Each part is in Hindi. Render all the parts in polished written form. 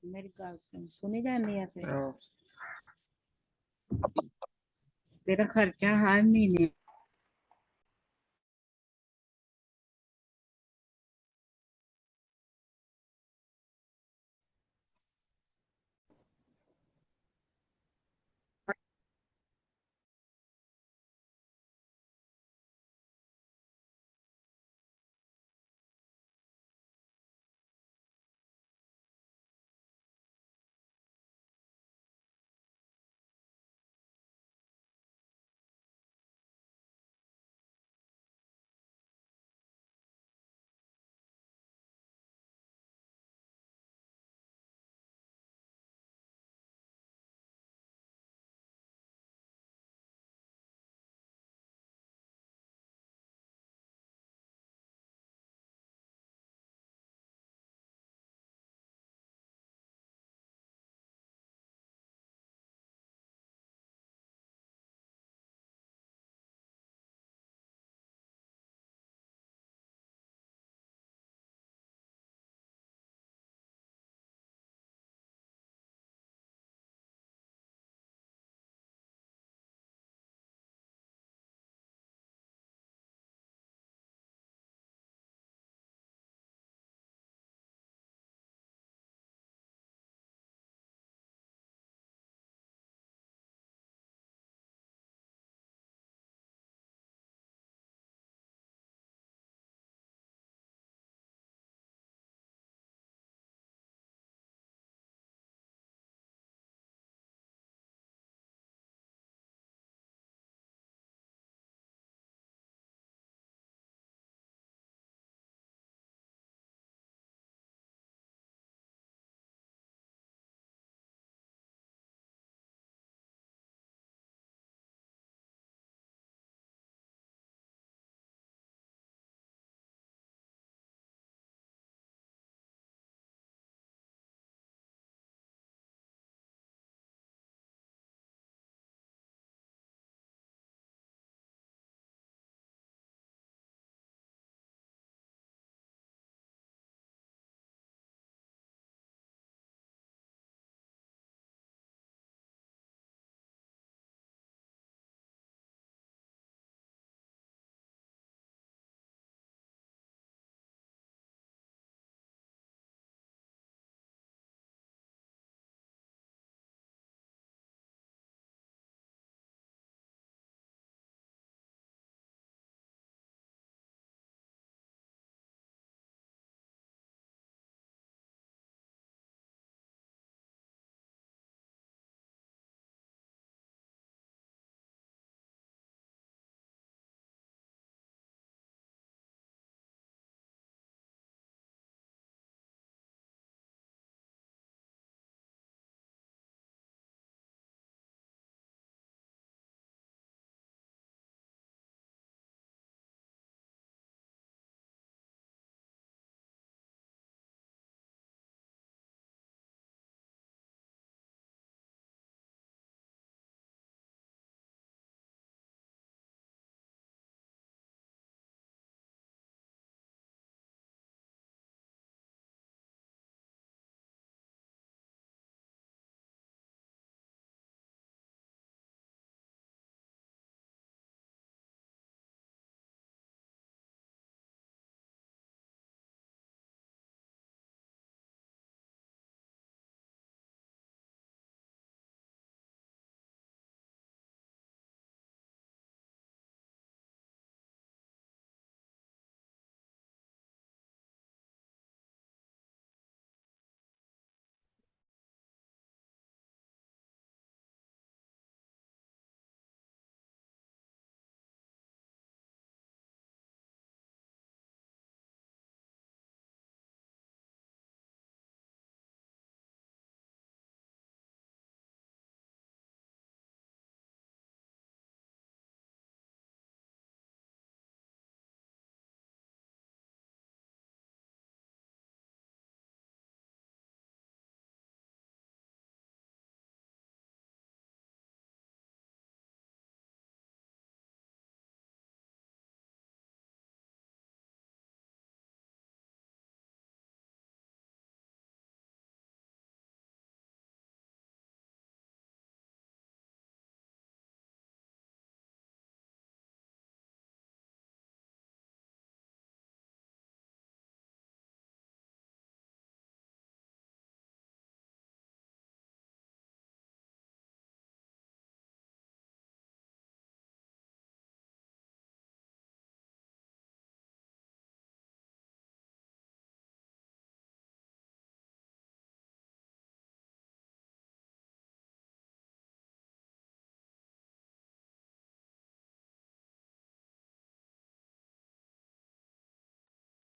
मेरी गल सुनी जानी है फिर तेरा खर्चा हर महीने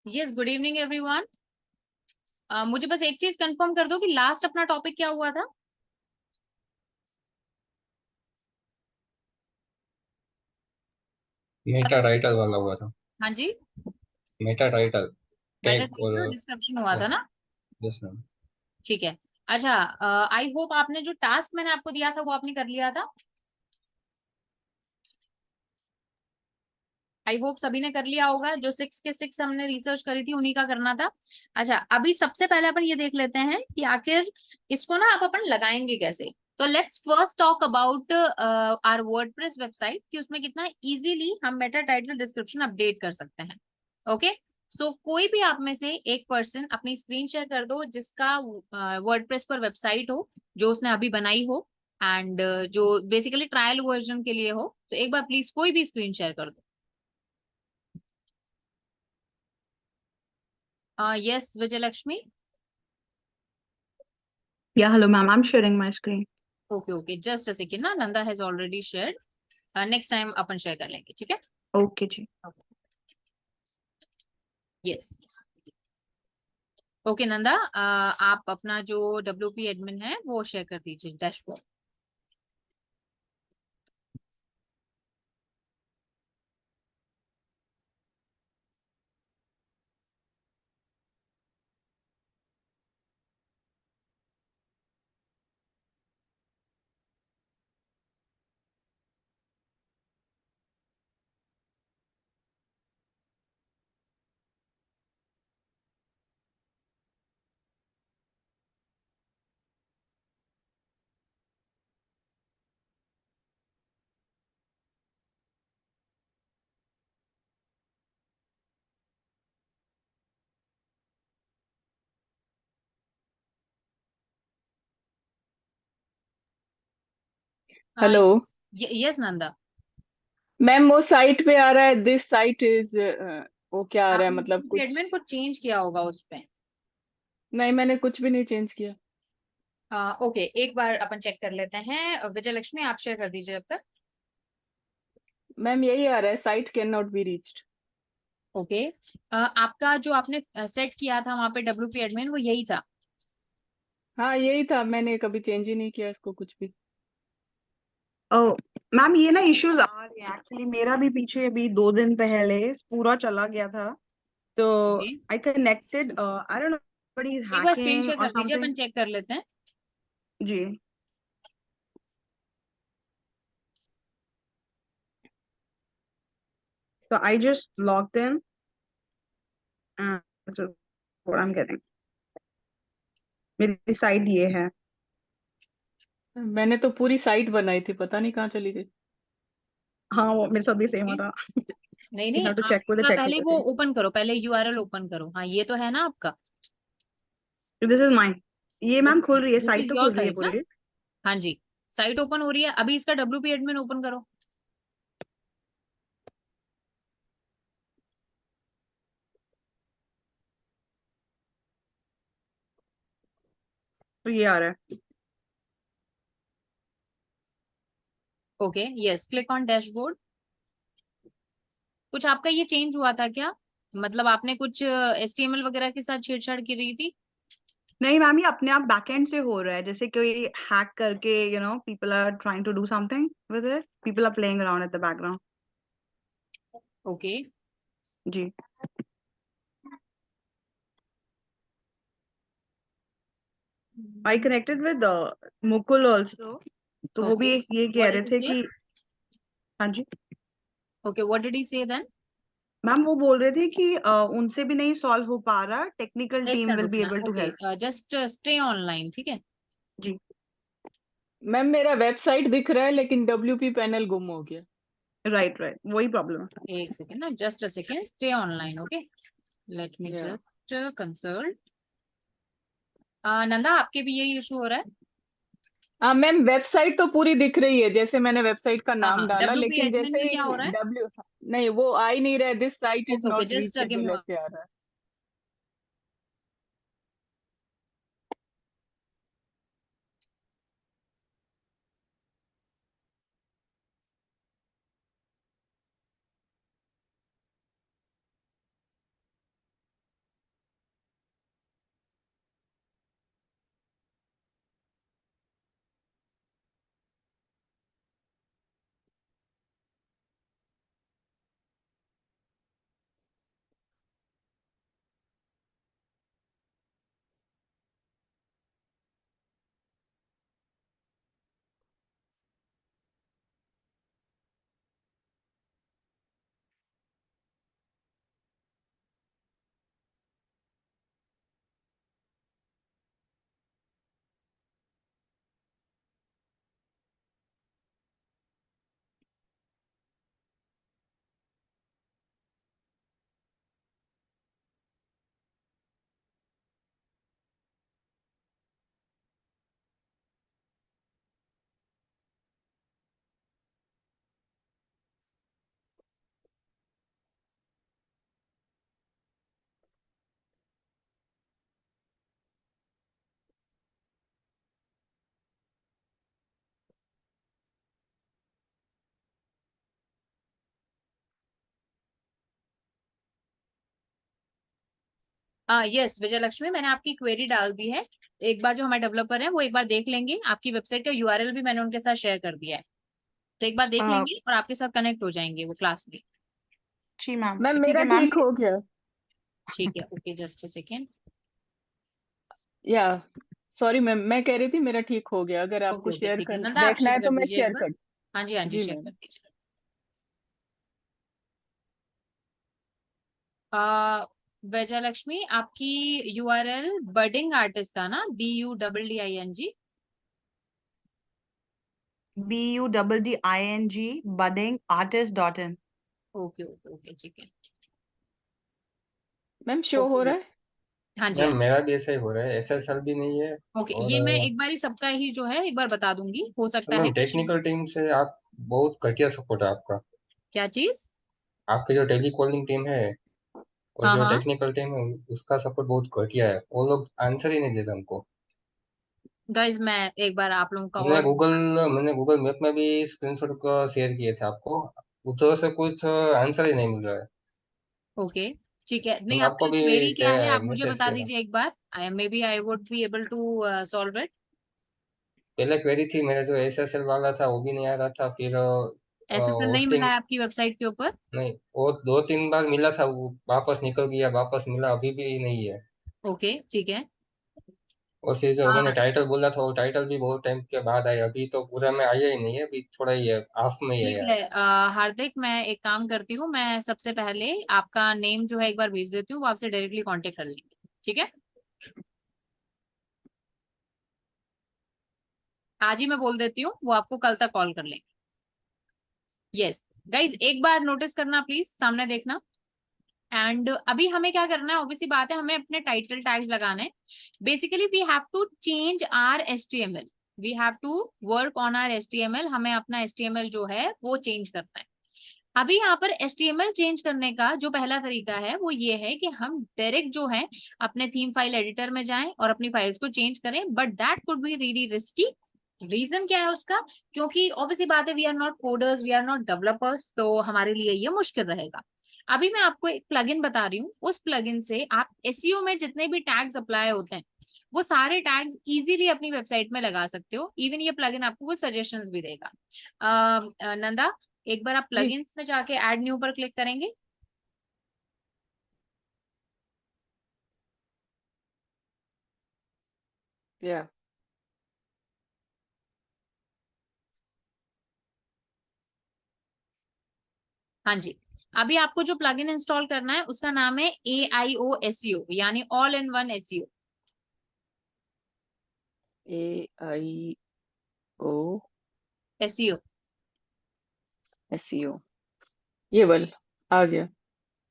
यस, गुड इवनिंग एवरीवन। मुझे बस एक चीज कंफर्म कर दो कि लास्ट अपना टॉपिक क्या हुआ था। मेटा टाइटल वाला हुआ था। हाँ जी। मेटा टाइटल मेटा टैग और टाइटल डिस्क्रिप्शन हुआ था ना। Yes ma'am. ठीक है। अच्छा, आई होप आपने जो टास्क मैंने आपको दिया था वो आपने कर लिया था। आई होप सभी ने कर लिया होगा। जो 6 के 6 हमने रिसर्च करी थी उन्हीं का करना था। अच्छा, अभी सबसे पहले अपन ये देख लेते हैं कि आखिर इसको ना आप अपन लगाएंगे कैसे। तो let's first talk about our WordPress website कि उसमें कितना इजीली हम मेटा टाइटल डिस्क्रिप्शन अपडेट कर सकते हैं। ओके। सो कोई भी आप में से एक पर्सन अपनी स्क्रीन शेयर कर दो जिसका वर्डप्रेस पर वेबसाइट हो, जो उसने अभी बनाई हो, एंड जो बेसिकली ट्रायल वर्जन के लिए हो। तो एक बार प्लीज कोई भी स्क्रीन शेयर कर दो। Yes, Vijayalakshmi. Yeah, hello, ma'am. I'm sharing my screen. Okay, okay. Just a second. ना Nanda has already shared. Next time upon share कर लेंगे, ठीक है? Okay, जी. Yes. Okay, नंदा, आप अपना जो WP एडमिन है वो शेयर कर दीजिए dashboard. Hello yes Nanda. Ma'am, वो साइट पे आ रहा है दिस साइट इज, वो क्या आ रहा है, आपने मतलब WP कुछ। एडमिन को चेंज किया होगा उस पे। नहीं, मैंने कुछ भी नहीं चेंज किया। ओके, एक बार अपन चेक कर लेते हैं। विजयलक्ष्मी आप शेयर कर दीजिए जब तक। मैम, यही आ रहा है, site can not be reached. Okay. आपका जो आपने सेट किया था वहां पे WP एडमिन वो यही था। हाँ, यही था, मैंने कभी चेंज ही नहीं किया इसको कुछ भी। ओ मैम, ये ना इश्यूज आ रहे हैं एक्चुअली। मेरा भी पीछे अभी 2 दिन पहले पूरा चला गया था। तो okay, I connected, I don't know, but is एक बार स्क्रीन हैकिंग शेयर और कर दीजिए समथिंग। अपन चेक कर लेते हैं। जी। तो I just logged in and what I am getting, मेरी साइट ये है। मैंने तो पूरी साइट बनाई थी, पता नहीं कहाँ चली गई। हाँ, वो मेरे साथ भी सेम ओके। हुआ था। नहीं यू नहीं, have to check with the आपका पहले टेक्निकल वो टीम। ओपन करो, पहले URL ओपन करो। हाँ, ये तो है ना आपका। This is mine. ये दिस मैम खुल रही है, दिस साइट इज तो योर खुल रही है साइट ना। पूरी। हाँ जी। साइट ओपन हो रही है अभी। इसका WP एडमिन ओपन करो। तो ये आ रहा है। Okay, yes, click on dashboard. कुछ आपका ये चेंज हुआ था क्या? मतलब आपने कुछ HTML वगैरह के साथ छेड़छाड़ की रही थी? नहीं मैम, ये अपने आप बैकएंड से हो रहा है, जैसे कोई हैक करके, people are trying to do something with it, people are playing around at the background. Okay. जी। I connected with Mukul also. तो वो ओके, भी ये कह व्हाट रहे डिड ही थे से? कि हाँ जी। ओके, व्हाट डिड ही से देन? मैम वो बोल रहे थे कि उनसे भी नहीं सॉल्व हो पा रहा, टेक्निकल एक टीम सेकंड विल बी रुकना। Able to okay, help. Just stay online, ठीक है। जी। मैम, मेरा वेबसाइट दिख रहा है लेकिन WP पैनल गुम हो गया। राइट राइट, वही प्रॉब्लम है। एक सेकंड ना, just a second, stay online. Okay, let me या जस्ट कंसल्ट। नंदा, आपके भी यही इशू हो रहा है? हाँ मैम, वेबसाइट तो पूरी दिख रही है, जैसे मैंने वेबसाइट का हाँ नाम हाँ, डाला, WP लेकिन एडमिन जैसे में क्या हो ही रहा है? डब्ल्यू, नहीं वो आ ही नहीं रहा है, this site is okay okay, not just give reachable me. ऐसे आ रहा है। यस विजय लक्ष्मी, मैंने आपकी क्वेरी डाल दी है। एक बार जो हमारे डेवलपर हैं वो एक बार देख लेंगे, आपकी वेबसाइट का यूआरएल भी मैंने उनके साथ शेयर कर दिया है, तो एक बार देख लेंगे और आपके साथ कनेक्ट हो जाएंगे वो क्लास में। जी मैम, मैम ठीक मेरा है मैम। ठीक हो गया। ठीक है, ओके, जस्ट अ सेकेंड। या सॉरी मैम, मैं कह रही थी मेरा ठीक हो गया। अगर ओके आपको ओके शेयर ठीक है, कर नंदा आप देखना शेयर है कर तो मैं दीजिए एक शेयर बार। कर। हाँ जी जी शेयर कर मैम। दीजिए। विजय लक्ष्मी, आपकी यूआरएल बडिंग आर्टिस्ट था ना, BUDDING। BUDDING buddingartist.in। Okay okay okay ठीक है। मैम शो हो ओके रहा यस, है? हाँ जी हाँ मैम मेरा भी ऐसा ही हो रहा है, SSL भी नहीं है। ओके, और ये मैं एक बार सबका ही जो है एक बार बता दूंगी, हो सकता है मैम कुछ। टेक्निकल टीम से आप बहुत घटिया सपोर्ट है आपका। क्या चीज? आपकी जो टेली कॉलिंग टीम है और हाँ जो हाँ टेक्निकल टीम है उसका सपोर्ट बहुत घटिया है, वो लोग आंसर ही नहीं देते हमको। गाइज, मैं एक बार आप लोगों का मैंने और गूगल मैंने गूगल मैप में भी स्क्रीनशॉट का शेयर किए थे आपको, उधर से कुछ आंसर ही नहीं मिल रहा है। ओके ठीक है, नहीं मैम आपको आपका भी क्वेरी क्या है आप मुझे मैसेज बता किया था। दीजिए एक बार, I may be I would be able to solve it. पहले क्वेरी थी मेरा जो SSL वाला था वो भी नहीं आ रहा था, फिर SSL नहीं मिला होस्टिंग है आपकी वेबसाइट के ऊपर? नहीं, वो 2-3 बार मिला था, वो वापस निकल गया, वापस मिला अभी भी नहीं है। ओके ठीक है। और फिर जो मैंने हाँ टाइटल बोला था वो टाइटल भी बहुत टाइम के बाद आया, अभी तो पूरा में आया ही नहीं है, अभी थोड़ा ही है, हाफ में ही ठीक आया है, है। हार्दिक मैं एक काम करती हूँ, मैं सबसे पहले आपका नेम जो है एक बार भेज देती हूँ, वो आपसे डायरेक्टली कांटेक्ट कर लेंगे, ठीक है? आज ही मैं बोल देती हूँ, वो आपको कल तक कॉल कर लेंगे। यस गाइज, एक बार नोटिस करना प्लीज, सामने देखना। एंड अभी हमें क्या करना है, ऑब्वियसली बात है, हमें अपने टाइटल टैग्स लगाने हैं। Basically we have to change our HTML, we have to work on our HTML, हमें अपना HTML जो है वो चेंज करना है। अभी यहाँ पर HTML चेंज करने का जो पहला तरीका है वो ये है कि हम डायरेक्ट जो है अपने थीम फाइल एडिटर में जाएं और अपनी फाइल्स को चेंज करें, but that could be really risky. Reason क्या है उसका? क्योंकि ऑब्वियसली बात है, we are not coders, we are not developers, तो हमारे लिए ये मुश्किल रहेगा। अभी मैं आपको एक प्लगइन बता रही हूँ, उस प्लगइन से आप SEO में जितने भी टैग्स अप्लाई होते हैं वो सारे टैग्स इजीली अपनी वेबसाइट में लगा सकते हो। इवन ये प्लगइन आपको कुछ सजेशंस भी देगा। नंदा, एक बार आप जी। प्लगइन्स में जाके ऐड न्यू पर क्लिक करेंगे। या हाँ जी, अभी आपको जो प्लगइन इंस्टॉल करना है उसका नाम है AIO SEO, यानी all in one SEO। AIO SEO SEO, ये वाला आ गया।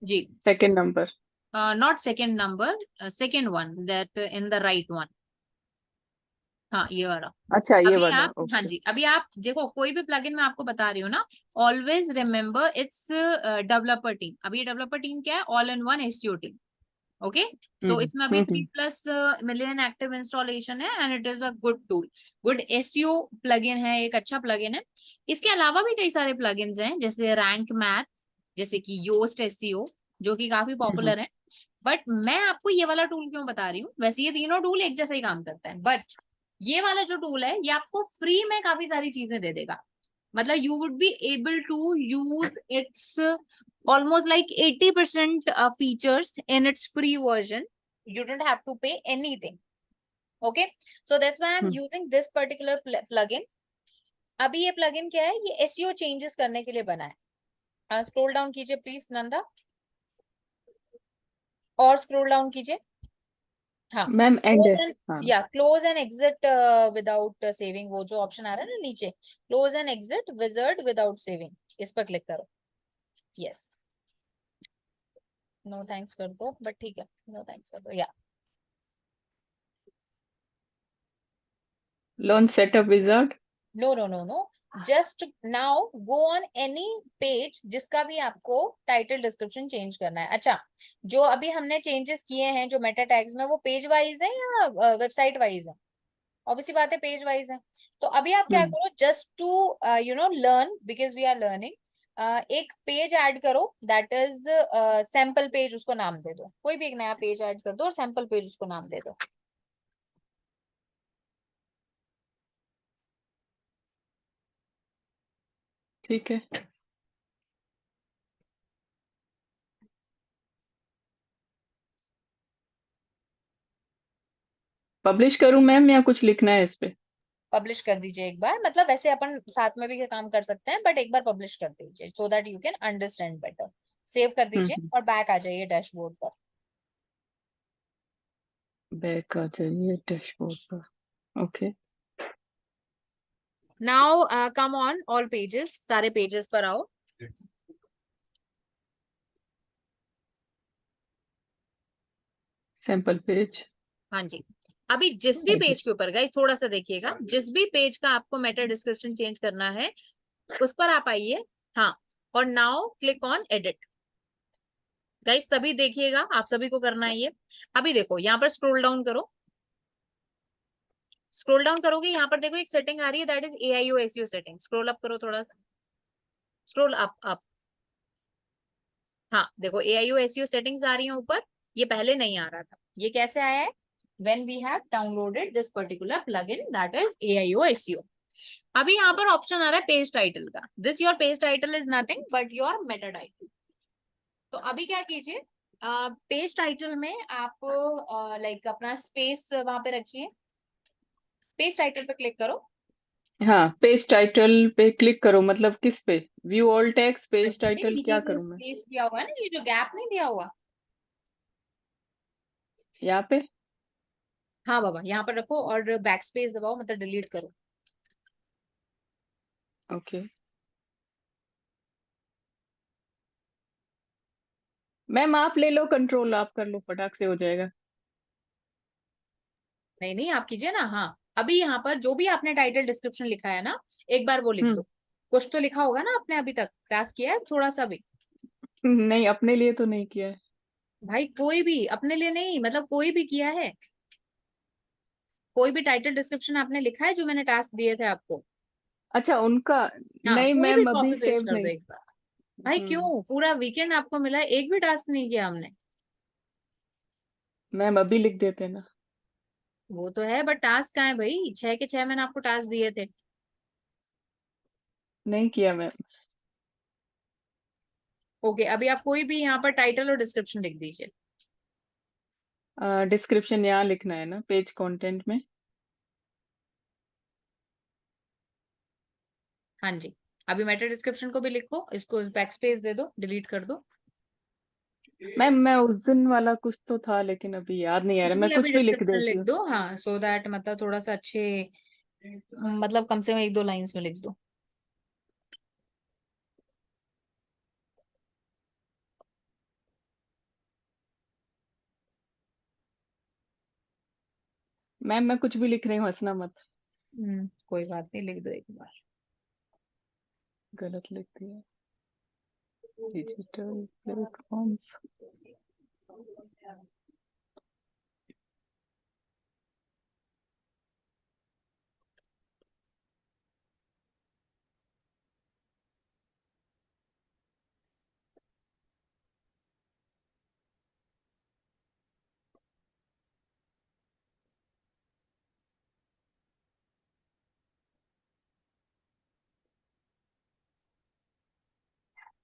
जी, second number. Not second number, second one that in the right one, हाँ ये वाला। अच्छा ये अभी वाला, आप, हाँ ओके। जी, अभी आप देखो कोई भी प्लगइन मैं आपको बता रही हूँ ना, always remember it's developer team. अभी ये डेवलपर टीम क्या है? All in one SEO team. Okay, so hmm इसमें अभी हम्म 3+ मिलियन एक्टिव इंस्टॉलेशन है and it is a good tool, good SEO plugin है, एक अच्छा प्लगइन है। इसके अलावा भी कई सारे प्लगइन्स हैं, जैसे रैंक मैथ, जैसे कि योस्ट SEO, जो कि काफी हम्म पॉपुलर है। बट मैं आपको ये वाला टूल क्यों बता रही हूँ, वैसे ये तीनों टूल एक जैसा ही काम करता है, बट ये वाला जो टूल है ये आपको फ्री में काफी सारी चीजें दे देगा। मतलब you would be able to use its almost like 80% features in its free version. You don't have to pay anything. Okay, so that's why I'm hmm. using this particular plugin. अभी ये plugin क्या है? ये SEO changes करने के लिए बना है। स्क्रॉल डाउन कीजिए प्लीज नंदा, और स्क्रॉल डाउन कीजिए। हाँ, मैम एंड क्लोज है। एंड, हाँ। या close and exit without saving, वो जो ऑप्शन आ रहा है ना नीचे, close and exit wizard without saving, इस पर क्लिक करो। यस, नो थैंक्स कर दो, बट ठीक है, नो थैंक्स कर दो, या launch setup wizard. No no no no, just now go on any page जिसका भी आपको टाइटल डिस्क्रिप्शन चेंज करना है। अच्छा, जो अभी हमने चेंजेस किए हैं जो मेटा टैग्स में, वो पेज वाइज है या वेबसाइट वाइज है? ऑब्वियसली बात है पेज वाइज है। तो अभी आप क्या हम्म करो, just to learn, because we are learning, एक पेज ऐड करो, दैट इज सैंपल पेज, उसको नाम दे दो। कोई भी एक नया पेज ऐड कर दो और सैंपल पेज उसको नाम दे दो। ठीक है। पब्लिश करूं मैम या कुछ लिखना है इस पे? पब्लिश कर दीजिए एक बार, मतलब वैसे अपन साथ में भी काम कर सकते हैं, बट एक बार पब्लिश कर दीजिए सो that you can understand better. Save कर दीजिए और बैक आ जाइए डैशबोर्ड पर। बैक आ जाइए डैशबोर्ड पर। Okay. Now come on all pages, सारे पेजेस पर आओ। Sample page. हाँ जी। अभी जिस भी पेज के ऊपर गाइस थोड़ा सा देखिएगा, जिस भी पेज का आपको मेटा डिस्क्रिप्शन चेंज करना है उस पर आप आइए। हाँ, और now click on edit. Guys सभी देखिएगा, आप सभी को करना है ये। अभी देखो यहाँ पर स्क्रॉल डाउन करो। स्क्रॉल डाउन करोगे यहाँ पर देखो एक सेटिंग आ रही है, that is AIO SEO setting. Scroll up करो थोड़ा सा, स्क्रॉल अप अप। हाँ देखो AIO SEO सेटिंग्स आ रही है ऊपर, ये पहले नहीं आ रहा था। ये कैसे आया है? when we have downloaded this particular plugin that is AIO SEO। अभी यहाँ पर ऑप्शन आ रहा है पेज टाइटल का। This your page title is nothing but your Meta title. तो अभी क्या कीजिए, पेज टाइटल में आप लाइक अपना स्पेस वहां पे रखिए। पेज टाइटल पे क्लिक करो। हाँ, पेज टाइटल पे क्लिक करो, मतलब किस पे? View all text, page title, नीचे क्या जो करूं मैं? स्पेस दिया हुआ है ना, ये जो गैप नहीं दिया हुआ, यहाँ पे? हाँ बाबा यहाँ पर रखो और बैक स्पेस दबाओ, मतलब डिलीट करो। ओके। मैम आप ले लो कंट्रोल, आप कर लो, फटाक से हो जाएगा। नहीं नहीं आप कीजिए ना। हाँ अभी यहाँ पर जो भी आपने टाइटल डिस्क्रिप्शन लिखा है ना, एक बार वो लिख दो। कुछ तो लिखा होगा ना आपने अभी तक, टास्क किया है थोड़ा सा भी? नहीं, अपने लिए तो नहीं किया है। भाई कोई भी अपने लिए नहीं, मतलब कोई भी किया है? कोई भी टाइटल डिस्क्रिप्शन आपने लिखा है जो मैंने टास्क दिए थे आपको? अच्छा, उनका? हाँ नहीं कोई भी मैम, अभी कॉपी पेस्ट सेव कर दो नहीं। एक बार। भाई हम्म क्यों, पूरा वीकेंड आपको मिला है, एक भी टास्क नहीं किया हमने? मैम अभी लिख देते ना। वो तो है बट टास्क कहाँ है भाई? 6 के 6 मैंने आपको टास्क दिए थे। नहीं किया मैम। ओके अभी आप कोई भी यहाँ पर टाइटल और डिस्क्रिप्शन लिख दीजिए। डिस्क्रिप्शन यहाँ लिखना है ना, पेज कंटेंट में? हाँ जी। अभी मेटा डिस्क्रिप्शन को भी लिखो, इसको बैक स्पेस दे दो, डिलीट कर दो। मैम मैं उस दिन वाला कुछ तो था, लेकिन अभी याद नहीं आ कुछ रहा, मैं भी अभी कुछ भी लिख डिस्क्रिप्शन देती लिख हूँ। दो, हाँ सो दैट मतलब थोड़ा सा अच्छे, मतलब कम से कम 1-2 लाइंस में लिख दो। मैम मैं कुछ भी लिख रही हूँ, हंसना मत। कोई बात नहीं, लिख दो एक बार। गलत लिख दिया। Digital platforms.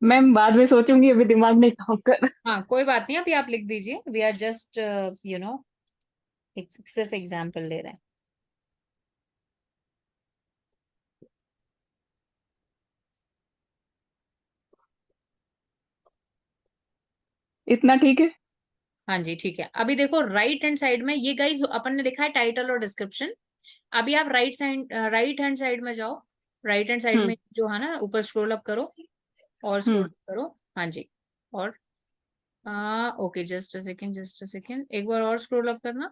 मैम बाद में सोचूंगी, अभी दिमाग नहीं काम कर। हाँ कोई बात नहीं, अभी आप लिख दीजिए। We are just you know एक सिर्फ एग्जाम्पल ले रहे हैं। इतना ठीक है? हाँ जी ठीक है। अभी देखो राइट हैंड साइड में ये गाइस अपन ने लिखा है टाइटल और डिस्क्रिप्शन। अभी आप राइट हैंड साइड में जाओ। राइट हैंड साइड हम्म में जो है ना, ऊपर स्क्रॉल अप करो और स्क्रॉल हम्म अप करो। हाँ जी। और okay just a second, just a second, एक बार और स्क्रॉल अप करना।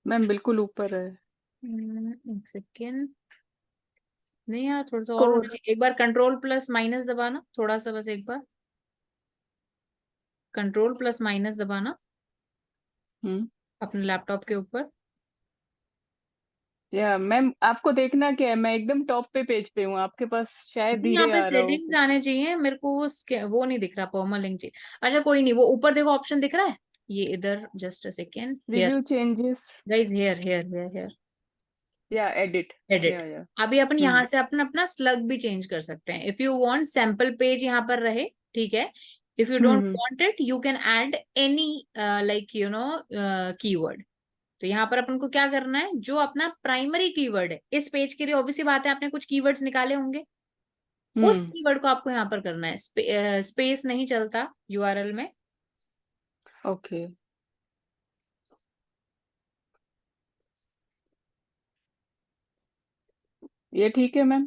मैम बिल्कुल ऊपर है। एक सेकेंड, नहीं यार थोड़ा सा और होना स्कोर। चाहिए। एक बार कंट्रोल प्लस माइनस दबाना थोड़ा सा, बस एक बार कंट्रोल प्लस माइनस दबाना हम्म अपने लैपटॉप के ऊपर। या मैम आपको देखना क्या है, मैं एकदम टॉप पे पेज पे हूँ, आपके पास शायद नहीं, यहाँ धीरे पे आ रहा हो सेटिंग्स आने चाहिए, मेरे को वो नहीं दिख रहा, परमालिंक चाहिए। अच्छा कोई नहीं, वो ऊपर देखो ऑप्शन दिख रहा है, ये इधर, just a second, here review changes guys, here here here here, या एडिट एडिट। या अभी अपन यहाँ से अपना अपना स्लग भी चेंज कर सकते हैं, if you want sample page यहाँ पर रहे, ठीक है। If you don't hmm want it, you can add any like you know keyword. तो यहाँ पर अपन को क्या करना है, जो अपना प्राइमरी कीवर्ड है इस पेज के लिए, ऑब्वियसली बात है आपने कुछ कीवर्ड्स निकाले होंगे, उस हम्म कीवर्ड को आपको यहाँ पर करना है। स्पेस नहीं चलता यूआरएल में। ओके ये ठीक है मैम।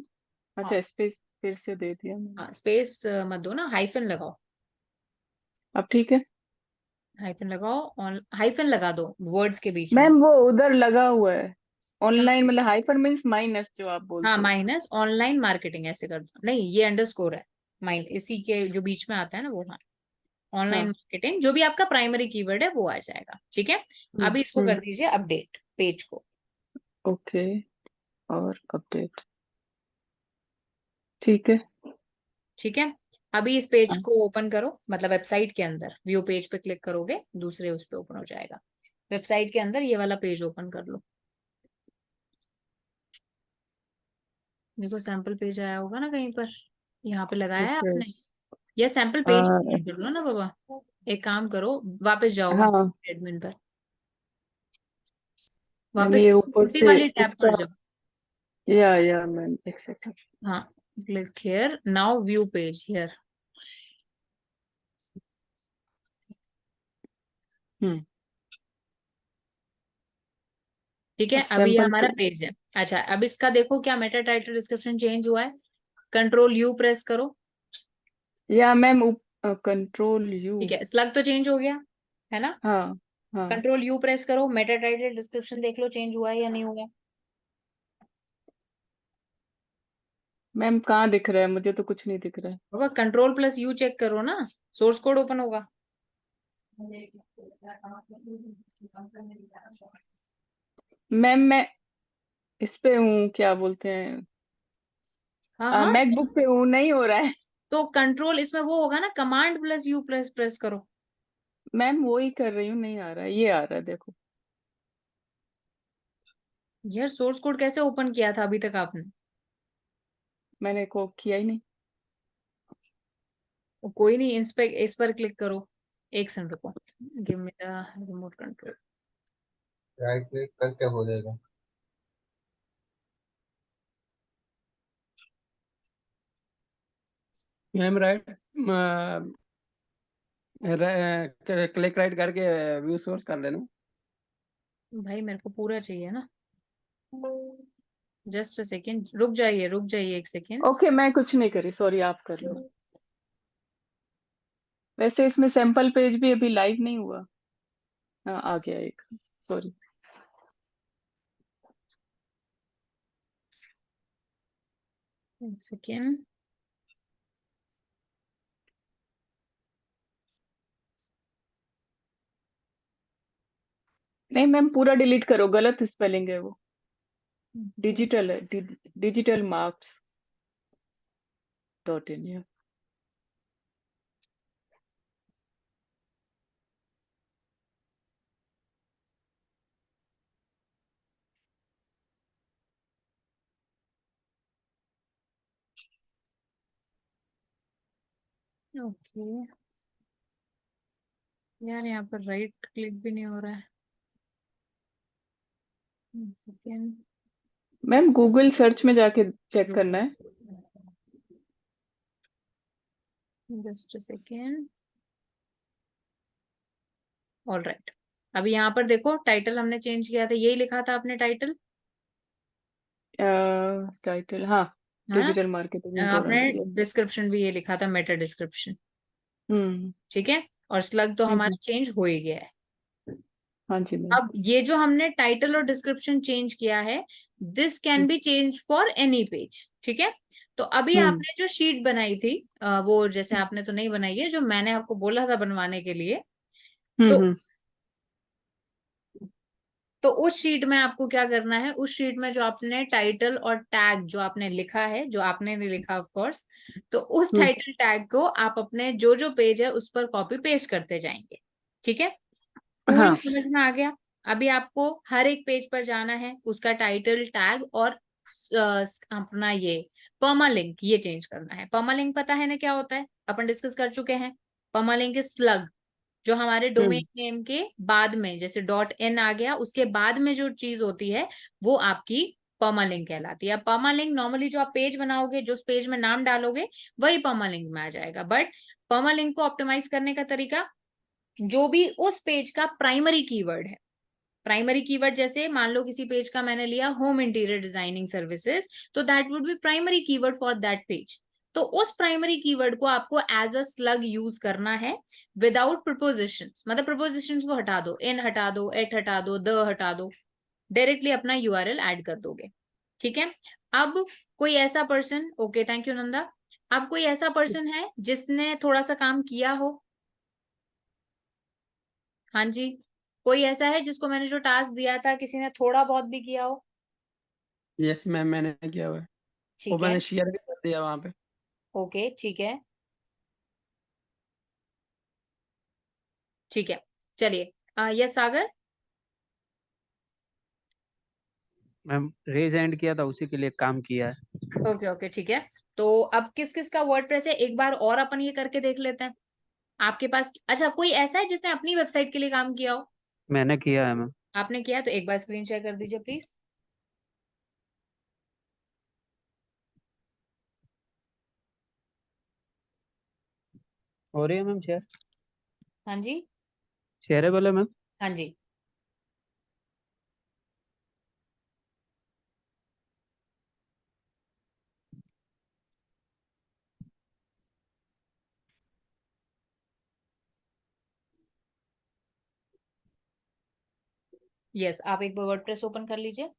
अच्छा हाँ स्पेस फिर से दे दिया मैंने, हाँ, स्पेस मत दो ना, हाइफन लगाओ, अब ठीक है। हाइफन लगाओ, हाइफन लगा दो वर्ड्स के बीच में। मैम वो उधर लगा हुआ है कहाँ? ऑनलाइन, मतलब हाइफन मीन्स माइनस जो आप हाँ, बोलते हो। माइनस ऑनलाइन मार्केटिंग ऐसे कर दो, नहीं ये अंडरस्कोर है, माइन इसी के जो बीच में आता है ना वो, हाँ, ऑनलाइन हाँ मार्केटिंग जो भी आपका प्राइमरी कीवर्ड है वो आ जाएगा, ठीक है। अभी इसको कर दीजिए अपडेट पेज को, ओके और अपडेट ठीक है। ठीक है। अभी इस पेज हाँ को ओपन करो, मतलब वेबसाइट के अंदर व्यू पेज पे क्लिक करोगे, दूसरे उस पे ओपन हो जाएगा। वेबसाइट के अंदर ये वाला पेज ओपन कर लो, देखो सैंपल पेज आया होगा ना कहीं पर, यहाँ पे लगाया है ओके आपने, या सैंपल पेज कर लो ना बाबा। एक काम करो, वापस जाओ हाँ एडमिन पर, मैम वापस ये ऊपर उसी से वाले टैब इसका, पर जाओ। या मैम एक सेकंड। हाँ, click here, now view page here, hmm ठीक है। अब अभी ये सैंपल हमारा पे, पेज है। अच्छा, अब इसका देखो क्या मेटा टाइटल डिस्क्रिप्शन चेंज हुआ है, कंट्रोल यू प्रेस करो, या मैम कंट्रोल यू, ठीक है, स्लग तो चेंज हो गया है ना। हाँ हाँ कंट्रोल यू प्रेस करो, मेटा टाइटल डिस्क्रिप्शन देख लो चेंज हुआ है या नहीं हुआ है। मैम कहाँ दिख रहा है, मुझे तो कुछ नहीं दिख रहा है। बाबा कंट्रोल प्लस यू चेक करो ना, सोर्स कोड ओपन होगा। मैम मैं इस पे हूँ, क्या बोलते हैं, हाँ हाँ, मैकबुक पे हूँ, नहीं हो रहा है। तो कंट्रोल इसमें वो होगा ना, command plus you press press करो। मैम वो ही कर रही हूँ, नहीं आ रहा है, ये आ रहा है देखो। यार सोर्स कोड कैसे ओपन किया था अभी तक आपने? मैंने को किया ही नहीं। कोई नहीं, इस पर क्लिक करो, एक सेकंड रुको, give me the remote control. Right click करके हो जाएगा। मैम राइट, क्लिक राइट करके व्यू सोर्स कर लेना। भाई मेरे को पूरा चाहिए ना, जस्ट अ सेकेंड, रुक जाइए रुक जाइए एक सेकेंड। ओके मैं कुछ नहीं करी, सॉरी आप कर लो। वैसे इसमें सैंपल पेज भी अभी लाइव नहीं हुआ। हाँ आ गया एक, सॉरी। एक सेकेंड, नहीं मैम पूरा डिलीट करो, गलत स्पेलिंग है वो, डिजिटल है, डिजिटल मार्क्स .in या। ओके यार, यहाँ पर राइट क्लिक भी नहीं हो रहा है, सेकेंड, मैम गूगल सर्च में जाके चेक करना है। Just a second, all right. अभी यहाँ पर देखो टाइटल हमने चेंज किया था, यही लिखा था आपने टाइटल, टाइटल हाँ, है ना। डिजिटल मार्केटिंग इम्पोर्टेंट, आपने यस। डिस्क्रिप्शन भी ये लिखा था, मेटा डिस्क्रिप्शन, हम्म ठीक है। और स्लग तो हमारा हम्म, चेंज हो ही गया है। हाँ जी मैम। अब ये जो हमने टाइटल और डिस्क्रिप्शन चेंज किया है, this can be change for any page, ठीक है। तो अभी हम्म आपने जो शीट बनाई थी, वो जैसे आपने तो नहीं बनाई है, जो मैंने आपको बोला था बनवाने के लिए, तो हम्म तो उस शीट में आपको क्या करना है, उस शीट में जो आपने टाइटल और टैग जो आपने लिखा है, जो आपने नहीं लिखा ऑफ कोर्स, तो उस टाइटल टैग को आप अपने जो जो पेज है उस पर कॉपी पेस्ट करते जाएंगे। ठीक है, पूरी हाँ समझ में आ गया। अभी आपको हर एक पेज पर जाना है, उसका टाइटल टैग और अपना ये परमालिंक ये चेंज करना है। परमालिंक पता है ना क्या होता है, अपन डिस्कस कर चुके हैं। परमालिंक इज स्लग, जो हमारे डोमेन नेम के बाद में, जैसे डॉट इन आ गया, उसके बाद में जो चीज होती है वो आपकी परमालिंक कहलाती है। परमालिंक नॉर्मली जो आप पेज बनाओगे, जो उस पेज में नाम डालोगे वही परमालिंक में आ जाएगा। बट परमालिंक को ऑप्टिमाइज करने का तरीका, जो भी उस पेज का प्राइमरी कीवर्ड है, प्राइमरी कीवर्ड जैसे मान लो किसी पेज का मैंने लिया होम इंटीरियर डिजाइनिंग सर्विसेज, तो that would be primary keyword for that page. तो उस प्राइमरी कीवर्ड को आपको एज अ स्लग यूज करना है विदाउट प्रपोजिशंस। मतलब प्रपोजिशंस को हटा दो, इन हटा दो, एट हटा दो, द हटा दो, डायरेक्टली अपना यूआरएल ऐड कर दोगे। ठीक है, अब कोई ऐसा person, okay thank you Nanda, अब कोई ऐसा पर्सन है जिसने थोड़ा सा काम किया हो? हाँ जी, कोई ऐसा है जिसको मैंने जो टास्क दिया था किसी ने थोड़ा बहुत भी किया हो? यस मैम, मैंने किया हुआ है। वो ठीक है, मैंने शेयर भी कर दिया वहाँ पे। ओके ठीक है, ठीक है, चलिए yes Sagar. Ma'am raise hand किया था, उसी के लिए काम किया है। ओके ओके ठीक है, तो अब किस किस का वर्डप्रेस है एक बार और अपन ये करके देख लेते हैं। आपके पास, अच्छा कोई ऐसा है जिसने अपनी वेबसाइट के लिए काम किया हो? मैंने किया है मैम। आपने किया तो एक बार स्क्रीन शेयर कर दीजिए प्लीज। हो रही है मैम शेयर? हाँ जी, शेयरेबल है मैम। हाँ जी, यस आप एक बार वर्डप्रेस ओपन कर लीजिए।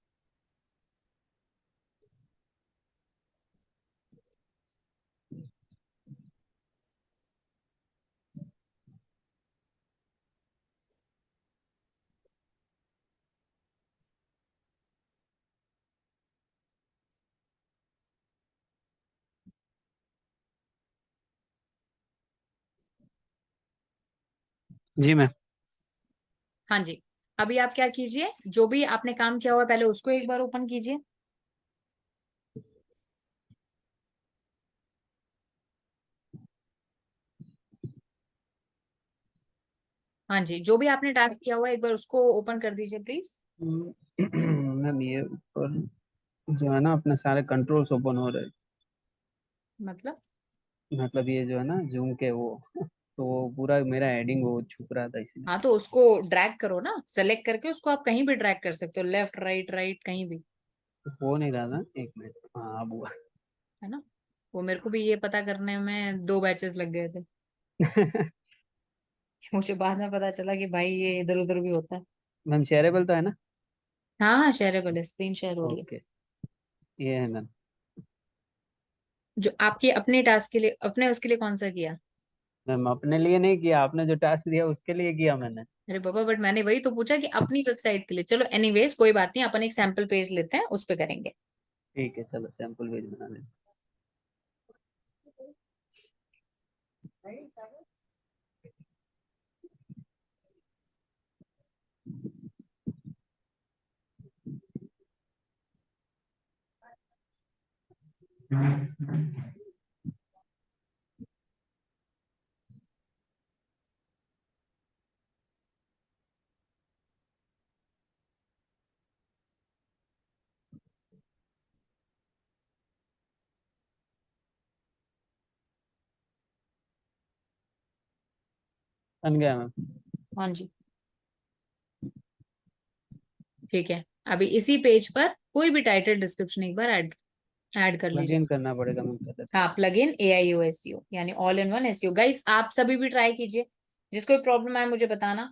जी मैम। हाँ जी, अभी आप क्या कीजिए, जो भी आपने काम किया हुआ है पहले उसको एक बार ओपन कीजिए। हाँ जी, जो भी आपने टास्क किया हुआ है एक बार उसको ओपन कर दीजिए प्लीज। मैम ये ऊपर जो है ना अपने सारे कंट्रोल्स ओपन हो रहे हैं। मतलब मतलब ये जो है ना जूम के वो तो वो पूरा मेरा हेडिंग वो छुप रहा था इसलिए। हाँ तो उसको ड्रैग करो ना, सेलेक्ट करके उसको आप कहीं भी ड्रैग कर सकते हो, लेफ्ट राइट राइट कहीं भी, हो नहीं रहा था, एक मिनट। हाँ अब हुआ। है ना। वो मेरे को भी ये पता करने में 2 बैचेस लग गए थे। मुझे बाद में पता चला कि भाई ये इधर उधर भी होता है। मैम शेयरेबल तो है ना? हाँ हाँ शेयरेबल है, स्क्रीन शेयर हो रही है। ओके, ये है मैम। जो आपके अपने टास्क के लिए, अपने उसके लिए कौन सा किया? मैम अपने लिए नहीं किया, आपने जो टास्क दिया उसके लिए किया मैंने। अरे बाबा, बट मैंने वही तो पूछा कि अपनी वेबसाइट के लिए। चलो एनीवेज कोई बात नहीं, अपन एक सैंपल पेज लेते हैं उस पे करेंगे। ठीक है, चलो सैंपल पेज बना लेते हैं। बन गया मैम। हाँ जी, ठीक है, अभी इसी पेज पर कोई भी टाइटल डिस्क्रिप्शन एक बार ऐड ऐड कर लॉग लीजिए। इन करना पड़ेगा मैम पहले तो। हाँ, प्लग इन AIO SEO यानी all in one SEO। Guys आप सभी भी ट्राई कीजिए, जिसको भी प्रॉब्लम आए मुझे बताना।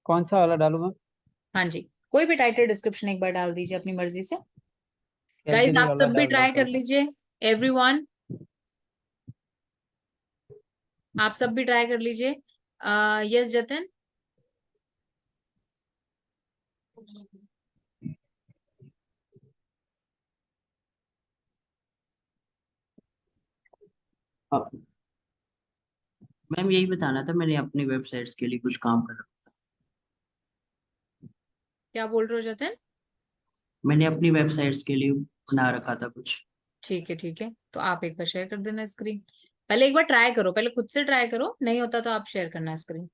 कौन सा वाला डालूं मैं? हाँ जी, कोई भी टाइटल डिस्क्रिप्शन एक बार डाल दीजिए अपनी मर्जी से। गाइस कैलगरी आप वाला सब भी डाल ट्राई देता कर हूँ। लीजिए, एवरीवन आप सब भी ट्राई कर लीजिए। यस जतिन। हाँ, मैम यही बताना था, मैंने अपनी वेबसाइट्स के लिए कुछ काम कर रखा था। क्या बोल रहे हो जतिन? मैंने अपनी वेबसाइट्स के लिए बना रखा था कुछ। ठीक है ठीक है, तो आप एक बार शेयर कर देना स्क्रीन। पहले एक बार ट्राई करो, पहले खुद से ट्राई करो, नहीं होता तो आप शेयर करना स्क्रीन।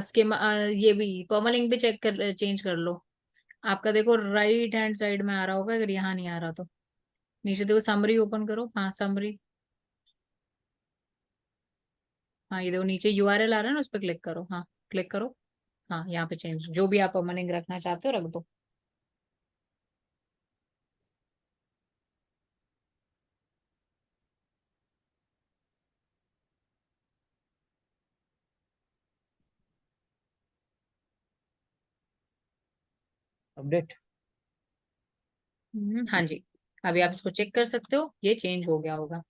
स्कीमा ये भी परमालिंक भी चेक कर, चेंज कर लो। आपका देखो राइट हैंड साइड में आ रहा होगा, अगर यहाँ नहीं आ रहा तो नीचे देखो समरी ओपन करो। हाँ समरी, हाँ ये देखो नीचे यूआरएल आ रहा है ना, उस पर क्लिक करो। हाँ क्लिक करो। हाँ यहाँ पे चेंज, जो भी आप परमालिंक रखना चाहते हो रख दो। अपडेट। हाँ जी, अभी आप इसको चेक कर सकते हो, ये चेंज हो गया होगा।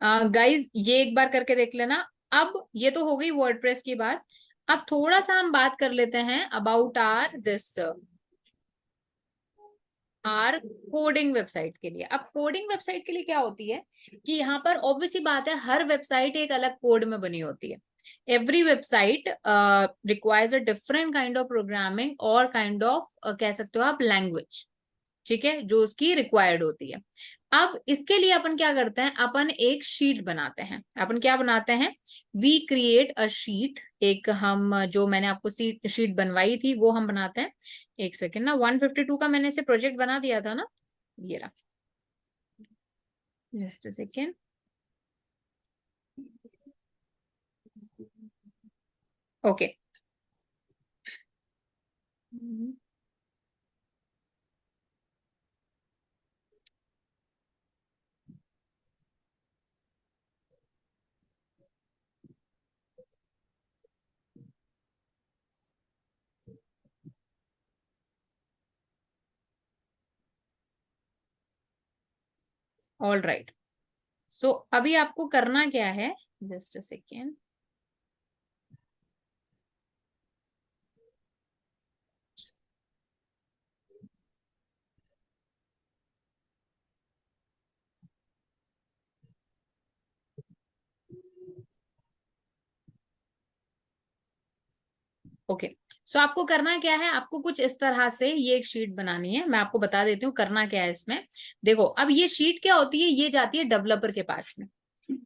गाइज ये एक बार करके देख लेना। अब ये तो हो गई वर्डप्रेस की बात। अब थोड़ा सा हम बात कर लेते हैं अबाउट आर कोडिंग वेबसाइट के लिए। अब कोडिंग वेबसाइट के लिए क्या होती है कि यहाँ पर ऑब्वियसली बात है, हर वेबसाइट एक अलग कोड में बनी होती है। Every website requires a different kind of programming और काइंड ऑफ कह सकते हो आप लैंग्वेज, ठीक है, जो उसकी रिक्वायर्ड होती है। अब इसके लिए अपन क्या करते हैं, अपन एक शीट बनाते हैं। अपन क्या बनाते हैं, वी क्रिएट अ शीट। एक हम जो मैंने आपको शीट बनवाई थी वो हम बनाते हैं। एक सेकेंड ना, 152 का मैंने इसे प्रोजेक्ट बना दिया था ना, ये रहा। Just a second. Okay, all right. So अभी आपको करना क्या है, just a second. Okay, so आपको करना क्या है, आपको कुछ इस तरह से ये एक शीट बनानी है। मैं आपको बता देती हूँ करना क्या है इसमें। देखो अब ये शीट क्या होती है, ये जाती है डेवलपर के पास में।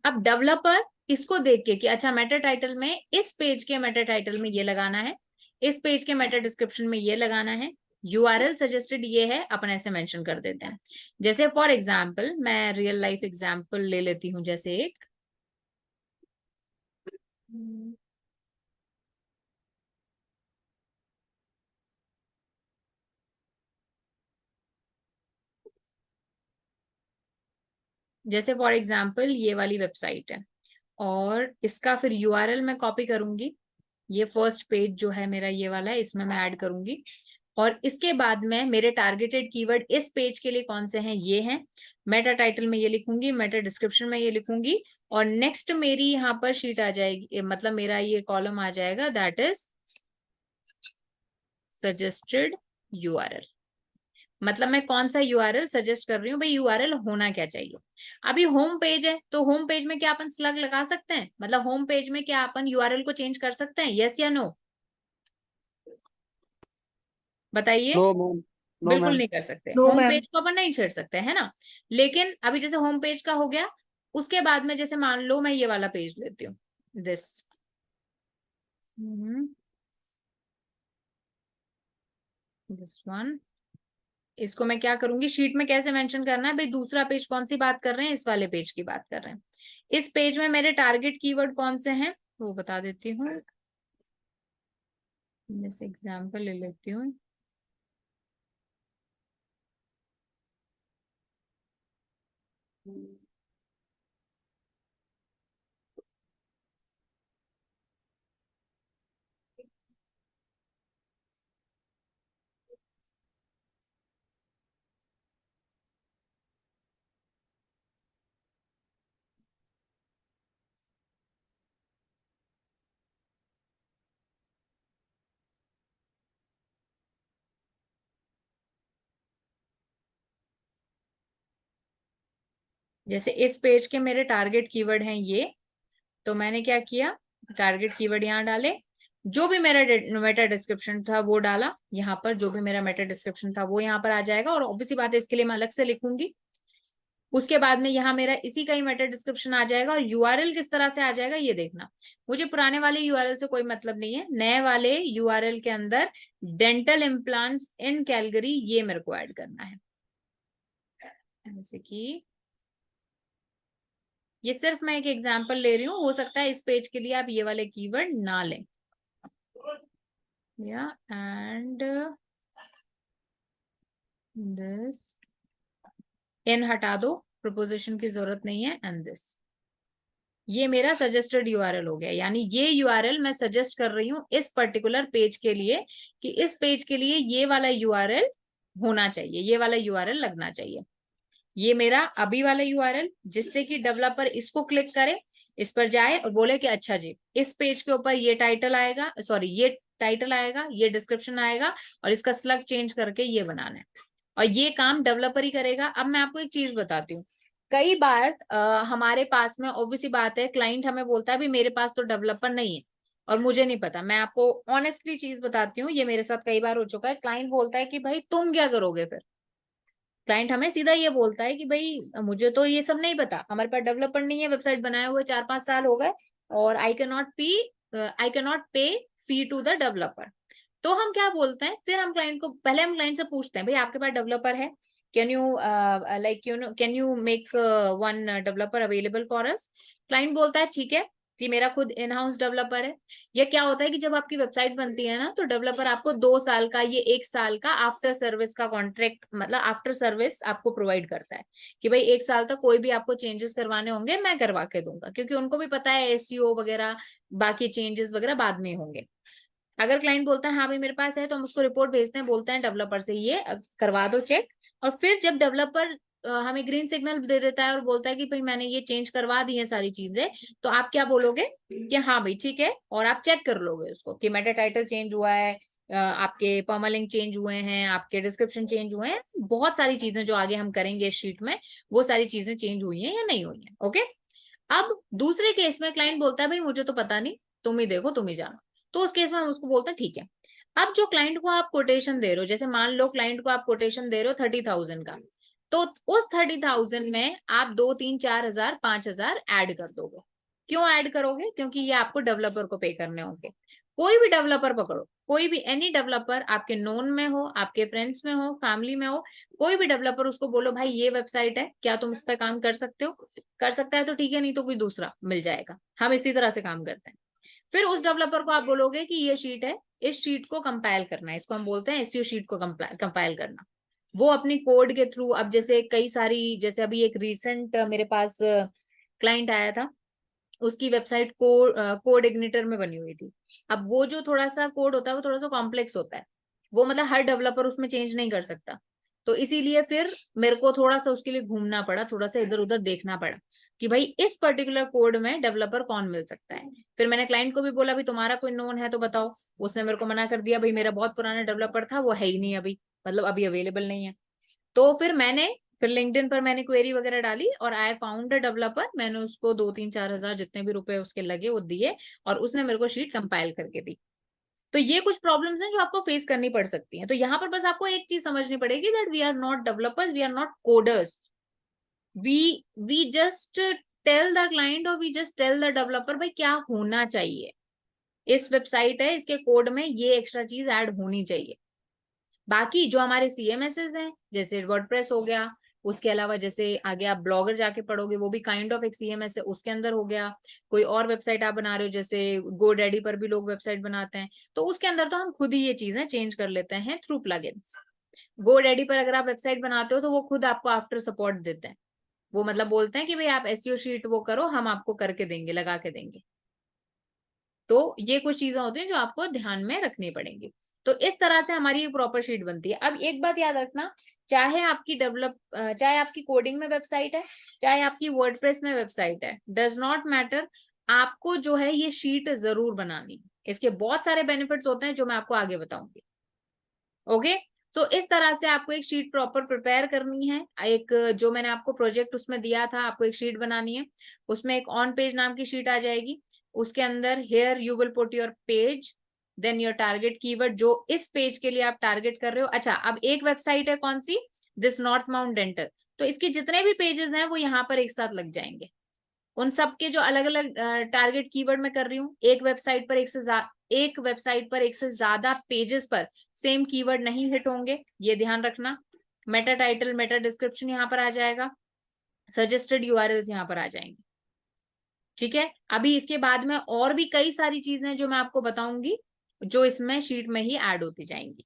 अब डेवलपर इसको देख के कि अच्छा मेटा टाइटल में, इस पेज के मेटा टाइटल में ये लगाना है, इस पेज के मेटा डिस्क्रिप्शन में ये लगाना है, यूआरएल सजेस्टेड ये है, अपन ऐसे मेंशन कर देते हैं। जैसे फॉर एग्जांपल मैं रियल लाइफ एग्जांपल ले लेती हूँ, जैसे एक जैसे फॉर एग्जांपल ये वाली वेबसाइट है, और इसका फिर यूआरएल मैं कॉपी करूंगी। ये फर्स्ट पेज जो है मेरा ये वाला है, इसमें मैं ऐड करूंगी। और इसके बाद में मेरे टारगेटेड कीवर्ड इस पेज के लिए कौन से हैं, ये हैं। मेटा टाइटल में ये लिखूंगी, मेटा डिस्क्रिप्शन में ये लिखूंगी, और नेक्स्ट मेरी यहाँ पर शीट आ जाएगी, मतलब मेरा ये कॉलम आ जाएगा, दैट इज सजेस्टेड यूआरएल। मतलब मैं कौन सा यूआरएल सजेस्ट कर रही हूँ भाई, यूआरएल होना क्या चाहिए। अभी होम पेज है, तो होम पेज में क्या अपन स्लग लगा सकते हैं, मतलब होम पेज में क्या अपन यूआरएल को चेंज कर सकते हैं, यस या नो, बताइए। नो मैम, नो बिल्कुल मैम। नहीं कर सकते, नो होम मैम। पेज को अपन नहीं छेड़ सकते, है ना। लेकिन अभी जैसे होम पेज का हो गया, उसके बाद में जैसे मान लो मैं ये वाला पेज लेती हूँ, दिस दिस वन। इसको मैं क्या करूंगी, शीट में कैसे मेंशन करना है भाई, दूसरा पेज कौन सी बात कर रहे हैं, इस वाले पेज की बात कर रहे हैं। इस पेज में मेरे टारगेट कीवर्ड कौन से हैं वो बता देती हूँ। जैसे एग्जांपल ले लेती हूँ, जैसे इस पेज के मेरे टारगेट कीवर्ड हैं ये, तो मैंने क्या किया, टारगेट कीवर्ड यहाँ डाले, जो भी मेरा मेटा डिस्क्रिप्शन था वो डाला यहाँ पर, जो भी मेरा मेटा डिस्क्रिप्शन था वो यहाँ पर आ जाएगा, और ऑब्वियसली बात है इसके लिए मैं अलग से लिखूंगी। उसके बाद में यहाँ मेरा इसी का ही मेटा डिस्क्रिप्शन आ जाएगा, और यूआरएल किस तरह से आ जाएगा ये देखना। मुझे पुराने वाले यूआरएल से कोई मतलब नहीं है, नए वाले यूआरएल के अंदर डेंटल इम्प्लांट्स इन कैलगरी ये मेरे को ऐड करना है। जैसे कि ये सिर्फ मैं एक एग्जांपल ले रही हूँ, हो सकता है इस पेज के लिए आप ये वाले कीवर्ड ना लें। या एंड दिस इन हटा दो, प्रोपोजिशन की जरूरत नहीं है, एंड दिस ये मेरा सजेस्टेड यूआरएल हो गया। यानी ये यूआरएल मैं सजेस्ट कर रही हूँ इस पर्टिकुलर पेज के लिए कि इस पेज के लिए ये वाला यूआरएल होना चाहिए, ये वाला यूआरएल लगना चाहिए। ये मेरा अभी वाला यूआरएल, जिससे कि डेवलपर इसको क्लिक करे, इस पर जाए और बोले कि अच्छा जी इस पेज के ऊपर ये टाइटल आएगा, सॉरी ये टाइटल आएगा, ये डिस्क्रिप्शन आएगा, और इसका स्लग चेंज करके ये बनाना है, और ये काम डेवलपर ही करेगा। अब मैं आपको एक चीज बताती हूँ, कई बार हमारे पास में ऑब्वियसली बात है क्लाइंट हमें बोलता है भाई मेरे पास तो डेवलपर नहीं है और मुझे नहीं पता। मैं आपको ऑनेस्टली चीज बताती हूँ, ये मेरे साथ कई बार हो चुका है। क्लाइंट बोलता है कि भाई तुम क्या करोगे फिर, क्लाइंट हमें सीधा ये बोलता है कि भाई मुझे तो ये सब नहीं पता, हमारे पास डेवलपर नहीं है, वेबसाइट बनाए हुए 4-5 साल हो गए, और आई कैन नॉट पे फी टू द डेवलपर। तो हम क्या बोलते हैं फिर, हम क्लाइंट से पूछते हैं भाई आपके पास डेवलपर है, can you make one developer available for us. Client बोलता है ठीक है कि मेरा खुद इन हाउस डेवलपर है। ये क्या होता है कि जब आपकी वेबसाइट बनती है ना, तो डेवलपर आपको 2 साल का, ये 1 साल का आफ्टर सर्विस का कॉन्ट्रैक्ट, मतलब आफ्टर सर्विस आपको प्रोवाइड करता है कि भाई 1 साल तक कोई भी आपको चेंजेस करवाने होंगे मैं करवा के दूंगा, क्योंकि उनको भी पता है एसईओ वगैरह बाकी चेंजेस वगैरह बाद में होंगे। अगर क्लाइंट बोलता है हाँ भाई मेरे पास है, तो हम उसको रिपोर्ट भेजते हैं, बोलते हैं डेवलपर से ये करवा दो चेक, और फिर जब डेवलपर हमें ग्रीन सिग्नल दे देता है और बोलता है कि भाई मैंने ये चेंज करवा दी है सारी चीजें, तो आप क्या बोलोगे कि हाँ भाई ठीक है, और आप चेक कर लोगे उसको कि मेटा टाइटल चेंज हुआ है, आपके परमालिंक चेंज हुए हैं, आपके डिस्क्रिप्शन चेंज हुए हैं, बहुत सारी चीजें जो आगे हम करेंगे इस शीट में, वो सारी चीजें चेंज हुई हैं या नहीं हुई हैं। ओके, अब दूसरे केस में क्लाइंट बोलता है भाई मुझे तो पता नहीं, तुम ही देखो तुम ही जानो, तो उस केस में हम उसको बोलते हैं ठीक है। अब जो क्लाइंट को आप कोटेशन दे रहे हो, जैसे मान लो क्लाइंट को आप कोटेशन दे रहे हो 30,000 का, तो उस 30,000 में आप 2-3-4,000 5,000 ऐड कर दोगे। क्यों ऐड करोगे? क्योंकि ये आपको डेवलपर को पे करने होंगे। कोई भी डेवलपर पकड़ो, कोई भी एनी डेवलपर, आपके नोन में हो, आपके फ्रेंड्स में हो, फैमिली में हो, कोई भी डेवलपर, उसको बोलो भाई ये वेबसाइट है, क्या तुम इस पर काम कर सकते हो? कर सकता है तो ठीक है, नहीं तो कोई दूसरा मिल जाएगा। हम इसी तरह से काम करते हैं। फिर उस डेवलपर को आप बोलोगे कि ये शीट है, इस शीट को कंपाइल करना है, इसको हम बोलते हैं एसईओ शीट को कंपाइल करना। वो अपनी कोड के थ्रू, अब जैसे कई सारी, जैसे अभी एक रिसेंट मेरे पास क्लाइंट आया था, उसकी वेबसाइट कोड इग्निटर में बनी हुई थी। अब वो जो थोड़ा सा कोड होता है वो थोड़ा सा कॉम्प्लेक्स होता है, वो मतलब हर डेवलपर उसमें चेंज नहीं कर सकता, तो इसीलिए फिर मेरे को थोड़ा सा उसके लिए घूमना पड़ा, थोड़ा सा इधर उधर देखना पड़ा कि भाई इस पर्टिकुलर कोड में डेवलपर कौन मिल सकता है। फिर मैंने क्लाइंट को भी बोला भाई तुम्हारा कोई नोन है तो बताओ, उसने मेरे को मना कर दिया, भाई मेरा बहुत पुराना डेवलपर था, वो है ही नहीं अभी, मतलब अभी अवेलेबल नहीं है। तो फिर लिंक्डइन पर मैंने क्वेरी वगैरह डाली और आई फाउंड अ डेवलपर, मैंने उसको 2-3-4 हजार जितने भी रुपए उसके लगे वो दिए, और उसने मेरे को शीट कंपाइल करके दी। तो ये कुछ प्रॉब्लम्स हैं जो आपको फेस करनी पड़ सकती हैं। तो यहाँ पर बस आपको एक चीज समझनी पड़ेगी, that we are not developers, we are not coders, we just tell the client और we just tell the developer भाई क्या होना चाहिए, इस वेबसाइट है इसके कोड में ये एक्स्ट्रा चीज ऐड होनी चाहिए। बाकी जो हमारे CMSs हैं, जैसे वर्डप्रेस हो गया, उसके अलावा जैसे आगे आप ब्लॉगर जाके पढ़ोगे, वो भी काइंड ऑफ एक CMS है, उसके अंदर हो गया। कोई और वेबसाइट आप बना रहे हो, जैसे GoDaddy पर भी लोग वेबसाइट बनाते हैं, तो उसके अंदर तो हम खुद ही ये चीजें चेंज कर लेते हैं थ्रू प्लगइन्स। GoDaddy पर अगर आप वेबसाइट बनाते हो तो वो खुद आपको आफ्टर सपोर्ट देते हैं, वो मतलब बोलते हैं कि भाई आप SEO शीट वो करो, हम आपको करके देंगे, लगा के देंगे। तो ये कुछ चीजें होती हैं जो आपको ध्यान में रखनी पड़ेंगी। तो इस तरह से हमारी प्रॉपर शीट बनती है। अब एक बात याद रखना, चाहे आपकी कोडिंग में वेबसाइट है, चाहे आपकी वर्डप्रेस में वेबसाइट है, डज नॉट मैटर, आपको जो है ये शीट जरूर बनानी है। इसके बहुत सारे बेनिफिट्स होते हैं जो मैं आपको आगे बताऊंगी। ओके, सो इस तरह से आपको एक शीट प्रॉपर प्रिपेयर करनी है। एक जो मैंने आपको प्रोजेक्ट उसमें दिया था, आपको एक शीट बनानी है, उसमें एक ऑन पेज नाम की शीट आ जाएगी। उसके अंदर here you will put your page, then your target keyword, जो इस पेज के लिए आप टारगेट कर रहे हो। अच्छा, अब एक वेबसाइट है कौन सी, दिस नॉर्थ माउंट डेंटल, तो इसके जितने भी पेजेस हैं वो यहाँ पर एक साथ लग जाएंगे। उन सब के जो अलग अलग टारगेट कीवर्ड मैं कर रही हूँ, एक वेबसाइट पर एक से ज्यादा पेजेस पर सेम कीवर्ड नहीं हिट होंगे, ये ध्यान रखना। मेटा टाइटल, मेटा डिस्क्रिप्शन यहाँ पर आ जाएगा, सजेस्टेड यूआरएल्स यहाँ पर आ जाएंगे। ठीक है, अभी इसके बाद में और भी कई सारी चीजें जो मैं आपको बताऊंगी, जो इसमें शीट में ही ऐड होती जाएंगी।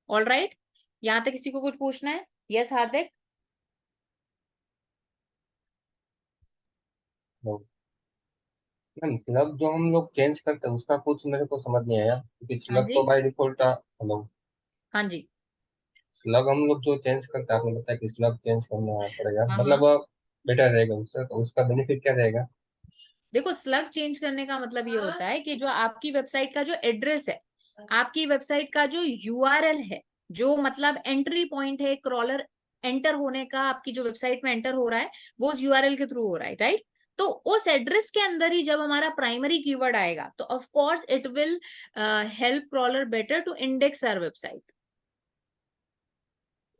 ऑल राइट, यहाँ तक किसी को कुछ पूछना है? यस हार्दिक। मैम स्लग जो हम लोग चेंज करते हैं उसका कुछ मेरे को समझ नहीं आया, क्योंकि हाँ स्लग जी, तो बाय डिफॉल्ट हेलो, हाँ जी, स्लग हम लोग जो चेंज करते हैं, आपने बताया कि स्लग चेंज करना पड़ेगा, हाँ हाँ। मतलब बेटर रहेगा उससे, तो उसका बेनिफिट क्या रहेगा? देखो, स्लग चेंज करने का मतलब ये होता है कि जो आपकी वेबसाइट का जो एड्रेस है, आपकी वेबसाइट का जो यूआरएल है, जो मतलब एंट्री पॉइंट है क्रॉलर एंटर होने का, आपकी जो वेबसाइट में एंटर हो रहा है वो उस यूआरएल के थ्रू हो रहा है, राइट? तो उस एड्रेस के अंदर ही जब हमारा प्राइमरी कीवर्ड आएगा तो of course it will help crawler better to index our website.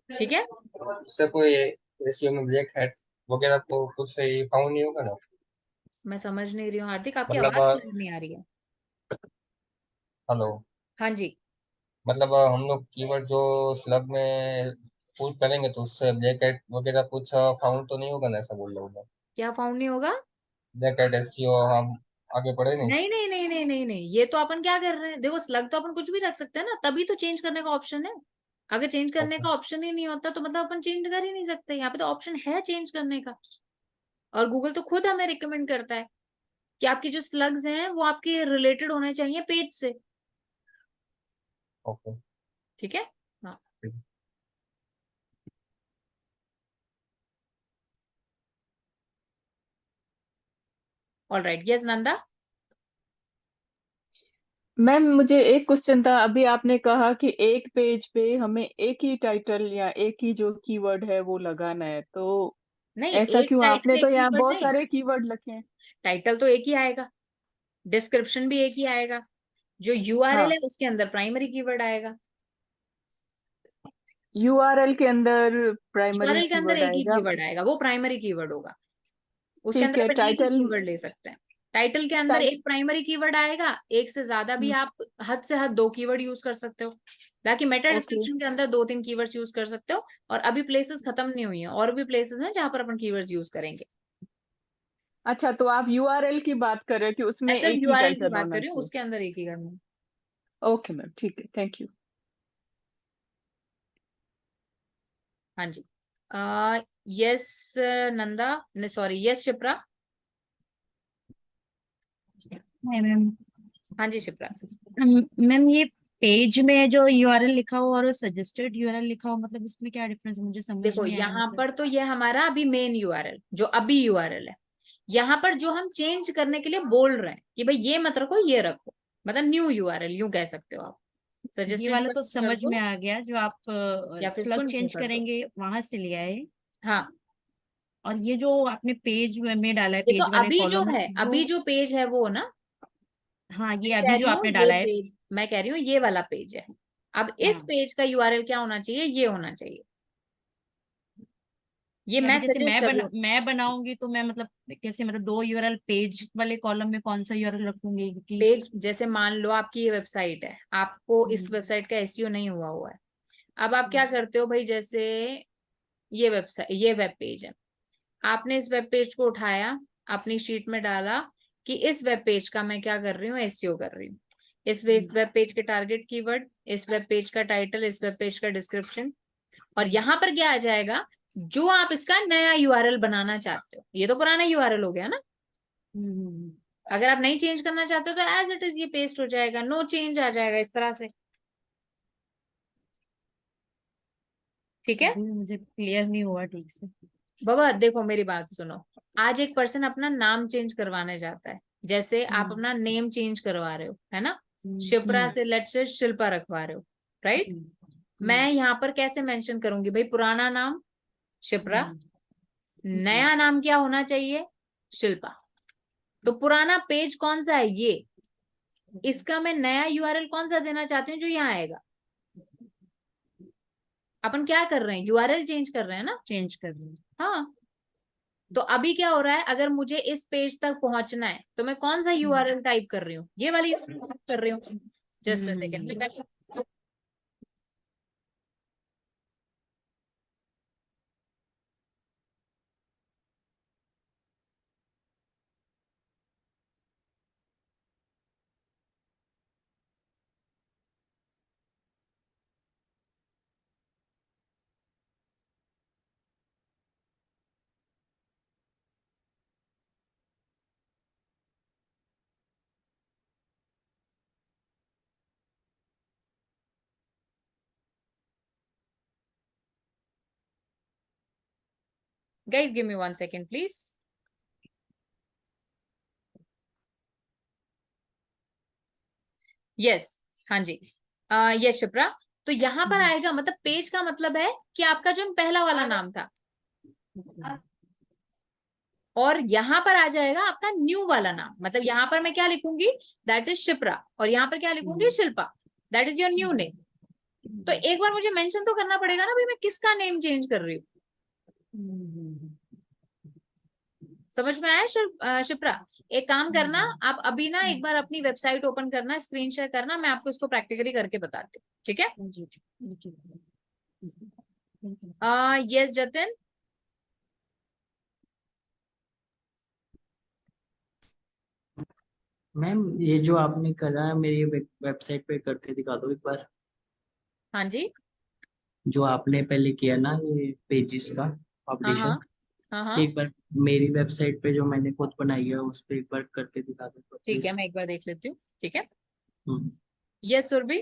ठीक है, उससे कोई एसईओ में ब्लैक हैट वगैरह तो कुछ से फाउंड नहीं होगा ना? मैं समझ नहीं रही हूँ हार्दिक, आपकी मतलब आवाज क्लियर नहीं आ रही है। हेलो, हाँ जी, मतलब हम लोग कीवर्ड जो स्लग में पुट करेंगे तो उससे ब्लैक हैट वगैरह कुछ फाउंड तो नहीं होगा ना, ऐसा बोल रहा हूँ मैं। क्या फाउंड नहीं होगा? ब्लैक हैट एसईओ हम आगे बढ़े नहीं। नहीं नहीं नहीं नहीं नहीं नहीं, ये तो अपन क्या कर रहे हैं, देखो स्लग तो अपन कुछ भी रख सकते हैं ना, तभी तो चेंज करने का ऑप्शन है। अगर चेंज करने ओके। का ऑप्शन ही नहीं होता तो मतलब अपन चेंज कर ही नहीं सकते। यहाँ पे तो ऑप्शन है चेंज करने का, और गूगल तो खुद हमें रिकमेंड करता है कि आपकी जो स्लग्स हैं वो आपके रिलेटेड होने चाहिए पेज से। ओके। ठीक है, हाँ। All right, yes Nanda. Ma'am मुझे एक क्वेश्चन था। अभी आपने कहा कि एक पेज पे हमें एक ही टाइटल या एक ही जो कीवर्ड है वो लगाना है, तो नहीं, ऐसा एक क्यों? टाइटल आपने एक तो यहाँ कीवर्ड बहुत नहीं, सारे कीवर्ड लिखे हैं। टाइटल तो एक ही आएगा, डिस्क्रिप्शन भी एक ही आएगा, जो यूआरएल हाँ, है उसके अंदर प्राइमरी कीवर्ड आएगा। यूआरएल के अंदर प्राइमरी यूआरएल के अंदर कीवर्ड एक ही आएगा। कीवर्ड आएगा, वो प्राइमरी कीवर्ड होगा, उसके ठीक अंदर है, अपन एक ही टाइटल। कीवर्ड ले सकते हैं। टाइटल के अंदर एक प्राइमरी कीवर्ड आएगा, एक से ज्यादा भी आप हद से हद 2 कीवर्ड यूज कर सकते हो। बाकी मेटा ओके। डिस्क्रिप्शन के अंदर 2-3 कीवर्ड्स यूज कर सकते हो। और अभी प्लेसेस खत्म नहीं हुई हैं, और भी प्लेसेस हैं जहां पर अपन कीवर्ड्स यूज करेंगे। अच्छा, तो आप यूआरएल की बात कर रहे हो कि मैं उसमें सिर्फ एक ही यूआरएल की टाइटल बात कर होना रही हूँ, चाहिए? उसके अंदर एक ही करना है। ओके मैम, ठीक है, थैंक यू। हाँ जी, yes Nanda, sorry yes Shipra. है मैम। हाँ जी शिप्रा। मैम ये पेज में जो यूआरएल लिखा हो और सजेस्टेड यूआरएल लिखा हो, मतलब इसमें क्या डिफरेंस है, मुझे समझ देखो नहीं आया यहाँ मतलब। पर तो ये हमारा अभी मेन यूआरएल, जो अभी यूआरएल है। यहाँ पर जो हम चेंज करने के लिए बोल रहे हैं कि भाई ये मत रखो, ये रखो, मतलब न्यू यूआरएल यूं कह सकते हो आप। ये सजेस्टेड वाला पर तो कर समझ दो में आ गया, जो आप या फिर इसको स्लग न्यू चेंज कर दो। करेंगे वहां से लिया है। हाँ, और ये जो आपने पेज में डाला है, देखो पेज वाले अभी जो कॉलम है, वो, अभी जो पेज है वो ना, हाँ ये मैं कह अभी रही जो हूँ आपने ये डाला है। पेज, मैं कह रही हूँ ये वाला पेज है। अब इस हाँ, पेज का यूआरएल क्या होना चाहिए, ये होना चाहिए। ये तो मैं अभी जैसे सजेस्ट कर रही हूँ मैं बनाऊंगी तो मैं मतलब कैसे, मतलब 2 यूआरएल पेज वाले कॉलम में कौन सा यूआरएल रखूंगी, क्योंकि पेज। जैसे मान लो आपकी ये वेबसाइट है, आपको इस हम्म, वेबसाइट का एसईओ नहीं हुआ हुआ है। अब आप क्या हम्म, करते हो भाई, जैसे ये वेबसाइट, ये वेब पेज है, आपने इस वेब पेज को उठाया, अपनी शीट में डाला कि इस वेब पेज का मैं क्या कर रही हूँ, एसईओ कर रही हूँ। इस वेब पेज के टारगेट कीवर्ड, इस वेब पेज का टाइटल, इस वेब पेज का डिस्क्रिप्शन, और यहाँ पर क्या आ जाएगा, जो आप इसका नया यूआरएल बनाना चाहते हो। ये तो पुराना यूआरएल हो गया ना, हम्म। अगर आप नहीं चेंज करना चाहते हो तो एज इट इज ये पेस्ट हो जाएगा, नो चेंज आ जाएगा इस तरह से। ठीक है अभी भी मुझे क्लियर नहीं हुआ ठीक से। बाबा, देखो मेरी बात सुनो। आज एक पर्सन अपना नाम चेंज करवाने जाता है, जैसे आप हम्म, अपना नेम चेंज करवा रहे हो, है ना? हम्म, शिप्रा से लेट्स से शिल्पा रखवा रहे हो, राइट? हम्म, मैं यहाँ पर कैसे मेंशन करूंगी भाई? पुराना नाम शिप्रा, नया नाम क्या होना चाहिए? शिल्पा। तो पुराना पेज कौन सा है? ये, इसका मैं नया यूआरएल कौन सा देना चाहती हूँ जो यहाँ आएगा? अपन क्या कर रहे हैं? यूआरएल चेंज कर रहे हैं ना। चेंज कर रही हूँ। हाँ, तो अभी क्या हो रहा है, अगर मुझे इस पेज तक पहुंचना है तो मैं कौन सा यूआरएल टाइप कर रही हूँ? ये वाली URL कर रही हूँ। Just a second. Guys, give me 1 second, please. Yes, हाँ जी, यस शिप्रा। तो यहाँ पर आएगा, मतलब पेज का मतलब है कि आपका जो पहला वाला नाम था, और यहाँ पर आ जाएगा आपका न्यू वाला नाम। मतलब यहाँ पर मैं क्या लिखूंगी? That is Shipra. और यहाँ पर क्या लिखूंगी? Shilpa. That is your new name. तो एक बार मुझे मेंशन तो करना पड़ेगा ना भाई, मैं किसका नेम चेंज कर रही हूँ। समझ में आया शिप्रा? एक काम करना, आप अभी ना एक बार अपनी वेबसाइट ओपन करना, स्क्रीन शेयर करना, मैं आपको इसको प्रैक्टिकली करके बताती हूँ, ठीक है? यस जतिन। मैम ये जो आपने करा है मेरी वेबसाइट पे करके दिखा दो एक बार। हाँ जी, जो आपने पहले किया ना ये पेजेस का हाँ अपडेशन, हाँ हाँ, एक बार मेरी वेबसाइट पे जो मैंने खुद बनाई है उस पे एक बार करके दिखा दो ठीक है, प्लीज। मैं एक बार देख लेती हूँ, ठीक है? Hmm. Yes Surabhi.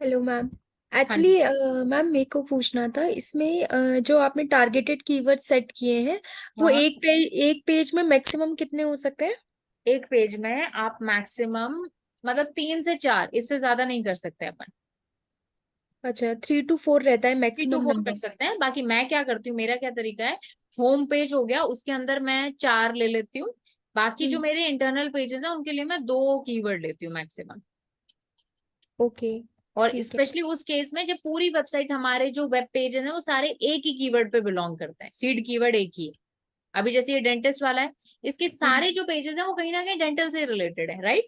Hello ma'am. हाँ एक्चुअली जी, मैम मेरे को पूछना था इसमें जो आपने टारगेटेड कीवर्ड सेट किए हैं वो हाँ, एक पेज में मैक्सिमम कितने हो सकते हैं? एक पेज में आप मैक्सिमम मतलब 3 से 4, इससे ज्यादा नहीं कर सकते अपन। अच्छा 3 to 4 रहता है 3 to मैक्सिमम 4 कर नंबर। सकते हैं। बाकी मैं क्या करती हूँ, मेरा क्या तरीका है, होम पेज हो गया, उसके अंदर मैं 4 ले लेती हूँ। बाकी जो मेरे इंटरनल पेजेस हैं उनके लिए मैं 2 कीवर्ड लेती हूँ मैक्सिमम। ओके और ठीक है। स्पेशली उस केस में जब पूरी वेबसाइट, हमारे जो वेब पेजेस हैं वो सारे एक ही कीवर्ड पे बिलोंग करते हैं, सीड कीवर्ड एक ही है। अभी जैसे ये डेंटिस्ट वाला है, इसके सारे जो पेजेस हैं वो कहीं ना कहीं डेंटल से रिलेटेड है, राइट?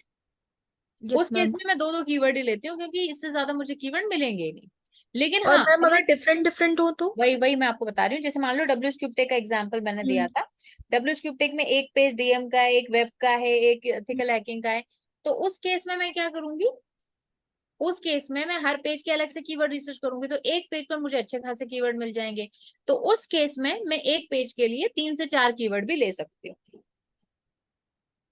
उस यस केस मैम। में मैं 2 कीवर्ड ही लेती हूँ, क्योंकि इससे ज्यादा मुझे कीवर्ड मिलेंगे ही नहीं। लेकिन और हाँ, मैम अगर अगर डिफरेंट डिफरेंट हो तो? वही वही मैं आपको बता रही हूँ, जैसे मान लो डब्ल्यू स्क्रिप्टेक का एग्जांपल मैंने दिया था। डब्ल्यू स्क्रिप्टेक में एक पेज डीएम का है, एक वेब का है, एक एथिकल हैकिंग का है। तो उस केस में मैं क्या करूंगी, उस केस में मैं हर पेज के अलग से कीवर्ड रिसर्च करूंगी, तो एक पेज पर मुझे अच्छे खासे कीवर्ड मिल जाएंगे। तो उस केस में मैं एक पेज के लिए 3 से 4 कीवर्ड भी ले सकती हूँ,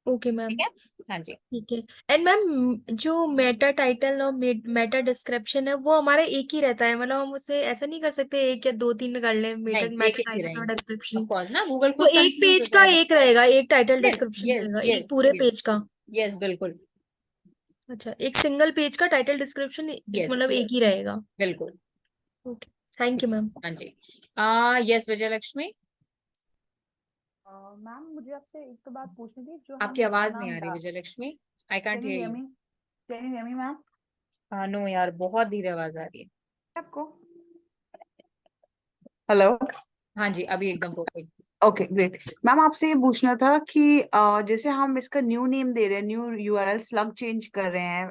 ओके मैम ठीक है? हाँ जी, ठीक है। एंड मैम जो मेटा टाइटल और मेटा डिस्क्रिप्शन है वो हमारा एक ही रहता है, मतलब हम उसे ऐसा नहीं कर सकते एक या दो तीन में कर लें मेटा नहीं एक मेटा एक ही टाइटल और रहेंगे। डिस्क्रिप्शन? ऑफ कोर्स ना, गूगल तो खुद एक कंफ्यूज हो पेज का जाएगा। एक रहेगा, एक टाइटल यस डिस्क्रिप्शन यस रहेगा एक यस पूरे यस पेज का? यस, बिल्कुल। अच्छा एक सिंगल पेज का टाइटल डिस्क्रिप्शन एक यस मतलब एक ही रहेगा? बिल्कुल। Okay thank you ma'am. हाँ जी, यस विजय लक्ष्मी। मैम मुझे आपसे एक तो बात पूछनी थी, जो आपकी हम आवाज नहीं नाम आ रही Vijay Lakshmi, I can't can you hear hear you. Me? Can you hear me ma'am? No यार, बहुत धीरे आवाज आ रही है। आपको? हेलो। हाँ जी, अभी एकदम परफेक्ट। Okay great. मैम आपसे ये पूछना था कि जैसे हम इसका न्यू नेम दे रहे हैं, न्यू यूआरएल स्लग चेंज कर रहे हैं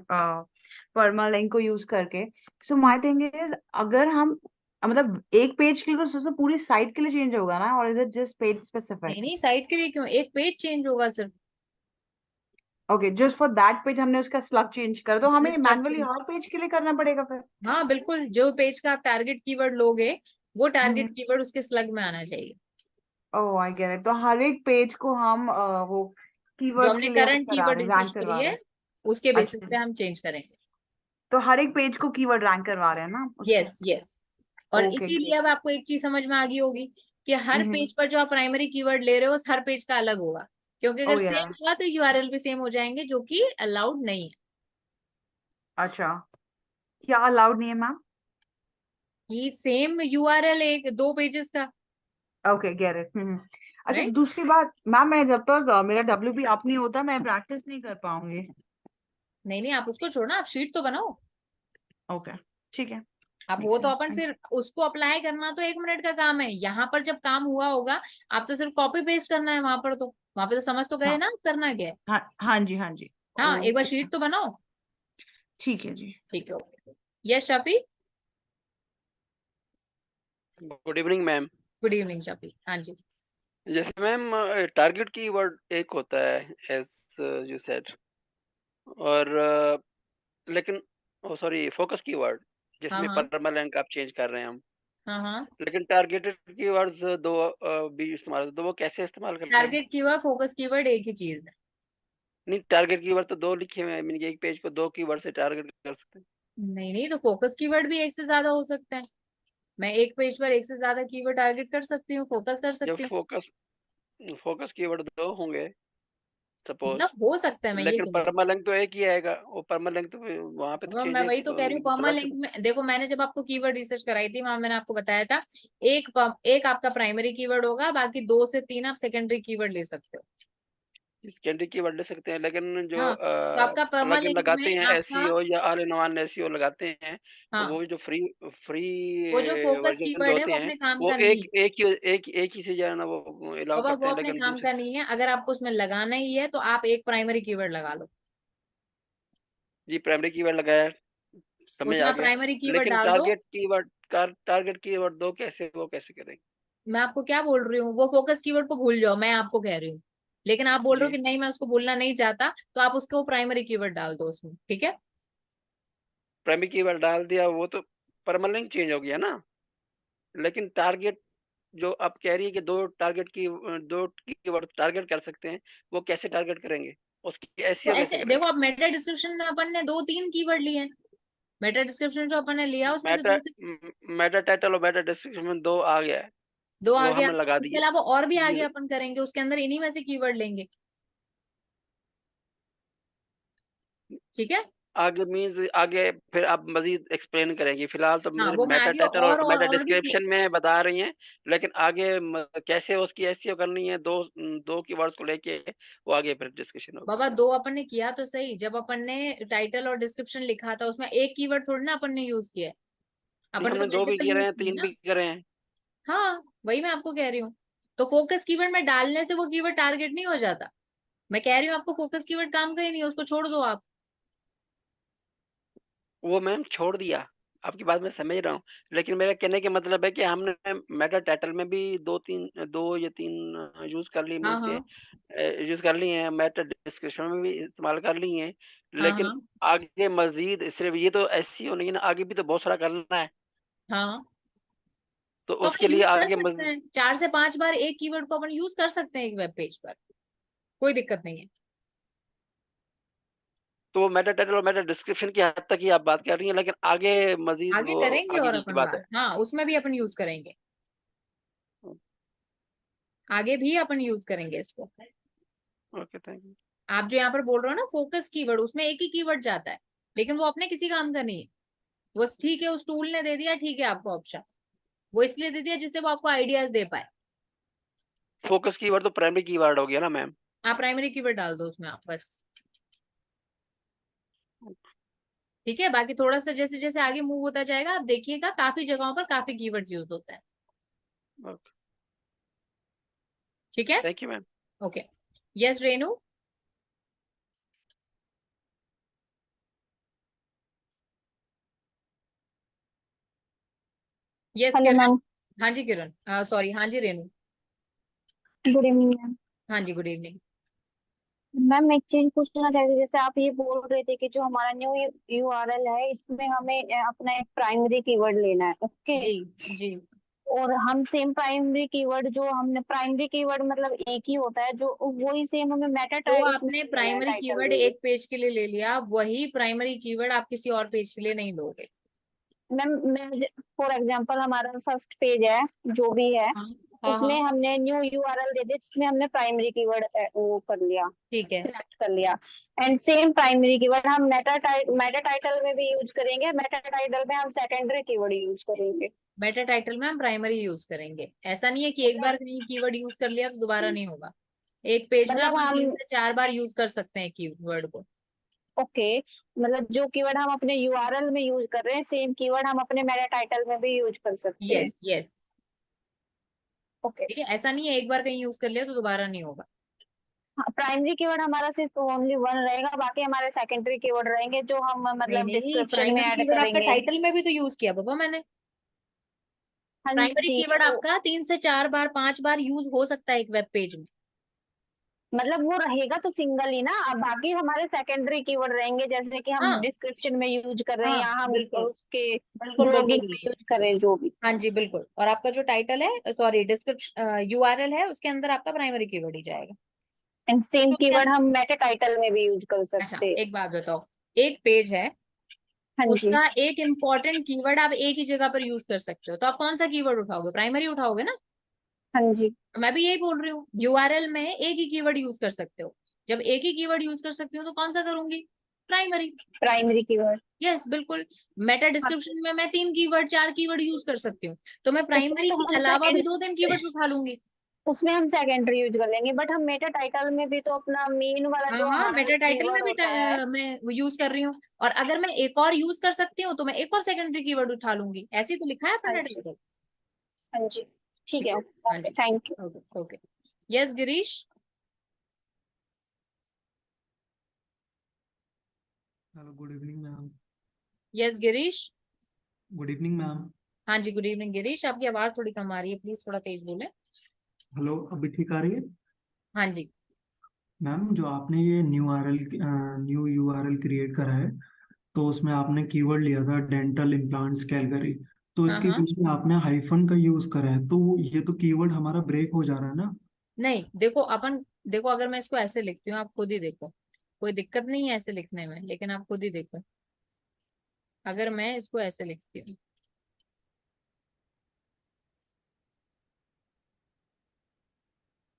परमालिंक को यूज करके, सो माय थिंग इज अगर हम मतलब एक पेज के लिए तो पूरी साइट के लिए चेंज होगा ना, और is it just page specific? नहीं नहीं, साइट के लिए क्यों, एक पेज चेंज होगा सिर्फ। Okay just for that page हमने उसका स्लग चेंज कर, तो हमें Just मैन्युअली like- हर पेज के लिए करना पड़ेगा फिर? हाँ बिल्कुल, जो पेज का आप टारगेट कीवर्ड लोगे वो टारगेट हम्म। कीवर्ड उसके स्लग में आना चाहिए। ओह आई गेट इट। तो हर एक पेज को हम वो जो कीवर्ड हमने के लिए वो करंट करा कीवर्ड रहे हैं, रिसर्च रैंक करवा करी रहे है हैं? उसके बेसिस अच्छा, पे हम चेंज करेंगे। तो हर एक पेज को कीवर्ड रैंक करवा रहे हैं ना उस पे? Yes yes. और ओके इसीलिए अब आपको एक चीज समझ में आ गई होगी कि हर ग्रेट। पेज पर जो आप प्राइमरी कीवर्ड ले रहे हो हर पेज का अलग होगा, क्योंकि अगर ओह या सेम होगा तो यूआरएल भी सेम हो जाएंगे, जो कि अलाउड नहीं है। अच्छा, क्या अलाउड नहीं है मैम? ये सेम यूआरएल एक 2 पेजेस का, ओके, गेट इट। अच्छा, राइट? दूसरी बात मैम, मैं जब तक मेरा WP अप नहीं होता मैं प्रैक्टिस नहीं कर पाऊंगी। नहीं नहीं, आप उसको छोड़ना, आप शीट तो बनाओ। ओके, ठीक है। अब मेक वो तो सेंस। अपन फिर उसको अप्लाई करना तो 1 मिनट का काम है, यहाँ पर जब काम हुआ होगा आप तो सिर्फ कॉपी पेस्ट करना है, वहां पे तो समझ तो गए हाँ ना करना क्या है। हाँ हाँ जी, हाँ जी। हाँ, एक बार ओके, शीट तो बनाओ। ठीक है जी। ठीक है, okay. Yes Shafi. Good evening ma'am. Good evening Shafi, हाँ जी। जैसे मैम टारगेट कीवर्ड एक होता है एज यू सेड, और लेकिन ओ सॉरी फोकस कीवर्ड हाँ जिसमें हाँ परमानेंट आप चेंज कर रहे हैं हम, हाँ हाँ। लेकिन टारगेटेड कीवर्ड्स दो भी इस्तेमाल होते हैं, तो वो कैसे इस्तेमाल करते हैं? टारगेट कीवर्ड फोकस कीवर्ड एक ही चीज है। नहीं, टारगेट कीवर्ड तो दो लिखे हुए हैं, मीन एक पेज को दो कीवर्ड से टारगेट कर सकते हैं। नहीं नहीं, तो फोकस कीवर्ड भी एक से ज्यादा हो सकते हैं। मैं एक पेज पर एक से ज्यादा कीवर्ड टारगेट कर सकती हूँ, फोकस कर जब सकती हूँ। फोकस कीवर्ड दो होंगे सपोज, मतलब हो सकता है, मैं ये लेकिन कह रही हूँ। परमालिंक तो एक ही आएगा, वो परमालिंक तो वहां पे तो अब मैं चेंज वही तो कह रही हूँ, समझ परमालिंक सकते। में देखो, मैंने जब आपको कीवर्ड रिसर्च कराई थी वहां मैंने आपको बताया था, एक आपका प्राइमरी कीवर्ड होगा, बाकी 2 से 3 आप सेकेंडरी कीवर्ड ले सकते हो। कैंडी कीवर्ड ले सकते हैं, लेकिन जो हाँ, तो आपका प्लगइन परमालिंक लगाते में हैं आपका, एसईओ या ऑल इन वन एसईओ लगाते हैं, तो हाँ, वो जो फ्री फ्री वो जो फोकस वर्जन जो कीवर्ड है होते वो हैं, अपने काम वो का नहीं है। एक ही से जो है ना वो अलाउ बाबा वो करते हैं, अपने लेकिन काम दूसरे का नहीं है, अगर आपको उसमें लगाना ही है तो आप एक प्राइमरी कीवर्ड लगा लो, जी प्राइमरी कीवर्ड लगाया, समझ उसमें आ आप गया। प्राइमरी कीवर्ड लेकिन डाल दो। टारगेट कीवर्ड दो कैसे, वो कैसे करेंगे? मैं आपको क्या बोल रही हूँ, वो फोकस कीवर्ड को भूल जाओ, मैं आपको कह रही हूँ। लेकिन आप बोल रहे हो जी कि नहीं मैं उसको भूलना नहीं चाहता, तो आप उसको प्राइमरी कीवर्ड डाल दो उसमें, ठीक है। प्राइमरी कीवर्ड डाल दिया, वो तो परमानेंट चेंज हो गया ना, लेकिन टारगेट जो आप कह रही है कि दो कीवर्ड टारगेट कर सकते हैं, वो कैसे टारगेट करेंगे, उसकी तो एसईओ कैसे ऐसे देखो, करेंगे? अब मेटा डिस्क्रिप्शन में अपन ने 2-3 कीवर्ड लिए हैं, मेटा डिस्क्रिप्शन जो अपन ने लिया उसमें से मेटा 2 से मेटा टाइटल और मेटा डिस्क्रिप्शन में दो आ गया है, 2 वो आगे, हमने लगा उसके दिए। अलावा और भी जी आगे अपन करेंगे, उसके अंदर इन्हीं में से कीवर्ड लेंगे, ठीक है। आगे मीन्स आगे फिर आप मजीद एक्सप्लेन करेंगे, फिलहाल तो हाँ, मुझे वो मैं मेटा आगे टाइटल और मेटा और भी डिस्क्रिप्शन में बता रही हैं, लेकिन आगे कैसे उसकी एसईओ करनी है, दो कीवर्ड्स को लेके, वो आगे फिर डिस्कशन होगी। बाबा 2 अपन ने किया तो सही, जब अपन ने टाइटल और डिस्क्रिप्शन लिखा था उसमें एक कीवर्ड थोड़ी ना अपन ने यूज किया है, नहीं, अपन ने तो हमने दो भी मल्टीपल करे यूज हैं, किए तीन भी ना। करे हैं। हाँ, वही मैं आपको कह रही हूँ। तो फोकस कीवर्ड में डालने से वो कीवर्ड टारगेट नहीं हो जाता। मैं कह रही हूँ आपको फोकस कीवर्ड काम का ही नहीं है, उसको छोड़ दो आप। वो मैम छोड़ दिया, आपकी बात मैं समझ रहा हूँ, लेकिन मेरा कहने का मतलब है कि हमने मेटा टाइटल में भी दो या तीन यूज कर ली, हाँ मीन्स हाँ के यूज कर ली हैं, मेटा डिस्क्रिप्शन में भी इस्तेमाल कर ली हैं, हाँ लेकिन हाँ आगे मजीद सिर्फ ये तो एसईओ नहीं है ना, आगे भी तो बहुत सारा करना है, हाँ। तो तो उसके अपन लिए यूज कर आगे सकते हैं, 4 से 5 बार एक कीवर्ड को अपन यूज कर सकते हैं एक वेब पेज पर, कोई दिक्कत नहीं है। तो वो मेटा टाइटल और मेटा डिस्क्रिप्शन की हद तक ही आप बात कर रही हैं, लेकिन आगे मजीद आगे वो करेंगे आगे और की अपन बात है। बात, हाँ, उसमें भी अपन यूज करेंगे, आगे भी अपन यूज करेंगे इसको। Okay, thank you. आप जो यहाँ पर बोल रहे हो ना फोकस कीवर्ड, उसमें एक ही कीवर्ड जाता है, लेकिन वो अपने किसी काम का नहीं है। वो ठीक है, उस टूल ने दे दिया, ठीक है आपको ऑप्शन, वो इसलिए दे दिया जिससे वो आपको आइडियाज दे पाए। फोकस कीवर्ड तो प्राइमरी कीवर्ड हो गया ना मैम? आप प्राइमरी कीवर्ड डाल दो उसमें आप बस, ठीक है। बाकी थोड़ा सा जैसे जैसे आगे मूव होता जाएगा आप देखिएगा, काफी जगहों पर काफी कीवर्ड्स यूज होते हैं, ओके, ठीक है। Thank you ma'am. Okay, yes Renu. Yes hello Kiran. Ma'am. हाँ जी किरण, सॉरी, हाँ जी रेनू। Good evening ma'am. हाँ जी, गुड इवनिंग। मैम मैं एक चीज पूछना चाहती थी, जैसे आप ये बोल रहे थे कि जो हमारा न्यू यूआरएल है इसमें हमें अपना एक प्राइमरी कीवर्ड लेना है, ओके। जी जी। और हम सेम प्राइमरी कीवर्ड जो हमने प्राइमरी कीवर्ड मतलब एक ही होता है, जो वही सेम हमें जो इसमें आपने लेना है प्राइमरी टाइटल कीवर्ड में भी। एक पेज के लिए ले लिया, वही प्राइमरी कीवर्ड आप किसी और पेज के लिए नहीं लोगे। मैम मैं फॉर एग्जांपल हमारा फर्स्ट पेज है जो भी है, हाँ हाँ उसमें हाँ हमने न्यू यूआरएल दे दिया जिसमें हमने प्राइमरी कीवर्ड वो कर लिया, ठीक है। सिलेक्ट कर लिया। एंड सेम प्राइमरी कीवर्ड हम मेटा टाइटल में भी यूज करेंगे, मेटा टाइटल में हम सेकेंडरी कीवर्ड यूज करेंगे। मेटा टाइटल में हम प्राइमरी यूज करेंगे। ऐसा नहीं है कि एक बार कहीं कीवर्ड यूज कर लिया तो दोबारा नहीं होगा। एक पेज में मतलब अपन 3 हम से 4 बार यूज कर सकते हैं कीवर्ड को। ओके, मतलब जो कीवर्ड हम अपने यूआरएल में यूज कर रहे हैं सेम कीवर्ड हम अपने मेटा टाइटल में भी यूज कर सकते हैं। Yes yes, okay. ठीक है। ऐसा नहीं है एक बार कहीं यूज कर लिया तो दोबारा नहीं होगा। हाँ, प्राइमरी कीवर्ड हमारा सिर्फ ओनली वन रहेगा, बाकी हमारे सेकेंडरी कीवर्ड रहेंगे जो हम नहीं मतलब नहीं, डिस्क्रिप्शन में प्राइमरी ऐड कीवर्ड आपका करेंगे। टाइटल में भी तो यूज किया बाबा मैंने। हाँ प्राइमरी जी, कीवर्ड आपका 3 से 4 बार 5 बार यूज हो सकता है एक वेब पेज में। मतलब वो रहेगा तो सिंगल ही ना, अब बाकी हमारे सेकेंडरी कीवर्ड रहेंगे जैसे कि हम हाँ डिस्क्रिप्शन में यूज कर रहे हैं हाँ या हम बिल्कुल उसके बिल्कुल बिल्कुल ब्लॉगिंग में बिल्कुल। यूज करें जो भी। हाँ जी बिल्कुल। और आपका जो टाइटल है, सॉरी डिस्क्रिप्शन यूआरएल है, उसके अंदर आपका प्राइमरी कीवर्ड ही जाएगा। एंड सेम तो उसके कीवर्ड अंदर, हम मेटा टाइटल में भी यूज कर अच्छा सकते हैं। एक बात बताओ, एक पेज है, हाँ जी। उसका एक इम्पोर्टेंट कीवर्ड आप एक ही जगह पर यूज कर सकते हो, तो आप कौन सा कीवर्ड उठाओगे? प्राइमरी उठाओगे ना। हाँ जी। मैं भी यही बोल रही हूँ, यूआरएल में एक ही कीवर्ड यूज कर सकते हो। जब एक ही कीवर्ड यूज कर सकती हो तो कौन सा करूंगी? प्राइमरी। Primary keyword. यस बिल्कुल। मेटा हाँ, डिस्क्रिप्शन में मैं 3 कीवर्ड 4 कीवर्ड यूज कर सकती हूँ, तो मैं उसमें प्राइमरी तो के हम अलावा भी 2-3 कीवर्ड्स उठा लूंगी। उसमें हम सेकेंडरी यूज कर लेंगे, बट हम मेटा टाइटल में भी तो अपना मेन वाला हाँ जो हाँ, हमारा मेटा टाइटल में कीवर्ड भी होता है। मैं यूज कर रही हूँ, और अगर मैं एक और यूज कर सकती हूँ तो मैं एक और सेकेंडरी कीवर्ड उठा लूंगी। ऐसे ही तो लिखा है हाँ अपने जी। टाइटल। हाँ जी, ठीक ठीक है। है। हाँ ओके, जी। Thank you. Okay okay. Yes Girish. Hello, good evening ma'am. Yes Girish. Good evening ma'am. हाँ जी गुड इवनिंग गिरीश, आपकी आवाज थोड़ी कम आ रही है, प्लीज थोड़ा तेज बोले। हेलो, अभी ठीक आ रही है? हाँ जी। मैम, जो आपने ये न्यू यूआरएल क्रिएट करा है, तो उसमें आपने कीवर्ड लिया था डेंटल इम्प्लांट्स कैलगरी, तो हाँ इसके हाँ। बीच में आपने हाइफन का यूज करा है, तो ये तो कीवर्ड हमारा ब्रेक हो जा रहा है ना? नहीं देखो अपन, देखो अगर मैं इसको ऐसे लिखती हूँ आप खुद ही देखो, कोई दिक्कत नहीं है ऐसे लिखने में, लेकिन आप खुद ही देखो। अगर मैं इसको ऐसे लिखती हूँ,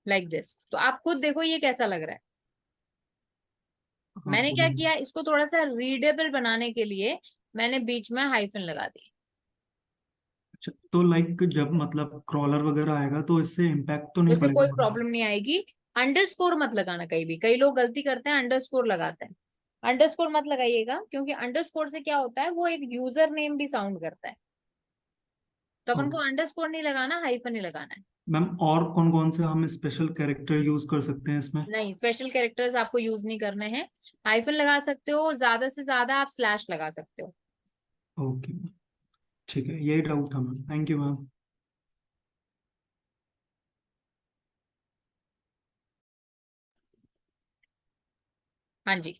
लाइक दिस, तो आप खुद देखो ये कैसा लग रहा है। हाँ, मैंने क्या बोलिए। किया, इसको थोड़ा सा रीडेबल बनाने के लिए मैंने बीच में हाइफन लगा दी। अच्छा, तो लाइक जब मतलब क्रॉलर वगैरह आएगा तो इससे इम्पैक्ट तो नहीं उससे पड़ेगा कोई हमारा? प्रॉब्लम नहीं आएगी। अंडरस्कोर मत लगाना कहीं भी, कई लोग गलती करते हैं अंडरस्कोर लगाते हैं। अंडरस्कोर मत लगाइएगा, क्योंकि अंडरस्कोर से क्या होता है, वो एक यूजर नेम भी साउंड करता है, तो अपन को ओके अंडरस्कोर नहीं लगाना, हाइफन ही लगाना है। मैम, और कौन कौन से हम स्पेशल कैरेक्टर यूज कर सकते हैं इसमें? नहीं, स्पेशल कैरेक्टर्स आपको यूज नहीं करने हैं। हाइफन लगा सकते हो, ज्यादा से ज्यादा आप स्लैश लगा सकते हो। ओके, ठीक है, यही डाउट था मैम। Thank you ma'am. हाँ जी।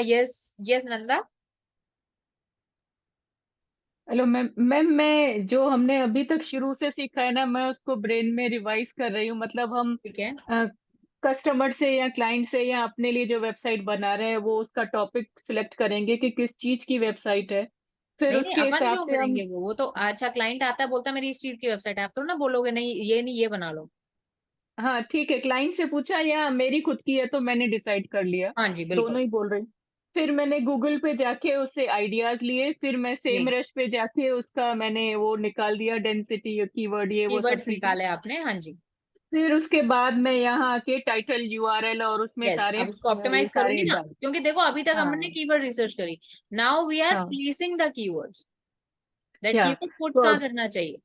Yes yes Nanda. Hello ma'am. Ma'am, मैं जो हमने अभी तक शुरू से सीखा है ना, मैं उसको ब्रेन में रिवाइज कर रही हूँ। मतलब हम ठीक है। कस्टमर से या क्लाइंट से या अपने लिए जो वेबसाइट बना रहे हैं वो उसका टॉपिक सिलेक्ट करेंगे कि किस चीज की वेबसाइट है, फिर नहीं नहीं, उसके अपन हिसाब क्यों से हम। करेंगे? वो तो अच्छा, क्लाइंट आता है बोलता है मेरी इस चीज की वेबसाइट है, आप तो ना बोलोगे नहीं ये नहीं ये बना लो। हाँ ठीक है, क्लाइंट से पूछा या मेरी खुद की है तो मैंने डिसाइड कर लिया। हाँ जी दोनों बिल्कुल। ही बोल रही। फिर मैंने गूगल पे जाके उससे आइडियाज लिए, फिर मैं सेम जी, रश पे जाके उसका मैंने वो निकाल दिया, डेंसिटी कीवर्ड ये वो सब कीवर्ड्स चीजें। निकाले आपने, हाँ जी। फिर उसके बाद मैं यहाँ आके टाइटल यूआरएल और उसमें यस, सारे अब उसको ये ऑप्टिमाइज करूंगी सारे ना, डाल। क्योंकि देखो अभी तक हमने हाँ कीवर्ड रिसर्च करी। नाउ वी आर हाँ प्लेसिंग द कीवर्ड्स, दैट या कीवर्ड पुट तो कहाँ अब करना चाहिए।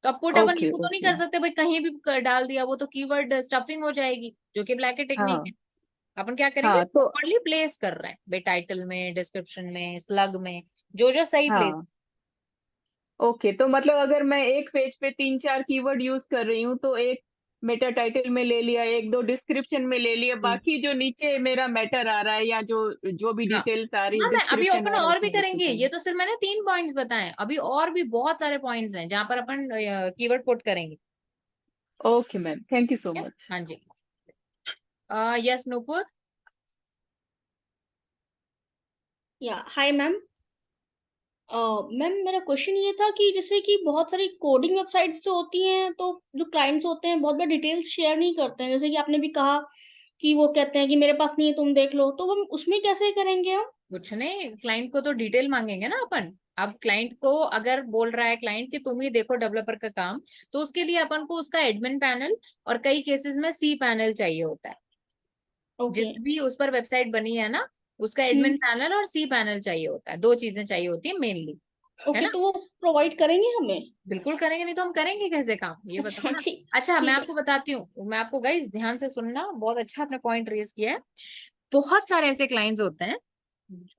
तो अब पुट अपन ओके यूं तो नहीं ओके। कर सकते भाई कहीं भी डाल दिया, वो तो कीवर्ड स्टफिंग हो जाएगी, जो कि ब्लैकेट टेक्निक है। हाँ अपन क्या करेंगे, हाँ तो प्रॉपरली प्लेस कर रहे हैं भाई, टाइटल में, डिस्क्रिप्शन में, स्लग में, जो जो सही प्लेस। हाँ ओके, तो मतलब अगर मैं एक पेज पे 3-4 कीवर्ड यूज कर रही हूँ तो एक मेटा टाइटल में ले लिया, एक दो डिस्क्रिप्शन में ले लिया, जी बाकी जो नीचे मेरा मैटर आ रहा है या जो जो भी हाँ डिटेल्स आ रही हाँ, मैं अभी डिस्क्रिप्शन अपन आ रहा है और भी उसमें करेंगे, लिखी ये जाएगी। तो सिर्फ मैंने 3 पॉइंट्स बताए, अभी और भी बहुत सारे पॉइंट्स हैं जहां पर अपन कीवर्ड पुट करेंगे। Okay ma'am, thank you so ठीक है? मच। हाँ जी। Yes Nupur. Yeah, hi ma'am. Ma'am मेरा क्वेश्चन ये था कि जैसे कि बहुत सारी कोडिंग वेबसाइट्स जो होती हैं तो जो क्लाइंट्स होते हैं बहुत बार डिटेल्स शेयर नहीं करते हैं, जैसे कि आपने भी कहा कि वो कहते हैं कि मेरे पास नहीं है तुम देख लो, तो हम उसमें कैसे करेंगे हम? कुछ नहीं, क्लाइंट को तो डिटेल मांगेंगे ना अपन। अब क्लाइंट को अगर बोल रहा है क्लाइंट कि तुम ही देखो डेवलपर का काम, तो उसके लिए अपन को उसका एडमिन पैनल और कई केसेस में सी पैनल चाहिए होता है। ओके। जिस भी उस पर वेबसाइट बनी है ना, उसका एडमिन पैनल और सी पैनल चाहिए होता है। दो चीजें चाहिए होती है मेनली, है ओके, ना। तो वो प्रोवाइड करेंगे हमें? बिल्कुल करेंगे, नहीं तो हम करेंगे कैसे काम, ये अच्छा बताओ ना। ठीक अच्छा, मैं ठीक है। आपको बताती हूँ, मैं आपको गाइस ध्यान से सुनना, बहुत अच्छा आपने पॉइंट रेज किया है। बहुत सारे ऐसे क्लाइंट्स होते हैं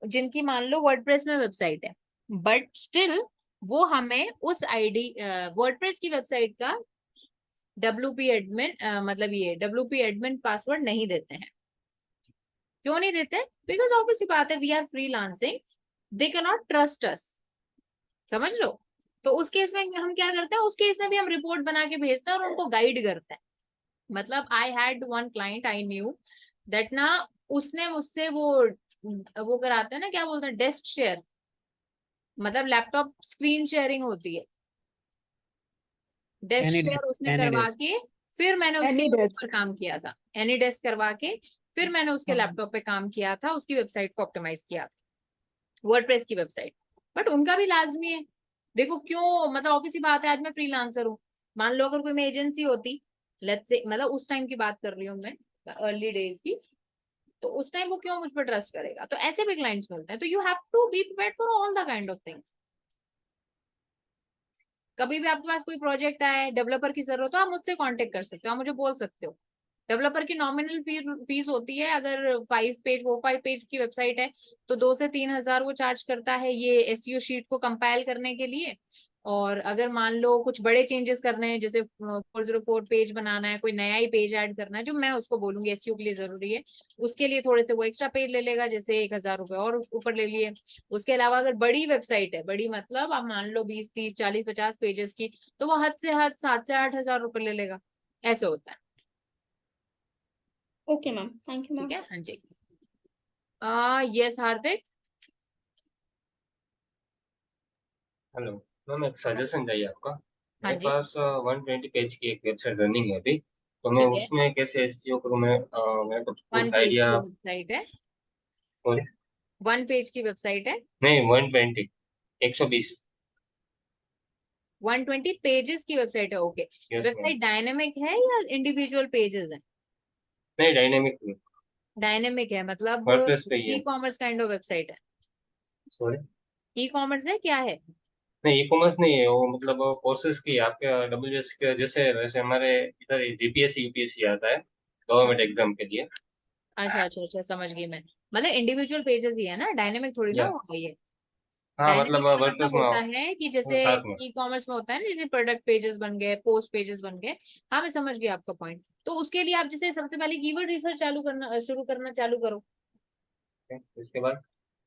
जिनकी मान लो वर्डप्रेस में वेबसाइट है, बट स्टिल वो हमें उस आईडी वर्डप्रेस की वेबसाइट का WP एडमिन मतलब ये WP एडमिन पासवर्ड नहीं देते हैं। क्यों नहीं देते? बिकॉज ऑब्वियसली बात है, we are freelancing, they can not trust us, समझ लो। तो उस केस में हम क्या करते हैं, उस केस में भी हम रिपोर्ट बना के भेजते हैं और उनको गाइड करते हैं। मतलब I had one client, I knew that ना, उसने मुझसे वो कराते हैं ना, क्या बोलते हैं, डेस्क शेयर, मतलब लैपटॉप स्क्रीन शेयरिंग होती है, डेस्क एनी शेयर डेस्क, उसने एनी करवा डेस्क। के फिर मैंने उसके एनी उस डेस्क। पर काम किया था। एनी डेस्क करवा के फिर मैंने उसके हाँ। लैपटॉप पे काम किया था, उसकी वेबसाइट को ऑप्टिमाइज किया था, वर्डप्रेस की वेबसाइट। बट उनका भी लाजमी है। देखो क्यों, मतलब ऑब्वियस ही बात है, आज मैं फ्रीलांसर हूँ, मान लो अगर कोई मैं एजेंसी होती, लेट्स से, मतलब उस टाइम की बात कर रही हूँ मैं, अर्ली डेज की, तो उस टाइम वो क्यों मुझ पर ट्रस्ट करेगा। तो ऐसे भी क्लाइंट्स मिलते हैं, तो you have to be prepared for all the kind of things. कभी भी आपके पास कोई प्रोजेक्ट आए, डेवलपर की जरूरत हो, आप मुझसे कांटेक्ट कर सकते हो, आप मुझे बोल सकते हो। डेवलपर की नॉमिनल फीस होती है, अगर 5 पेज की वेबसाइट है तो 2 से 3 हजार वो चार्ज करता है ये SEO शीट को कंपाइल करने के लिए। और अगर मान लो कुछ बड़े चेंजेस करने हैं, जैसे 404 पेज बनाना है, कोई नया ही पेज ऐड करना है जो मैं उसको बोलूंगी SEO के लिए जरूरी है, उसके लिए थोड़े से वो एक्स्ट्रा पेज ले लेगा, जैसे 1,000 रुपए और ऊपर ले लिए। उसके अलावा अगर बड़ी वेबसाइट है, बड़ी मतलब आप मान लो 20, 30, 40, 50 पेजेस की, तो वो हद से हद 7 से 8 हजार रुपए ले लेगा। ऐसे होता है। ओके मैम, थैंक यू ठीक मैम। है, हाँ जी। यस हार्दिक। हेलो मैम, एक सजेशन चाहिए आपका। हाँ मेरे जी, पास 120 पेज की एक वेबसाइट रनिंग है अभी, तो मैं ठीक है। उसमें कैसे एसईओ करूँ? मैं मेरे को वन कुछ पेज आइडिया। की वेबसाइट है? 1 पेज की वेबसाइट है? नहीं, 120, 120। 120 पेजेस की वेबसाइट है, okay. Yes ma'am. Website dynamic है या इंडिविजुअल पेजेस है? नहीं, डायनेमिक डायनेमिक है, मतलब वर्डप्रेस पे ही ई है। कॉमर्स काइंड ऑफ वेबसाइट है? सॉरी। ई कॉमर्स है, क्या है? नहीं, ई कॉमर्स नहीं है वो, मतलब कोर्सेज की आपके WS के जैसे, वैसे हमारे इधर GPSC UPSC आता है गवर्नमेंट एग्जाम के लिए। अच्छा अच्छा अच्छा, समझ गई मैं। मतलब इंडिविजुअल पेजेस ही है ना, डायनेमिक थोड़ी ना या होगा ये। हाँ, मतलब डायनेमिक का वर्डप्रेस मतलब में होता है कि जैसे साथ में। ई कॉमर्स में होता है ना, जैसे प्रोडक्ट पेजेस बन गए, पोस्ट पेजेस बन गए। हाँ, मैं समझ गई आपका पॉइंट। तो उसके लिए आप जैसे सबसे पहले कीवर्ड रिसर्च शुरू करना चालू करो। उसके बाद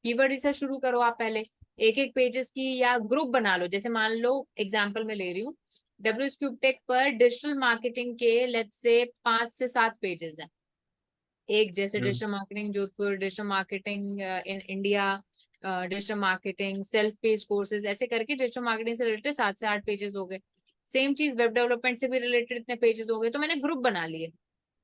कीवर्ड रिसर्च शुरू करो आप पहले, एक एक पेजेस की, या ग्रुप बना लो। जैसे मान लो एग्जांपल में ले रही हूँ, WSCube टेक पर डिजिटल मार्केटिंग के लेट्स से 5 से 7 पेजेस हैं। एक जैसे digital marketing Jodhpur, digital marketing in India, digital marketing self page courses, ऐसे करके डिजिटल मार्केटिंग से रिलेटेड 7 से 8 पेजेस हो गए। सेम चीज वेब डेवलपमेंट से भी रिलेटेड इतने पेजेस हो गए। तो मैंने ग्रुप बना लिए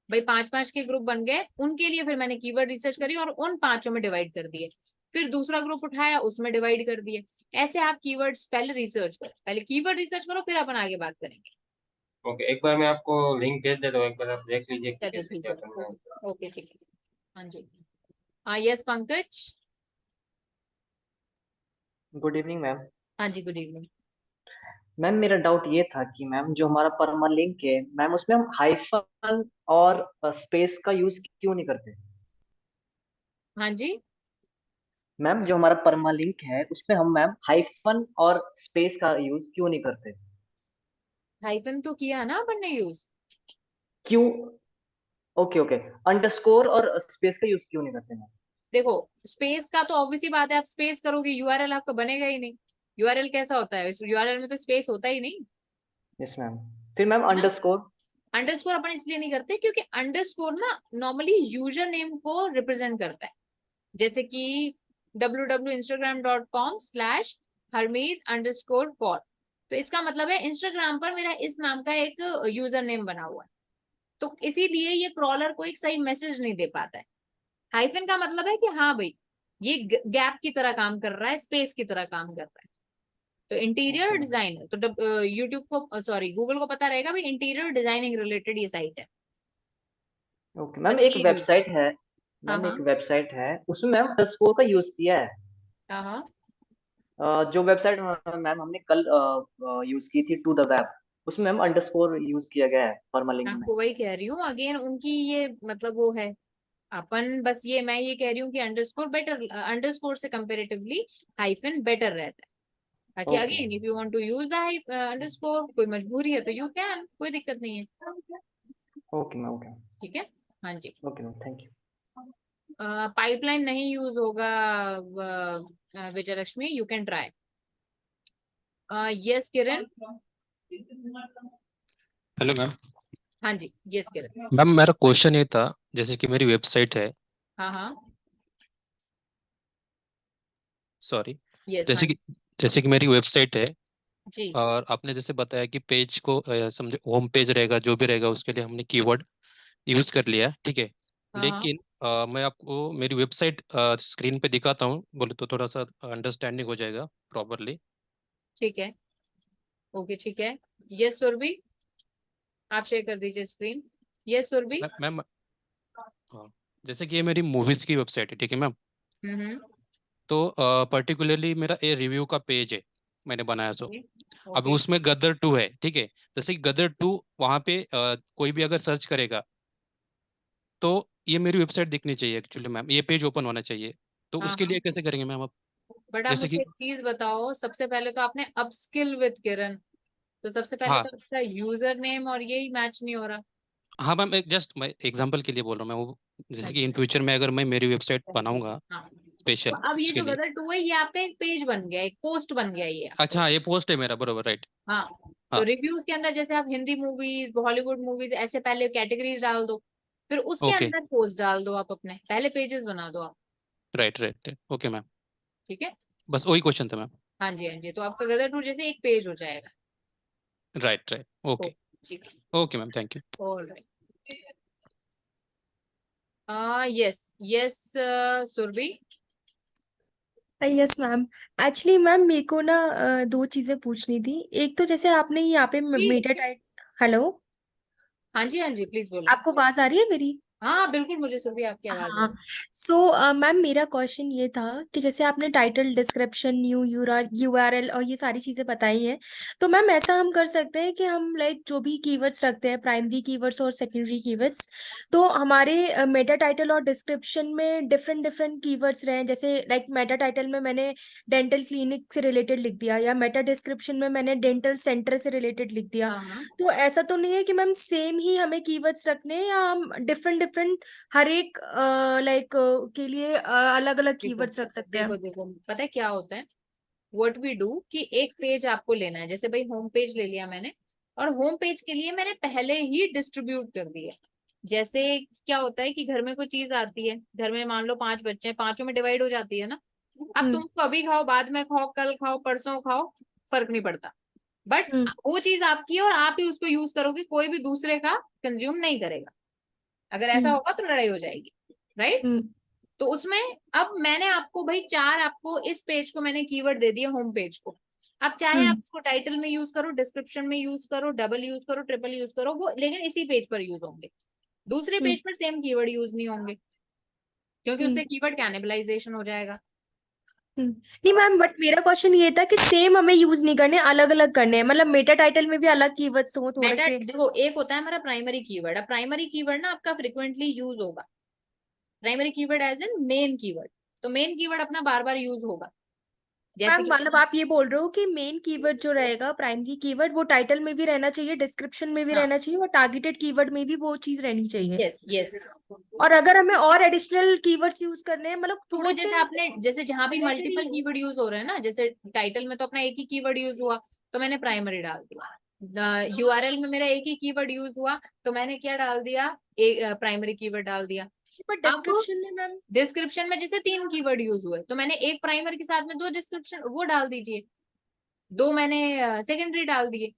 भाई, 5 5 के ग्रुप बन गए, उनके लिए फिर मैंने कीवर्ड रिसर्च करी और उन 5 में डिवाइड कर दिए। फिर दूसरा ग्रुप उठाया, उसमें डिवाइड कर दिए। ऐसे आप कीवर्ड्स पहले रिसर्च करो, पहले कीवर्ड रिसर्च करो, फिर अपन आगे बात करेंगे। ओके, एक बार मैं आपको लिंक भेज देता हूँ, एक बार आप देख लीजिए कि चलिए कैसे ठीक क्या है, करना है। ओके ठीक है। हाँ जी, हाँ yes Pankaj. Good evening ma'am. हाँ जी, गुड इवनिंग। मैम मेरा डाउट ये था कि मैम जो हमारा परमालिंक है मैम उसमें हम हाइफन और स्पेस का यूज क्यों नहीं करते? हाँ जी, मैम जो हमारा परमालिंक है उसमें हम मैम हाइफन और स्पेस का यूज क्यों नहीं करते? हाइफन तो किया ना अपन ने यूज। क्यों? ओके ओके, अंडरस्कोर और स्पेस का यूज क्यों नहीं करते मैम? देखो, स्पेस का तो ऑब्वियसली बात है, आप स्पेस करोगे यूआरएल आपका बनेगा ही नहीं। यूआरएल कैसा होता है, यूआरएल में तो स्पेस होता ही नहीं, यस मैम। फिर मैम है ना। अंडरस्कोर? अंडरस्कोर अपन इसलिए नहीं करते क्योंकि अंडरस्कोर ना नॉर्मली यूजर नेम को रिप्रेजेंट करता है। जैसे कि www.instagram.com/ Harmeet_Kaur। तो इसका मतलब है इंस्टाग्राम पर मेरा इस नाम का एक यूजर नेम बना हुआ है, तो इसीलिए ये क्रॉलर को एक सही मैसेज नहीं दे पाता है। हाइफन का मतलब है कि हाँ भाई ये गैप की तरह काम कर रहा है, स्पेस की तरह काम कर रहा है। तो इंटीरियर डिजाइनर, तो यूट्यूब को सॉरी गूगल को पता रहेगा भाई इंटीरियर डिजाइनिंग रिलेटेड ये साइट है। ओके मैम, बस एक ये वेबसाइट है हाँ मैम, हाँ एक वेबसाइट है उसमें मैम अंडरस्कोर का यूज किया है। हाँ हाँ जो वेबसाइट मैम हमने कल यूज की थी, टू द वेब, उसमें मैम अंडरस्कोर यूज किया गया है परमालिंक मैं में। आपको वही कह रही हूँ अगेन, उनकी ये मतलब वो है। अपन बस ये मैं ये कह रही हूँ कि अंडरस्कोर बेटर, अंडरस्कोर से कंपेरेटिवली हाइफन बेटर रहता है। बाकी okay again if you want to use the underscore, कोई मजबूरी है तो यू कैन, कोई दिक्कत नहीं है। ओके मैम, ओके ठीक है, हाँ जी। Okay ma'am, thank you. Pipeline नहीं यूज होगा Vijay Lakshmi, you can try. Yes Kiran. Hello ma'am. हाँ जी, यस किरण। मैम मेरा क्वेश्चन ये था, जैसे कि मेरी वेबसाइट है, हाँ हाँ सॉरी, यस हाँ जैसे कि जैसे कि मेरी वेबसाइट है, जी और आपने जैसे बताया कि पेज को समझे होम पेज रहेगा, जो भी रहेगा उसके लिए हमने कीवर्ड यूज कर लिया, ठीक है। हाँ हाँ लेकिन मैं आपको मेरी वेबसाइट स्क्रीन पे दिखाता हूँ, बोले तो थोड़ा सा अंडरस्टैंडिंग हो जाएगा प्रॉपरली। ठीक है, ओके ठीक है। यस सुरभि, आप शेयर कर दीजिए स्क्रीन। यस सुरभि। मैम हाँ, जैसे कि ये मेरी मूवीज की वेबसाइट है, ठीक है मैम। हम्म, तो पर्टिकुलरली मेरा ये रिव्यू का पेज है, मैंने बनाया सो। अब ओके उसमें गदर 2 है, ठीक है। जैसे कि गदर 2 वहाँ पे कोई भी अगर सर्च करेगा तो ये मेरी वेबसाइट दिखनी चाहिए एक्चुअली मैम, ये पेज ओपन होना चाहिए। तो हाँ उसके हाँ। लिए कैसे करेंगे मैम आप? बट आप जैसे मुझे कि एक चीज बताओ, सबसे पहले तो आपने अपस्किल विद किरण, तो सबसे पहले हाँ तो आपका यूजर नेम और यही मैच नहीं हो रहा। हाँ मैम, एक जस्ट मैं एग्जांपल के लिए बोल रहा हूँ मैं वो, जैसे कि इन अच्छा फ्यूचर में अगर मैं मेरी वेबसाइट बनाऊंगा हाँ, तो स्पेशल अब ये उसके जो लिए। गदर 2 है ये आपका एक पेज बन गया, एक पोस्ट बन गया ये आपका। अच्छा हाँ, ये पोस्ट है मेरा, बरोबर, राइट। हाँ, तो हाँ रिव्यूज के अंदर जैसे आप हिंदी मूवीज, हॉलीवुड मूवीज ऐसे पहले कैटेगरीज डाल दो, फिर उसके ओके, अंदर पोस्ट डाल दो, आप अपने पहले पेजेस बना दो आप। Right right, okay ma'am. ठीक है, बस वही क्वेश्चन था मैम। हाँ जी हाँ जी, तो आपका गदर 2 जैसे एक पेज हो जाएगा। Right right, oh okay. ठीक है, okay ma'am, thank you. Alright. Yes yes Surabhi. Yes ma'am. Actually ma'am मेरे को ना दो चीजें पूछनी थी। एक तो जैसे आपने यहाँ पे मेटा टाइट, हेलो, हाँ जी प्लीज बोलिए। आपको आवाज आ रही है मेरी? हाँ बिल्कुल, मुझे सुरभि आपकी आवाज आ हाँ। रही सो मैम मेरा क्वेश्चन ये था कि जैसे आपने टाइटल, डिस्क्रिप्शन, न्यू यूआरएल और ये सारी चीजें बताई हैं, तो मैम ऐसा हम कर सकते हैं कि हम लाइक जो भी कीवर्ड्स रखते हैं, प्राइमरी कीवर्ड्स और सेकेंडरी कीवर्ड्स, तो हमारे मेटा टाइटल और डिस्क्रिप्शन में डिफरेंट डिफरेंट कीवर्ड्स रहे। जैसे लाइक मेटा टाइटल में मैंने डेंटल क्लिनिक से रिलेटेड लिख दिया, या मेटा डिस्क्रिप्शन में मैंने डेंटल सेंटर से रिलेटेड लिख दिया। हाँ हाँ, तो ऐसा तो नहीं है कि मैम सेम ही हमें कीवर्ड्स रखने हैं, या हम डिफरेंट डिफरेंट हर एक लाइक के लिए अलग अलग देखो कीवर्ड्स रख सकते देखो हैं? देखो पता है क्या होता है, व्हाट वी डू कि एक पेज आपको लेना है, जैसे भाई होम पेज ले लिया मैंने, और होम पेज के लिए मैंने पहले ही डिस्ट्रीब्यूट कर दिया। जैसे क्या होता है कि घर में कोई चीज आती है, घर में मान लो 5 बच्चे हैं, पांचों में डिवाइड हो जाती है ना। अब तुम हम्म उसको अभी खाओ, बाद में खाओ, कल खाओ, परसों खाओ, फर्क नहीं पड़ता। बट हम्म वो चीज आपकी है और आप ही उसको यूज करोगे, कोई भी दूसरे का कंज्यूम नहीं करेगा। अगर ऐसा हम्म होगा तो लड़ाई हो जाएगी, राइट। हम्म तो उसमें अब मैंने आपको भाई 4 आपको इस पेज को मैंने कीवर्ड दे दिया, होम पेज को। अब चाहे आप हम्म उसको टाइटल में यूज करो, डिस्क्रिप्शन में यूज करो, डबल यूज करो, ट्रिपल यूज करो, वो लेकिन इसी पेज पर यूज होंगे। दूसरे हम्म पेज पर सेम कीवर्ड यूज नहीं होंगे, क्योंकि हम्म उससे कीवर्ड कैनिबलाइजेशन हो जाएगा। नहीं मैम, बट मेरा क्वेश्चन ये था कि सेम हमें यूज नहीं करने, अलग अलग करने हैं, मतलब मेटा टाइटल में भी अलग कीवर्ड्स हो थोड़े मेटा से। देखो, एक होता है हमारा प्राइमरी कीवर्ड। अब प्राइमरी कीवर्ड ना आपका फ्रिक्वेंटली यूज होगा, primary keyword as in main keyword. तो मेन कीवर्ड अपना बार बार यूज होगा, जैसे मैम कि मतलब आप ये बोल रहे हो कि मेन कीवर्ड जो रहेगा, प्राइमरी कीवर्ड, वो टाइटल में भी रहना चाहिए, डिस्क्रिप्शन में भी हाँ, रहना चाहिए, और टारगेटेड कीवर्ड में भी वो चीज रहनी चाहिए। Yes yes. और अगर हमें और एडिशनल कीवर्ड्स यूज करने हैं, मतलब तो वो थोड़े जैसे से आपने, जैसे जहां भी रिलेटेड ही मल्टीपल हो। कीवर्ड यूज हो रहे हैं ना, जैसे टाइटल में तो अपना एक ही कीवर्ड यूज हुआ, तो मैंने प्राइमरी डाल दिया। यूआरएल में मेरा एक ही कीवर्ड यूज हुआ, तो मैंने क्या डाल दिया, एक प्राइमरी कीवर्ड डाल दिया। पर अब डिस्क्रिप्शन में मैम, डिस्क्रिप्शन में जैसे 3 कीवर्ड यूज हुए, तो मैंने एक प्राइमरी के साथ में 2 डिस्क्रिप्शन वो डाल दीजिए। 2 मैंने सेकेंडरी डाल दिए।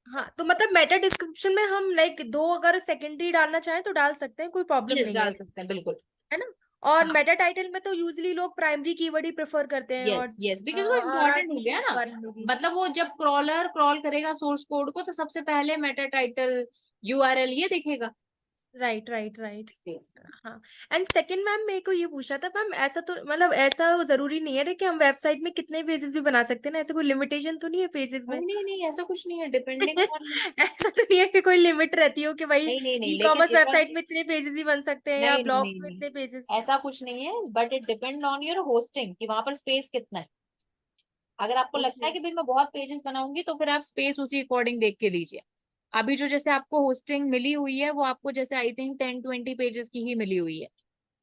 हाँ, तो मतलब मेटा डिस्क्रिप्शन में हम लाइक 2 अगर सेकेंडरी डालना चाहें तो डाल सकते हैं, कोई प्रॉब्लम यस, नहीं है, डाल सकते हैं बिल्कुल। है ना? और हाँ, मेटा टाइटल में तो यूजली लोग प्राइमरी कीवर्ड ही प्रेफर करते हैं, और यस यस, बिकॉज वो RR इम्पोर्टेंट हो गया ना। URL में भी। मतलब वो जब क्रॉलर क्रॉल करेगा सोर्स कोड को, तो सबसे पहले मेटा टाइटल यूआरएल ये देखेगा। Right right right. इसलिए हाँ, एंड सेकंड मैम मेरे को ये पूछना था मैम, ऐसा तो मतलब ऐसा जरूरी नहीं है कि हम वेबसाइट में कितने पेजेस भी बना सकते हैं ना, ऐसा कोई लिमिटेशन तो नहीं है पेजेस में? नहीं नहीं नहीं, ऐसा कुछ नहीं है, डिपेंडिंग ऑन। ऐसा तो नहीं है कि कोई लिमिट रहती हो कि भाई नहीं नहीं नहीं, ई लेकिन कॉमर्स वेबसाइट में इतने पेजेस ही बन सकते हैं या नहीं नहीं ब्लॉग्स नहीं में नहीं, इतने पेजेस? ऐसा कुछ नहीं है, but it depend on your hosting कि वहां पर स्पेस कितना है। अगर आपको लगता ओके। है कि भाई मैं बहुत पेजेस बनाऊंगी, तो फिर आप स्पेस उसी अकॉर्डिंग देख के लीजिए। अभी जो जैसे आपको होस्टिंग मिली हुई है, वो आपको जैसे आई थिंक 10-20 पेजेस की ही मिली हुई है,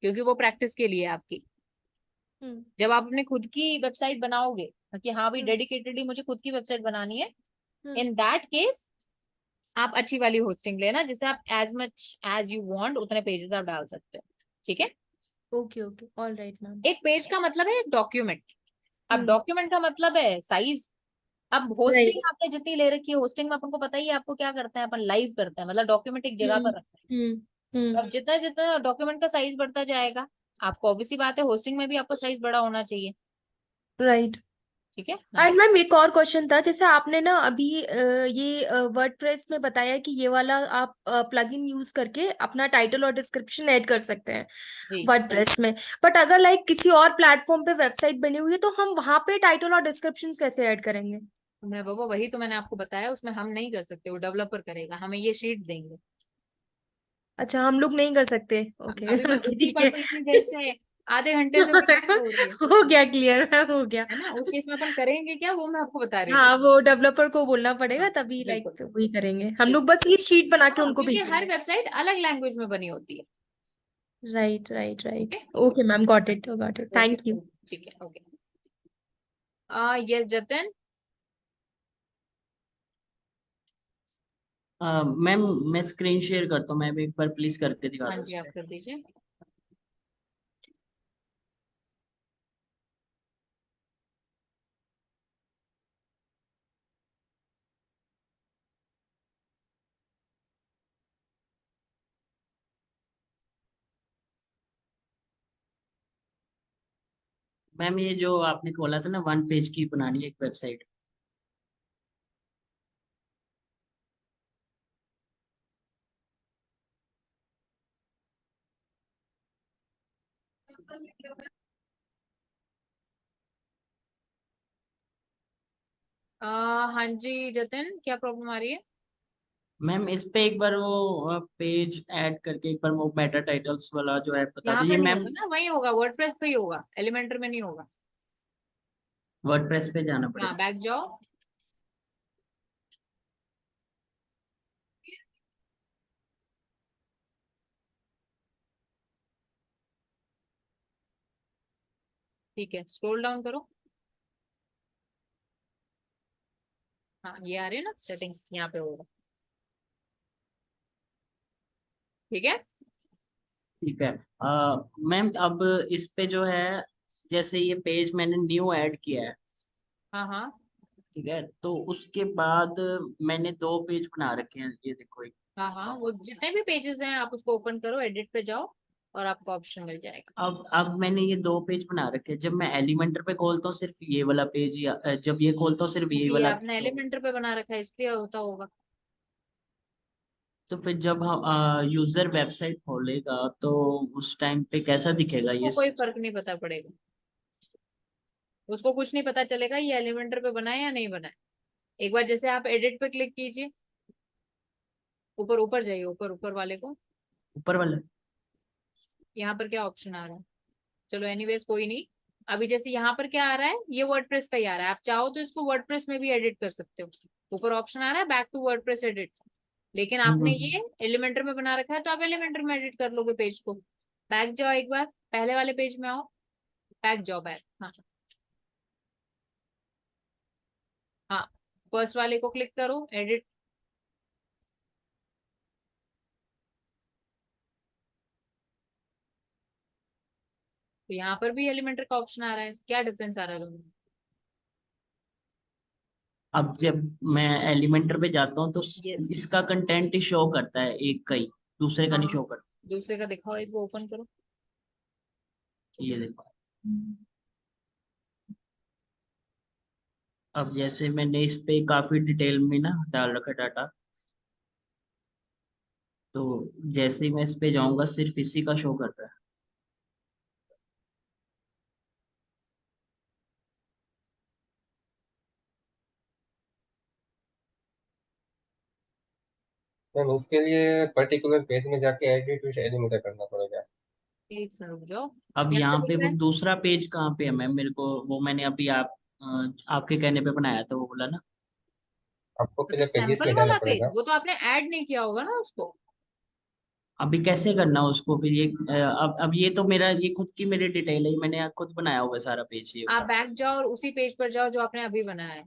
क्योंकि वो प्रैक्टिस के लिए है आपकी। हम्म जब आप अपने खुद की वेबसाइट बनाओगे कि हाँ भाई हम्म डेडिकेटेडली मुझे खुद की वेबसाइट बनानी है, हम्म इन दैट केस आप अच्छी वाली होस्टिंग लेना, जिससे आप as much as you want उतने पेजेस आप डाल सकते हो। ठीक है। Okay okay, all right ma'am. एक पेज का मतलब है एक डॉक्यूमेंट। अब हम्म डॉक्यूमेंट का मतलब है साइज। अब होस्टिंग राइट। आपने जितनी ले रखी है, होस्टिंग में अपन को पता ही है आपको क्या करते हैं, अपन लाइव करते हैं, मतलब डॉक्यूमेंट एक जगह हम्म पर रखते हैं। तो हम्म अब जितना जितना डॉक्यूमेंट का साइज बढ़ता जाएगा, आपको ऑब्वियसली बात है होस्टिंग में भी आपको साइज बड़ा होना चाहिए। राइट। ठीक है। हाँ एंड जी। मैम एक और क्वेश्चन था, जैसे आपने ना अभी ये वर्डप्रेस में बताया कि ये वाला आप प्लगइन यूज करके अपना टाइटल और डिस्क्रिप्शन ऐड कर सकते हैं जी, वर्डप्रेस में, बट अगर लाइक किसी और प्लेटफॉर्म पे वेबसाइट बनी हुई है तो हम वहां पे टाइटल और डिस्क्रिप्शन कैसे ऐड करेंगे? मैं बाबा वही तो मैंने आपको बताया, उसमें हम नहीं कर सकते, वो डेवलपर करेगा, हमें ये शीट देंगे। अच्छा, हम लोग नहीं कर सकते? ओके अभी मैं ओके, उसी ठीक पर है। तो इतनी देर से आधे घंटे से वही बात हो रही है। हो गया क्लियर मैम, हो गया। है ना, उस केस में अपन करेंगे क्या, वो मैं आपको बता रही हाँ, थी। वो डेवलपर को बोलना हाँ पड़ेगा, तभी बिल्कुल लाइक वही करेंगे हम लोग, बिल्कुल। बस ये शीट बना के हाँ, उनको क्योंकि हर भेजेंगे। वेबसाइट अलग लैंग्वेज में बनी होती है। राइट राइट ठीक राइट। है। Okay ma'am, got it got it, okay, thank you. ठीक है, ओके। यस जतिन। मैम मैं स्क्रीन शेयर करता हूँ, मैम एक बार प्लीज करके दिखा हाँ दो जी, उस आप पे। कर दीजिए। मैम ये जो आपने बोला था ना 1 पेज की बनानी है एक वेबसाइट। हाँ जी जतिन, क्या प्रॉब्लम आ रही है? मैम इस पे एक बार वो पेज ऐड करके एक बार वो मेटा टाइटल्स वाला जो है बता यहाँ दीजिए पर नहीं मैम। होगा ना, वही होगा, वर्डप्रेस पे ही होगा, एलिमेंटर में नहीं होगा। वर्डप्रेस पे जाना हाँ, पड़ेगा। बैक जाओ। ठीक है, स्क्रॉल डाउन करो। हाँ, ये आ रही है ना सेटिंग, यहाँ पे होगा। ठीक है। ठीक है। मैम अब इस पे जो है जैसे ये पेज मैंने न्यू ऐड किया है, हाँ हाँ ठीक है, तो उसके बाद मैंने 2 पेज बना रखे हैं, ये देखो एक। हाँ हाँ, वो जितने भी पेजेस हैं आप उसको ओपन करो, एडिट पे जाओ, और आपको ऑप्शन मिल जाएगा। अब मैंने ये 2 पेज बना रखे हैं, जब मैं एलिमेंटर पे खोलता हूँ सिर्फ ये वाला पेज, या जब ये खोलता हूँ सिर्फ ये क्योंकि ये वाला, आपने एलिमेंटर पे बना रखा है, इसलिए होता होगा। तो फिर जब हम यूजर वेबसाइट खोलेगा तो उस टाइम पे कैसा दिखेगा उसको ये कोई फर्क नहीं पता पड़ेगा, उसको कुछ नहीं पता चलेगा ये एलिमेंटर पे बना है या नहीं बना है। एक बार जैसे आप एडिट पे क्लिक कीजिए, ऊपर ऊपर जाइए, ऊपर ऊपर वाले को। ऊपर वाला? यहाँ पर क्या ऑप्शन आ रहा है? चलो एनीवेज कोई नहीं। अभी जैसे यहाँ पर क्या आ रहा है, ये वर्डप्रेस का ही आ रहा है, आप चाहो तो इसको वर्डप्रेस में भी एडिट कर सकते हो। ऊपर ऑप्शन आ रहा है बैक टू वर्डप्रेस एडिट, लेकिन आपने हम्म। ये एलिमेंटर में बना रखा है, तो आप एलिमेंटर में एडिट कर लोगे पेज को। बैक जाओ एक बार, पहले वाले पेज में आओ, बैक जाओ, बैक। हाँ हाँ, फर्स्ट वाले को क्लिक करो, एडिट। तो यहाँ पर भी एलिमेंटर का ऑप्शन आ रहा है, क्या डिफरेंस आ रहा है दोनों में? अब जब मैं एलिमेंटर पे जाता हूँ तो Yes. इसका कंटेंट ही शो करता है एक का ही, दूसरे का नहीं हाँ शो करता। दूसरे का दिखाओ, एक वो ओपन करो। ये देखो, अब जैसे मैंने इस पे काफी डिटेल में ना डाल रखा डाटा, तो जैसे ही मैं इस पे जाऊंगा सिर्फ इसी का शो कर रहा है। मैम इसके लिए पर्टिकुलर पेज में जाके एडिट विद एलिमेंटर करना पड़ेगा। एक सेकंड रुक जाओ। अब यहाँ यहाँ पे पे दिख वो रहा है दूसरा पेज कहाँ पे है मैम? मेरे को वो मैंने अभी आपके कहने पे बनाया था, वो बोला ना। आपको पहले पेजेस सैंपल में जाना वाला पेज, पड़ेगा। वो तो आपने ऐड नहीं किया होगा ना उसको। अभी कैसे करना उसको फिर? ये अब ये तो मेरा, ये खुद की मेरी डिटेल है, मैंने खुद बनाया हुआ है सारा पेज ये आप वाला। बैक जाओ और उसी पेज पर जाओ जो आपने अभी बनाया है।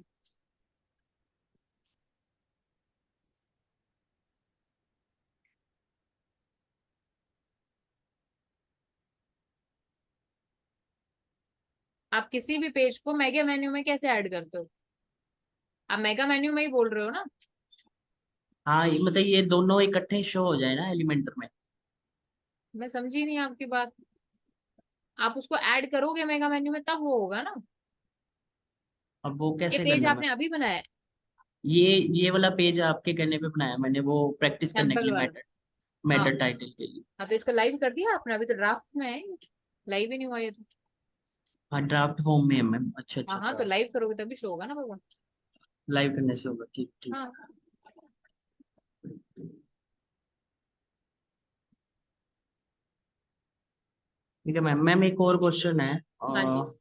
आप किसी भी पेज को मेगा मेन्यू में कैसे ऐड करते हो? आप मेगा मेन्यू में ही बोल रहे हो ना? हाँ, मतलब ये दोनों इकट्ठे शो हो जाए ना एलिमेंटर में। मैं समझी नहीं आपकी बात। आप उसको ऐड करोगे मेगा मेन्यू में तब वो होगा ना। अब वो ये कैसे पेज करना मैं? आपने अभी बनाया है, ये वाला पेज आपके कहने पे बनाया मैंने, वो प्रैक्टिस करने के सैंपल लिए, वाला। मैटर हाँ मैटर टाइटल के लिए। हाँ, तो इसको लाइव कर दिया आपने? अभी तो ड्राफ्ट में है, लाइव ही नहीं हुआ ये तो। हाँ, ड्राफ्ट फॉर्म में है मैम। अच्छा हाँ अच्छा हाँ, तो अच्छा, लाइव करोगे तभी शो होगा ना बाबा। लाइव करने से होगा, ठीक ठीक। हाँ ठीक है मैम। मैम एक और क्वेश्चन है। हाँ जी।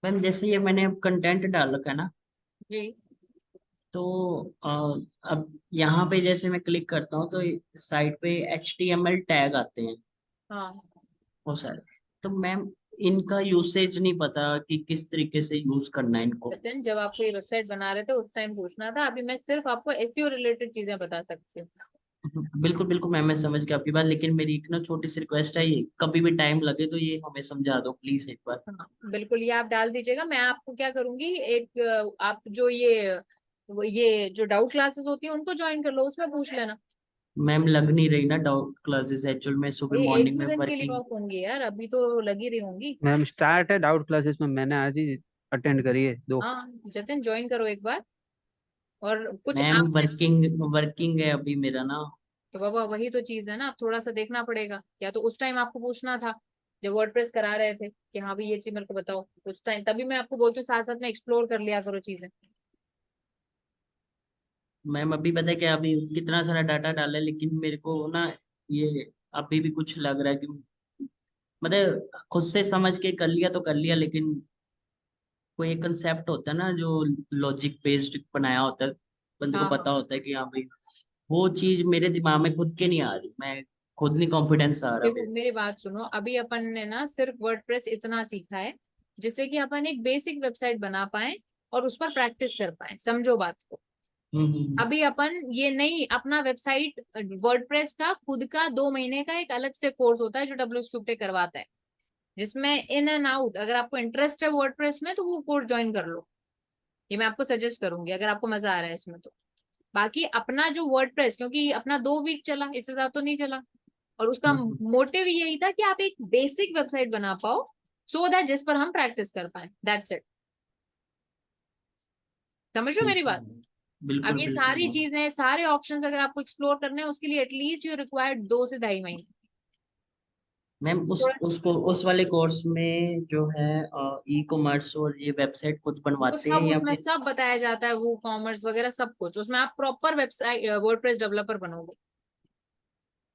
मैम जैसे ये मैंने कंटेंट डाल रखा है ना, जी तो अब यहाँ पे जैसे मैं क्लिक करता हूँ तो साइट पे HTML टैग आते हैं हाँ। वो सारे। तो मैम इनका यूसेज नहीं पता कि किस तरीके से यूज करना है इनको। सचिन, जब आपको ये वेबसाइट बना रहे थे उस टाइम पूछना था, अभी मैं सिर्फ आपको एसईओ रिलेटेड चीजें बता सकती हूँ। बिल्कुल बिल्कुल मैम, मैं समझ गया आपकी बात, लेकिन मेरी एक ना छोटी सी रिक्वेस्ट है, ये कभी भी टाइम लगे तो ये हमें समझा दो प्लीज एक बार। हाँ बिल्कुल, ये आप डाल दीजिएगा। मैं आपको क्या करूंगी, एक आप जो ये जो डाउट क्लासेस होती है उनको ज्वाइन कर लो, उसमें पूछ लेना। मैम लग नहीं रही ना डाउट क्लासेस, एक्चुअल में सुबह ये एक मॉर्निंग दो में दिन के लिए वर्किंग। ऑफ होंगी यार, अभी तो लगी रही होंगी। मैम स्टार्ट है डाउट क्लासेस में, मैंने आज ही अटेंड करी है 2। हाँ जतिन, ज्वाइन करो एक बार। और कुछ मैम आपने, वर्किंग वर्किंग है अभी मेरा ना। तो बाबा वही तो चीज है ना, अब थोड़ा सा देखना पड़ेगा। या तो उस टाइम आपको पूछना था जब वर्डप्रेस करा रहे थे कि हाँ भाई ये चीज मेरे को बताओ, उस टाइम तभी मैं आपको बोलती हूँ साथ साथ में एक्सप्लोर कर लिया करो चीजें। मैम अभी पता है क्या, अभी कितना सारा डाटा डाला है, लेकिन मेरे को ना ये अभी भी कुछ लग रहा है कि मतलब खुद से समझ के कर लिया तो कर लिया, लेकिन कोई एक कंसेप्ट होता है ना जो लॉजिक बेस्ड बनाया होता है, बंदे को हाँ हाँ, पता होता है कि हाँ भाई वो चीज मेरे दिमाग में खुद के नहीं आ रही, मैं खुद नहीं कॉन्फिडेंस आ रहा देखो मेरे। मेरी बात सुनो, अभी अपन ने ना सिर्फ वर्डप्रेस इतना सीखा है जिससे कि अपन एक बेसिक वेबसाइट बना पाए और उस पर प्रैक्टिस कर पाए, समझो बात को। हम्म। अभी अपन ये नहीं, अपना वेबसाइट वर्डप्रेस का खुद का 2 महीने का एक अलग से कोर्स होता है जो WSQT करवाता है, जिसमें इन एंड आउट, अगर आपको इंटरेस्ट है वर्डप्रेस में तो वो कोर्स ज्वाइन कर लो। ये मैं आपको सजेस्ट करूंगी अगर आपको मजा आ रहा है इसमें तो। बाकी अपना जो वर्डप्रेस, क्योंकि अपना 2 वीक चला, इससे ज्यादा तो नहीं चला, और उसका मोटिव यही था कि आप एक बेसिक वेबसाइट बना पाओ सो दैट जिस पर हम प्रैक्टिस कर पाए, दैट्स इट। समझ लो ठीक मेरी है बात। मैम, अब बिल्कुल ये बिल्कुल सारी मैम। चीजें, सारे ऑप्शंस अगर आपको एक्सप्लोर करने हैं उसके लिए एटलीस्ट यू रिक्वायर्ड 2 से 2.5 महीने। मैम उस वाले कोर्स में जो है ई कॉमर्स और ये वेबसाइट खुद वो बनवाते हैं सब या उसमें फिर? सब बताया जाता है, वो कॉमर्स वगैरह सब कुछ उसमें, आप प्रॉपर वेबसाइट वर्डप्रेस डेवलपर बनोगे।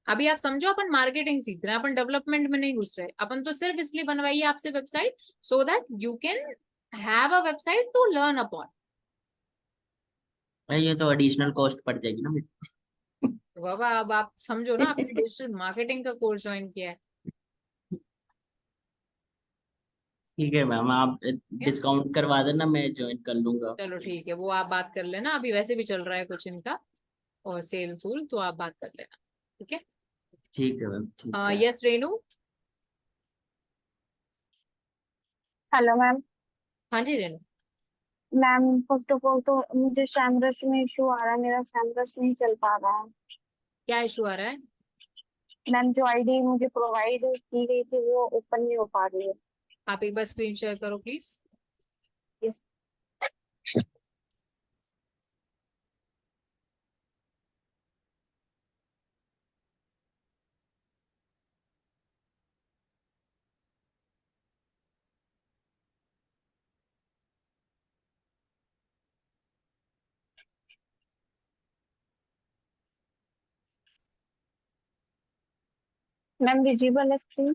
अभी आप समझो अपन मार्केटिंग सीख रहे हैं, अपन डेवलपमेंट में नहीं घुस रहे, अपन तो सिर्फ इसलिए बनवाइए आपसे website so that you can have a website to learn upon. भाई ये तो एडिशनल कॉस्ट पड़ जाएगी ना मेरे तो बाबा अब आप समझो ना, आपने डिजिटल मार्केटिंग का कोर्स ज्वाइन किया है। ठीक है मैम, आप क्या? डिस्काउंट करवा देना, मैं ज्वाइन कर लूंगा। चलो ठीक है, वो आप बात कर लेना, अभी वैसे भी चल रहा है कुछ इनका और सेल सूल, तो आप बात कर लेना। ठीक है। ठीक है मैम, ठीक है। यस रेनू। Hello ma'am. हाँ जी Renu. Ma'am first of all तो मुझे सैमरश में इशू आ रहा है, मेरा सैमरश नहीं चल पा रहा है। क्या इशू आ रहा है? मैम जो आईडी मुझे प्रोवाइड की गई थी वो ओपन नहीं हो पा रही है। आप एक बार स्क्रीन शेयर करो प्लीज। यस। मैम विजिबल है स्क्रीन?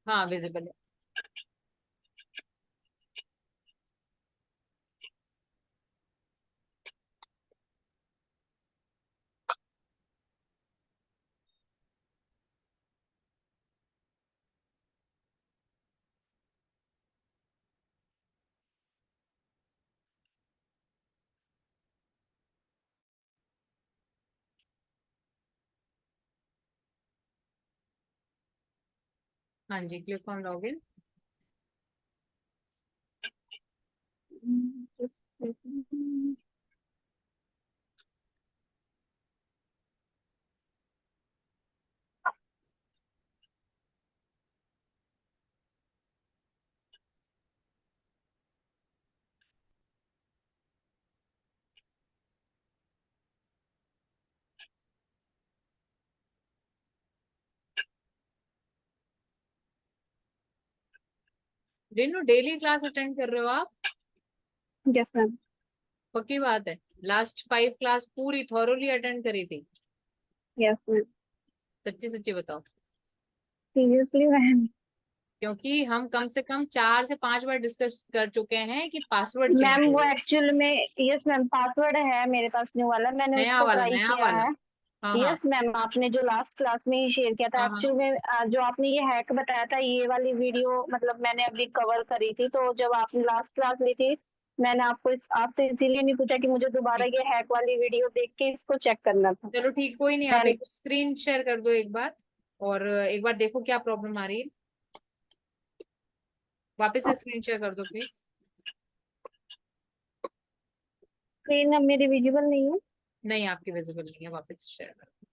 हाँ विजिबल है। हाँ जी, click on login. Renu daily class attend कर रहे हो आप? Yes ma'am. पक्की बात है? लास्ट 5 क्लास पूरी थॉरोली अटेंड करी थी? Yes ma'am. सच्ची सच्ची बताओ। Seriously ma'am. क्योंकि हम कम से कम 4 से 5 बार डिस्कस कर चुके हैं कि पासवर्ड चेंज मैम वो करो। एक्चुअल में यस मैम पासवर्ड है मेरे पास न्यू वाला, मैंने नया उसको वाला, ट्राई नया किया वाला। है। हाँ हाँ यस मैम आपने जो लास्ट क्लास में ही शेयर किया था हाँ हाँ। एक्चुअल में जो आपने ये हैक बताया था ये वाली वीडियो मतलब मैंने अभी कवर करी थी, तो जब आपने लास्ट क्लास ली थी मैंने आपसे इसीलिए नहीं पूछा कि मुझे दोबारा ठीक। ये हैक वाली वीडियो देख के इसको चेक करना था। चलो ठीक, कोई नहीं, आप मैंने एक स्क्रीन शेयर कर दो एक बार, और एक बार देखो क्या प्रॉब्लम आ रही है। वापस से स्क्रीन शेयर कर दो प्लीज। स्क्रीन अब मेरी विजिबल नहीं है। नहीं आपकी विजिबल नहीं है, वापस से शेयर करो।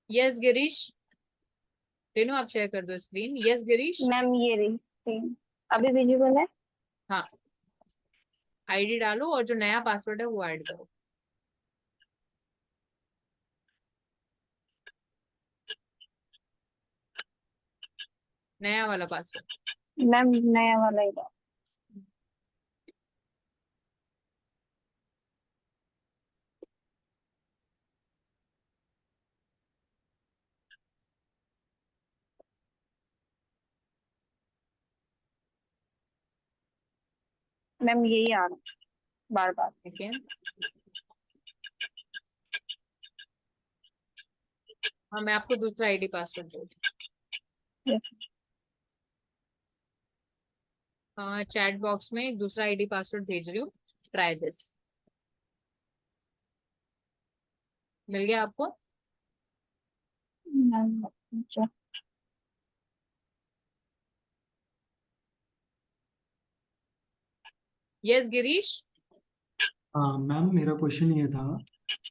यस गिरीश। रेनू आप शेयर कर दो स्क्रीन। यस गिरीश। मैम ये रही स्क्रीन, अभी विजिबल है? हाँ, आईडी डालो और जो नया पासवर्ड है वो ऐड करो। नया वाला पासवर्ड। मैम नया वाला ही था। मैम यही आ रहा बार बार। ठीक है। हाँ मैं आपको दूसरा आईडी पासवर्ड दूँ। चैट बॉक्स में एक दूसरा आईडी पासवर्ड भेज रही हूँ, ट्राई दिस। मिल गया आपको? मैम अच्छा। यस गिरीश। हाँ मैम, मेरा क्वेश्चन ये था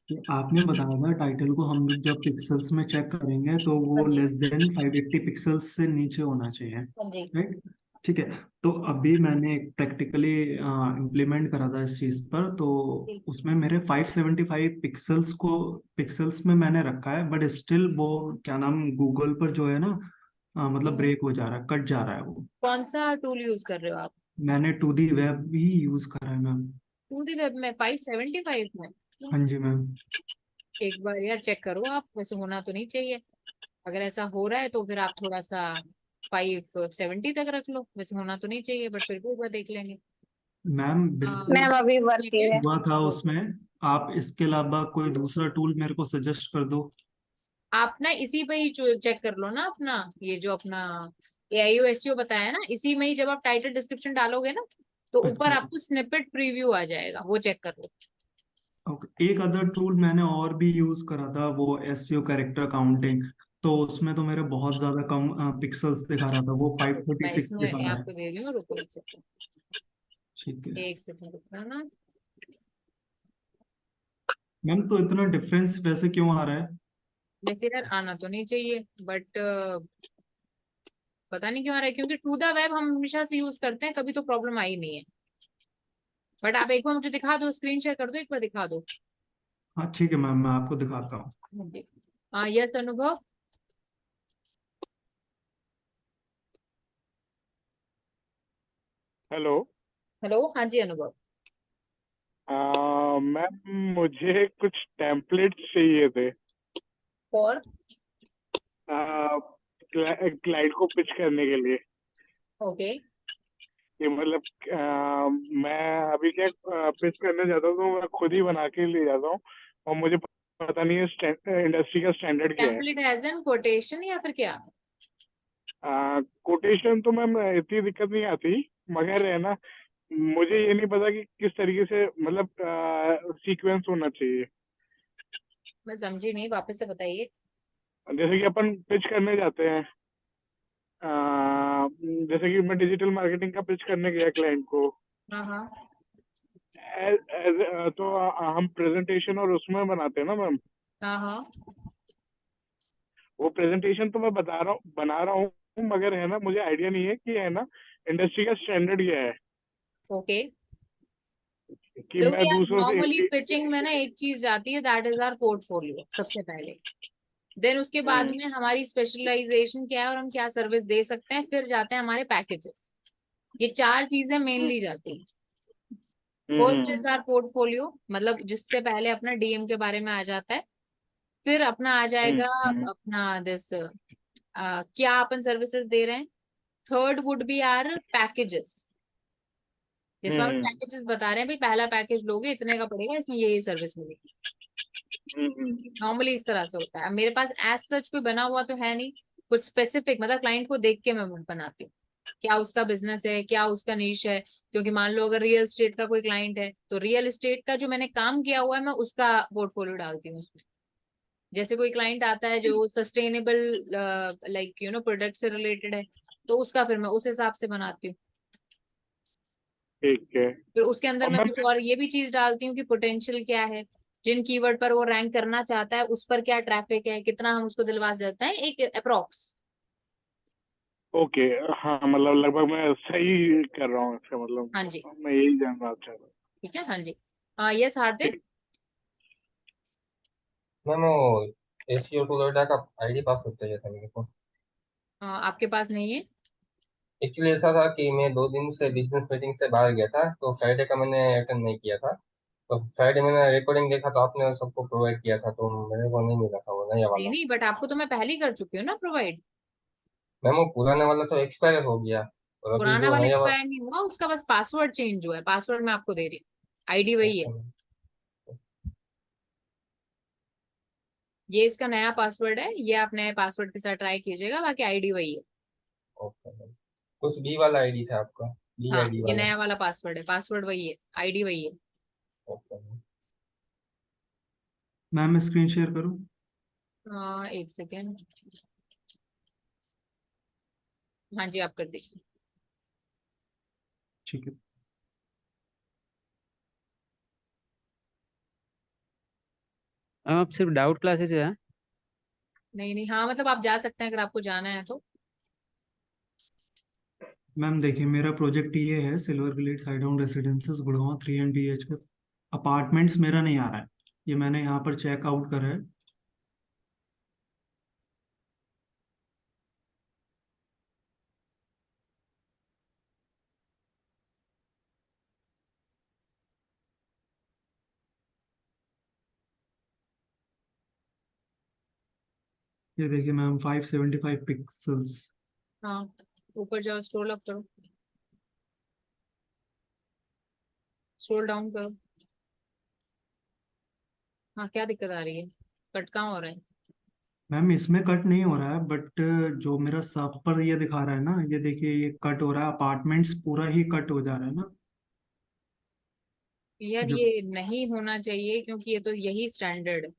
कि आपने बताया था टाइटल को हम लोग जब पिक्सल्स में चेक करेंगे तो हाँ वो जी लेस देन 580 पिक्सल्स से नीचे होना चाहिए, हाँ जी। राइट? ठीक है। तो अभी मैंने प्रैक्टिकली इम्प्लीमेंट करा था इस चीज़ पर, तो ठीक। उसमें मेरे 575 पिक्सल्स में मैंने रखा है, बट स्टिल वो क्या नाम गूगल पर जो है ना मतलब ब्रेक हो जा रहा है, कट जा रहा है वो। कौन सा टूल यूज कर रहे हो आप? मैंने टू दी वेब भी यूज करा है मैम। टू दी वेब में 575 में? हाँ जी मैम। एक बार यार चेक करो आप, वैसे होना तो नहीं चाहिए। अगर ऐसा हो रहा है तो फिर आप थोड़ा सा 570 तक रख लो, वैसे होना तो नहीं चाहिए, बट फिर भी एक बार देख लेंगे। मैम बिल्कुल मैम अभी ठीक वर्किंग है है। हुआ था उसमें। आप इसके अलावा कोई दूसरा टूल मेरे को सजेस्ट कर दो। आप ना इसी पे ही चेक कर लो ना अपना, ये जो अपना एआईओ एसईओ बताया है ना, इसी में ही जब आप टाइटल डिस्क्रिप्शन डालोगे ना तो ऊपर अच्छा। आपको स्निपेट प्रीव्यू आ जाएगा, वो चेक कर लो। ओके, एक अदर टूल मैंने और भी यूज करा था, वो एसईओ कैरेक्टर काउंटिंग। तो उसमें तो मेरे बहुत ज्यादा कम पिक्सल्स दिखा रहा था, वो मैं 536 दिखा इसमें रहा है। आपको दे रही हूँ, रुको एक सेकंड, ठीक है एक सेकंड रुकना ना। मैम, तो इतना डिफरेंस वैसे क्यों आ रहा है? वैसे यार आना तो नहीं चाहिए, बट पता नहीं क्यों आ रहा है, क्योंकि टू द वेब हम हमेशा से यूज करते हैं, कभी तो प्रॉब्लम आई नहीं है। बट आप एक बार मुझे दिखा दो, स्क्रीन शेयर कर दो, एक बार दिखा दो। हाँ ठीक है मैम, मैं आपको दिखाता हूँ। हाँ यस अनुभव। हेलो। हेलो हाँ जी अनुभव। मैम मुझे कुछ टेम्पलेट्स चाहिए थे और क्लाइंट को पिच करने के लिए। ओके कि मतलब मैं अभी क्या पिच करने जाता हूँ तो मैं खुद ही बना के ले जाता हूँ, और मुझे पता नहीं है इंडस्ट्री का स्टैंडर्ड क्या है। टेम्पलेट एज एन कोटेशन या फिर क्या? कोटेशन तो मैम इतनी दिक्कत नहीं आती, मगर है ना, मुझे ये नहीं पता कि किस तरीके से मतलब सीक्वेंस होना चाहिए। मैं समझी नहीं, वापस से बताइए। जैसे कि अपन पिच करने जाते हैं, जैसे कि मैं डिजिटल मार्केटिंग का पिच करने गया क्लाइंट को, हाँ हाँ तो हम प्रेजेंटेशन और उसमें बनाते हैं ना मैम। हाँ हाँ वो प्रेजेंटेशन तो मैं बना रहा हूँ, मगर है ना, मुझे आइडिया नहीं है कि है ना इंडस्ट्री का स्टैंडर्ड क्या है, ओके। कि देखो मैं यार दूसरों से नॉर्मली पिचिंग में ना एक चीज जाती है, दैट इज आवर पोर्टफोलियो सबसे पहले। देन उसके बाद में हमारी स्पेशलाइजेशन क्या है और हम क्या सर्विस दे सकते हैं, फिर जाते हैं हमारे पैकेजेस। ये चार चीजें मेनली जाती हैं। फर्स्ट इज आवर पोर्टफोलियो, मतलब जिससे पहले अपना डीएम के बारे में आ जाता है, फिर अपना आ जाएगा अपना दिस क्या अपन सर्विसेज दे रहे हैं। Third would be our packages, जिसमें हम पैकेजेस बता रहे हैं भाई पहला पैकेज लोगे इतने का पड़ेगा, इसमें ये सर्विस मिलेगी। नॉर्मली इस तरह से होता है। अब मेरे पास एज सच कोई बना हुआ तो है नहीं, कुछ स्पेसिफिक मतलब क्लाइंट को देख के मैं बनाती हूँ क्या उसका बिजनेस है, क्या उसका नीश है। क्योंकि मान लो अगर रियल एस्टेट का कोई क्लाइंट है तो रियल एस्टेट का जो मैंने काम किया हुआ है मैं उसका पोर्टफोलियो डालती हूँ उसमें। जैसे कोई क्लाइंट आता है जो सस्टेनेबल लाइक प्रोडक्ट से रिलेटेड है, तो उसका फिर मैं उस हिसाब से बनाती हूँ। ठीक है। फिर उसके अंदर और मैं मैम कुछ और ये भी चीज डालती हूँ कि पोटेंशियल क्या है, जिन कीवर्ड पर वो रैंक करना चाहता है उस पर क्या ट्रैफिक है, कितना हम उसको दिलवा सकते हैं, एक अप्रोक्स। ओके। हाँ मतलब लगभग मैं सही कर रहा हूँ इसका मतलब, हाँ जी मैं यही जानना चाह रहा हूँ। ठीक है हाँ जी। यस हार्दिक। मैम वो एसीओ टू नोएडा का आईडी पासवर्ड चाहिए था मेरे को। आपके पास नहीं है? एक्चुअली ऐसा था कि मैं 2 दिन से बिजनेस मीटिंग से बाहर गया था, तो फ्राइडे का मैंने अटेंड नहीं किया था। तो फ्राइडे मैंने रिकॉर्डिंग देखा तो आपने सबको प्रोवाइड किया था, तो मेरे को नहीं मिला था वो नया नहीं वाला। नहीं, बट आपको तो मैं पहले ही कर चुकी हूँ ना प्रोवाइड। मैम वो पुराने वाला तो एक्सपायर हो गया, और अभी पुराना जो वाला नया वाला। एक्सपायर नहीं हुआ, उसका बस पासवर्ड चेंज हुआ है, पासवर्ड मैं आपको दे रही हूँ, आईडी वही है। Okay ma'am. ये इसका नया पासवर्ड है, ये आप नए पासवर्ड के साथ ट्राई कीजिएगा, बाकी आईडी वही है। Okay ma'am. कुछ बी वाला आईडी था आपका, बी हाँ आईडी ये वाला। नया वाला पासवर्ड है, पासवर्ड वही है, आईडी वही है। Okay ma'am. मैम मैं स्क्रीन शेयर करूँ? एक सेकेंड, हाँ जी आप कर दीजिए। ठीक है। मैम आप सिर्फ डाउट क्लासेस है? नहीं नहीं, हाँ मतलब आप जा सकते हैं अगर आपको जाना है तो। मैम देखिए, मेरा प्रोजेक्ट ये है, Silver Glade Side Down Residences Gurgaon 3 BHK apartments. मेरा नहीं आ रहा है, ये मैंने यहाँ पर चेकआउट करा है। ये देखिए मैम, 575 पिक्सल्स। हाँ ऊपर जाओ, स्क्रॉल अप करो। स्क्रॉल डाउन करो। हाँ, क्या दिक्कत आ रही है? कट कहाँ हो रहा है? मैम इसमें कट नहीं हो रहा है, बट जो मेरा सब पर ये दिखा रहा है ना, ये देखिए ये कट हो रहा है, अपार्टमेंट्स पूरा ही कट हो जा रहा है ना। यार जो ये नहीं होना चाहिए क्योंकि ये तो यही स्टैंडर्ड है।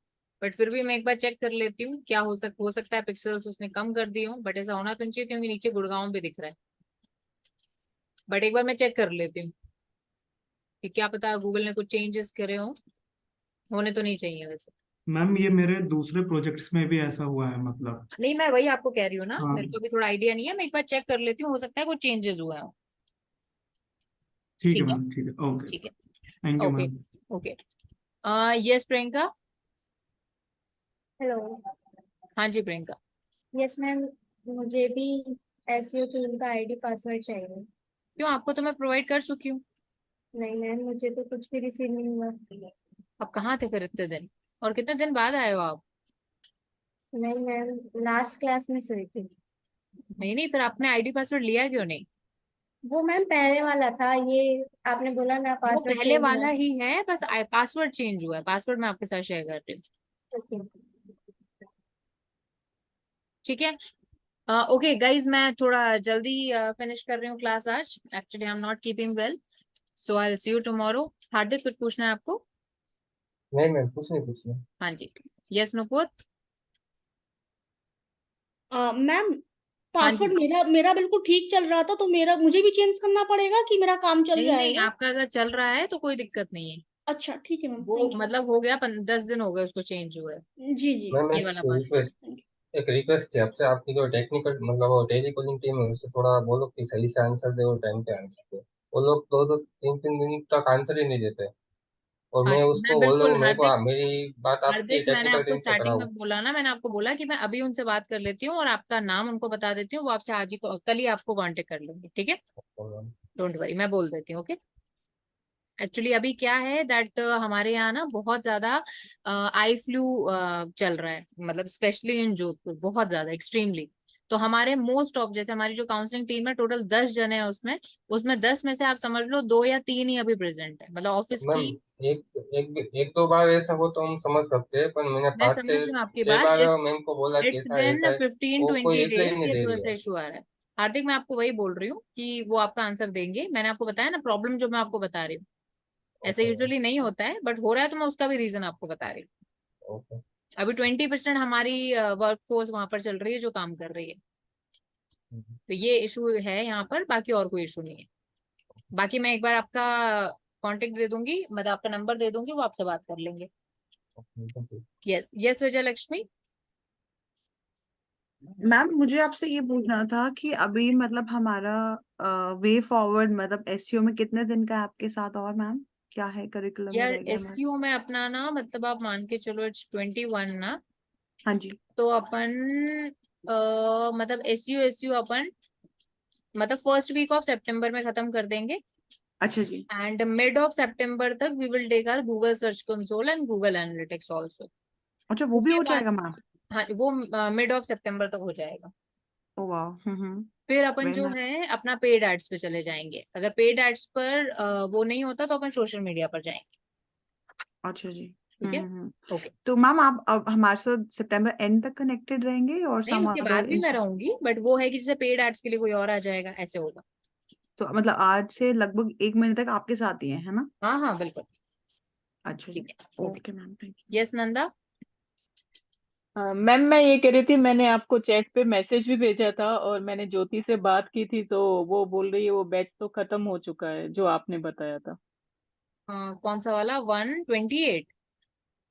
बट फिर भी मैं एक बार चेक कर लेती हूँ, क्या हो सकता है पिक्सल्स उसने कम कर दिए हो, बट ऐसा होना तो नहीं चाहिए क्योंकि नीचे गुड़गांव भी दिख रहा है। बट एक बार मैं चेक कर लेती हूँ कि क्या पता गूगल ने कुछ चेंजेस करे हो। होने तो नहीं चाहिए वैसे। मैम ये मेरे दूसरे प्रोजेक्ट्स में भी ऐसा हुआ है मतलब। नहीं, मैं वही आपको कह रही हूँ ना, हाँ मेरे को भी थोड़ा आइडिया नहीं है, मैं एक बार चेक कर लेती हूँ, हो सकता है कुछ चेंजेस हुआ हो। ठीक है ठीक है। मैम, ठीक है, ओके। ठीक है। Thank you okay. Ma'am. Okay. Yes Priyanka. Hello. हाँ जी प्रियंका। यस मैम, मुझे भी एसईओ टूल का आईडी पासवर्ड चाहिए। क्यों, आपको तो मैं प्रोवाइड कर चुकी हूँ। नहीं मैम, मुझे तो कुछ भी रिसीव नहीं हुआ। अब कहाँ थे फिर इतने दिन, और कितने दिन बाद आए हो आप? नहीं मैम, लास्ट क्लास में सोई थी। नहीं नहीं, फिर आपने आईडी पासवर्ड लिया क्यों नहीं? वो मैम पहले वाला था, ये आपने बोला ना वो पासवर्ड पहले चेंज हुआ। वाला ही है, बस पासवर्ड चेंज हुआ है। पासवर्ड मैं आपके साथ शेयर कर रही हूँ। ओके। ठीक है। ओके गाइज, मैं थोड़ा जल्दी फिनिश कर रही हूँ क्लास आज। Actually I am not keeping well, so I will see you tomorrow. Hardik, कुछ पूछना है आपको? नहीं मैम, कुछ नहीं पूछना। हाँ जी। यस नुपुर। मैम, हाँ पासवर्ड जी। मेरा मेरा बिल्कुल ठीक चल रहा था, तो मेरा मुझे भी चेंज करना पड़ेगा कि मेरा काम चल नहीं नहीं, जाएगा? आपका अगर चल रहा है तो कोई दिक्कत नहीं है। अच्छा ठीक है मैम, वो थैंक यू। मतलब हो गया 10 दिन हो गए उसको चेंज हुए। जी जी, मैम ये एक वाला पासवर्ड। रिक्वेस्ट एक रिक्वेस्ट थी आपसे, आपकी जो टेक्निकल मतलब वो टेलीकॉलिंग टीम है उससे थोड़ा बोलो कि सही से आंसर दे और टाइम पे आंसर दे। वो लोग दो दो तीन तीन दिन तक आंसर ही नहीं देते, और मैं अच्छा, मैं उसको वो बिल्कुल लोग मेरे को हार्दिक। मेरी बात आपकी हार्दिक, मैंने टेक्निकल आपको टीम से स्टार्टिंग कराओ। में बोला ना, मैंने आपको बोला कि मैं अभी उनसे बात कर लेती हूँ और आपका नाम उनको बता देती हूँ, वो आपसे आज ही कल ही आपको कांटेक्ट कर लेंगे। ठीक है, डोंट वरी, मैं बोल देती हूँ। ओके। एक्चुअली अभी क्या है दैट हमारे यहाँ ना बहुत ज्यादा आई फ्लू चल रहा है, मतलब स्पेशली इन जोधपुर बहुत ज्यादा एक्सट्रीमली। तो हमारे मोस्ट ऑफ, जैसे हमारी जो काउंसलिंग टीम है टोटल 10 जने हैं उसमें, उसमें 10 में से आप समझ लो 2 या 3 ही अभी प्रेजेंट है, मतलब ऑफिस मैम की। एक दो बार ऐसा हो तो हम समझ सकते हैं, पर मैंने मैं पाँच समझ से रही हूँ आपकी छह बात। बार इट्स मैम को बोला कि इट्स ऐसा है देन ऐसा है, 15-20 कोई रिप्लाई डेज नहीं ये दे तो रही ऐसा है। इशू आ रहा है। हार्दिक, मैं आपको वही बोल रही हूँ कि वो आपका आंसर देंगे। मैंने आपको बताया ना प्रॉब्लम जो मैं आपको बता रही हूँ, ऐसे ओके यूजुअली नहीं होता है बट हो रहा है, तो मैं उसका भी रीजन आपको बता रही हूँ। ओके। अभी 20% हमारी वर्कफोर्स वहां पर चल रही है जो काम कर रही है, तो ये इशू है यहाँ पर, बाकी और कोई इशू नहीं है। बाकी मैं एक बार आपका कांटेक्ट दे दूंगी, मतलब आपका नंबर दे दूंगी, वो आपसे बात कर लेंगे। यस यस विजय लक्ष्मी। मैम मुझे आपसे ये पूछना था कि अभी मतलब हमारा वे फॉरवर्ड मतलब एसईओ में कितने दिन का है आपके साथ, और मैम क्या है करिकुलम में यार रह गया हमारा? एससीओ में अपना ना, मतलब आप मान के चलो इट्स 21 ना। हाँ जी। तो अपन मतलब एससीओ अपन मतलब फर्स्ट वीक ऑफ सितंबर में खत्म कर देंगे। अच्छा जी। एंड मिड ऑफ सितंबर तक we will take our Google Search Console and Google Analytics also. अच्छा वो भी उसके हो बाद, जाएगा मैम? हाँ वो मिड ऑफ सितंबर तक हो जाएगा। ओ वाह। फिर अपन वेरी जो नाइस। है अपना पेड एड्स पे चले जाएंगे। अगर पेड एड्स पर वो नहीं होता तो अपन सोशल मीडिया पर जाएंगे। अच्छा जी। ठीक है। ओके। तो मैम आप अब हमारे साथ सितंबर एंड तक कनेक्टेड रहेंगे और नहीं, सम उसके अदर बाद भी मैं रहूंगी, बट वो है कि जैसे पेड एड्स के लिए कोई और आ जाएगा, ऐसे होगा। तो मतलब आज से लगभग 1 महीने तक आपके साथ ही है ना? हाँ हाँ बिल्कुल। अच्छा जी। ठीक है। Okay ma'am, thank yes Nanda. Ma'am मैं ये कह रही थी, मैंने आपको चैट पे मैसेज भी भेजा था और मैंने ज्योति से बात की थी, तो वो बोल रही है वो बैच तो खत्म हो चुका है जो आपने बताया था। कौन सा वाला 128?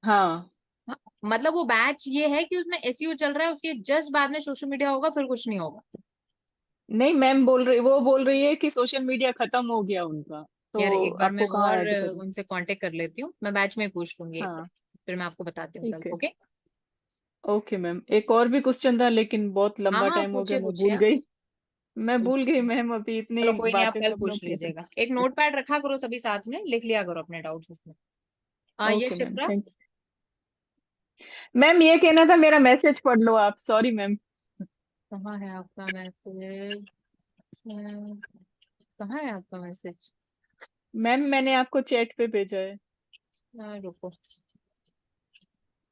हाँ। हाँ, मतलब वो बैच ये है कि उसमें एसईओ चल रहा है, उसके जस्ट बाद में सोशल मीडिया होगा, फिर कुछ नहीं होगा। नहीं मैम वो बोल रही है कि सोशल मीडिया खत्म हो गया उनका, यार तो एक बार मैं आपको कहाँ और ऐड करना? उनसे कांटेक्ट कर लेती हूँ, मैं बैच में पूछ लूंगी एक बार, हाँ फिर मैं आपको बताती हूँ कल। ठीक है। ओके। ओके मैम, एक और भी क्वेश्चन था लेकिन बहुत हाँ लंबा हाँ, टाइम हो गया, पूछिए मैं पूछिए भूल आप। गई। मैं चलो भूल गई मैम, अभी इतनी चलो, कोई नहीं, आप बातें कल सब लोग पूछ कर रहे लीजिएगा। एक नोट पैड रखा करो, सभी साथ में लिख लिया करो अपने डाउट्स उसमें। थे। ये okay ma'am, Shipra. Thank you ma'am. ये कहना था मेरा मैसेज पढ़ लो आप, सॉरी मैम। कहाँ है आपका मैसेज? कहाँ है आपका मैसेज? मैम मैंने आपको चैट पे भेजा है, रुको,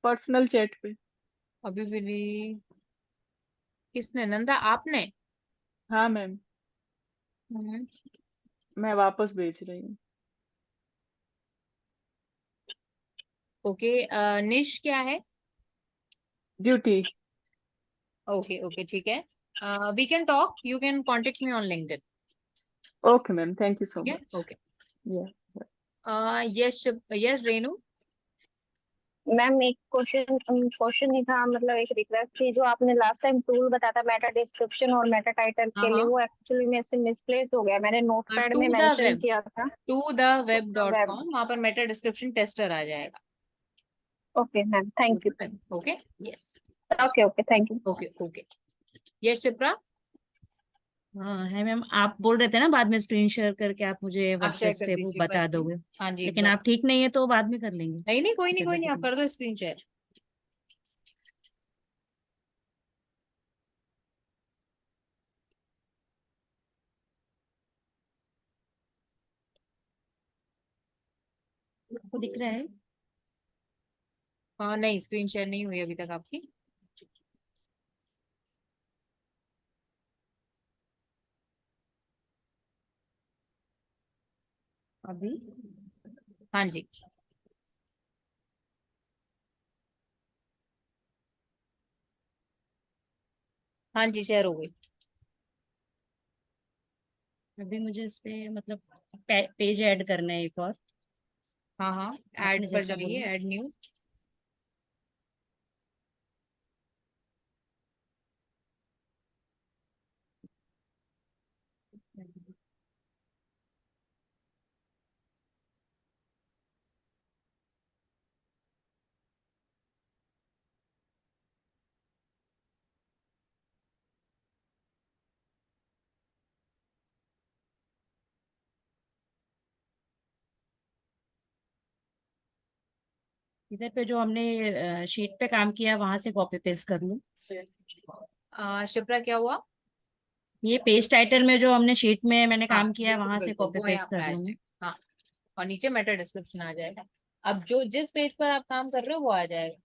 पर्सनल चैट पे। अभी भी नहीं। किसने? नंदा आपने? हाँ मैम, हम्म, मैं वापस भेज रही हूँ। ओके। निश क्या है? ब्यूटी। ओके ओके, ठीक है। We can talk, you can contact me on LinkedIn. Okay ma'am, thank you so much. Okay. या यस यस रेनू। मैम एक क्वेश्चन नहीं था, मतलब एक रिक्वेस्ट थी। जो आपने लास्ट टाइम टूल बताया था मेटा डिस्क्रिप्शन और मेटा टाइटल हाँ के लिए, हाँ, वो एक्चुअली मेरे से मिसप्लेस हो गया। मैंने नोटपैड टू में द मेंशन वेब, किया था। To the web dot web. Com, वहां पर मेटा डिस्क्रिप्शन टेस्टर आ जाएगा। Okay ma'am, thank you. Okay, yes, okay okay, thank you. Okay okay. Yes Shipra. हाँ है मैम, आप बोल रहे थे ना बाद में स्क्रीन शेयर करके आप मुझे आप शेयर व्हाट्सएप कर पे वो दीजिए बता बस। दोगे, हाँ जी लेकिन बस। आप ठीक नहीं है तो बाद में कर लेंगे। नहीं नहीं, कोई नहीं कोई जगह नहीं, आप जगह कर दो स्क्रीन शेयर। आपको दिख रहा है? हाँ नहीं, स्क्रीन शेयर नहीं हुई अभी तक आपकी। अभी हाँ जी, हाँ जी, शेयर हो गई। अभी मुझे इस पे मतलब पेज ऐड करना है एक और, हाँ हाँ, आपने ऐड पर जैसा जाइए, बोला। Add new. इधर पे जो हमने शीट पे काम किया वहां से कॉपी पेस्ट कर लूँ। शिप्रा क्या हुआ? ये पेज टाइटल में जो हमने शीट में मैंने हाँ काम किया बिल्कुल वहां से बिल्कुल, कॉपी वो यहाँ पेस्ट पर कर आ लूंगी। जाएगा। हाँ, और नीचे मेटा डिस्क्रिप्शन आ जाएगा। अब जो जिस पेज पर आप काम कर रहे हो वो आ जाएगा।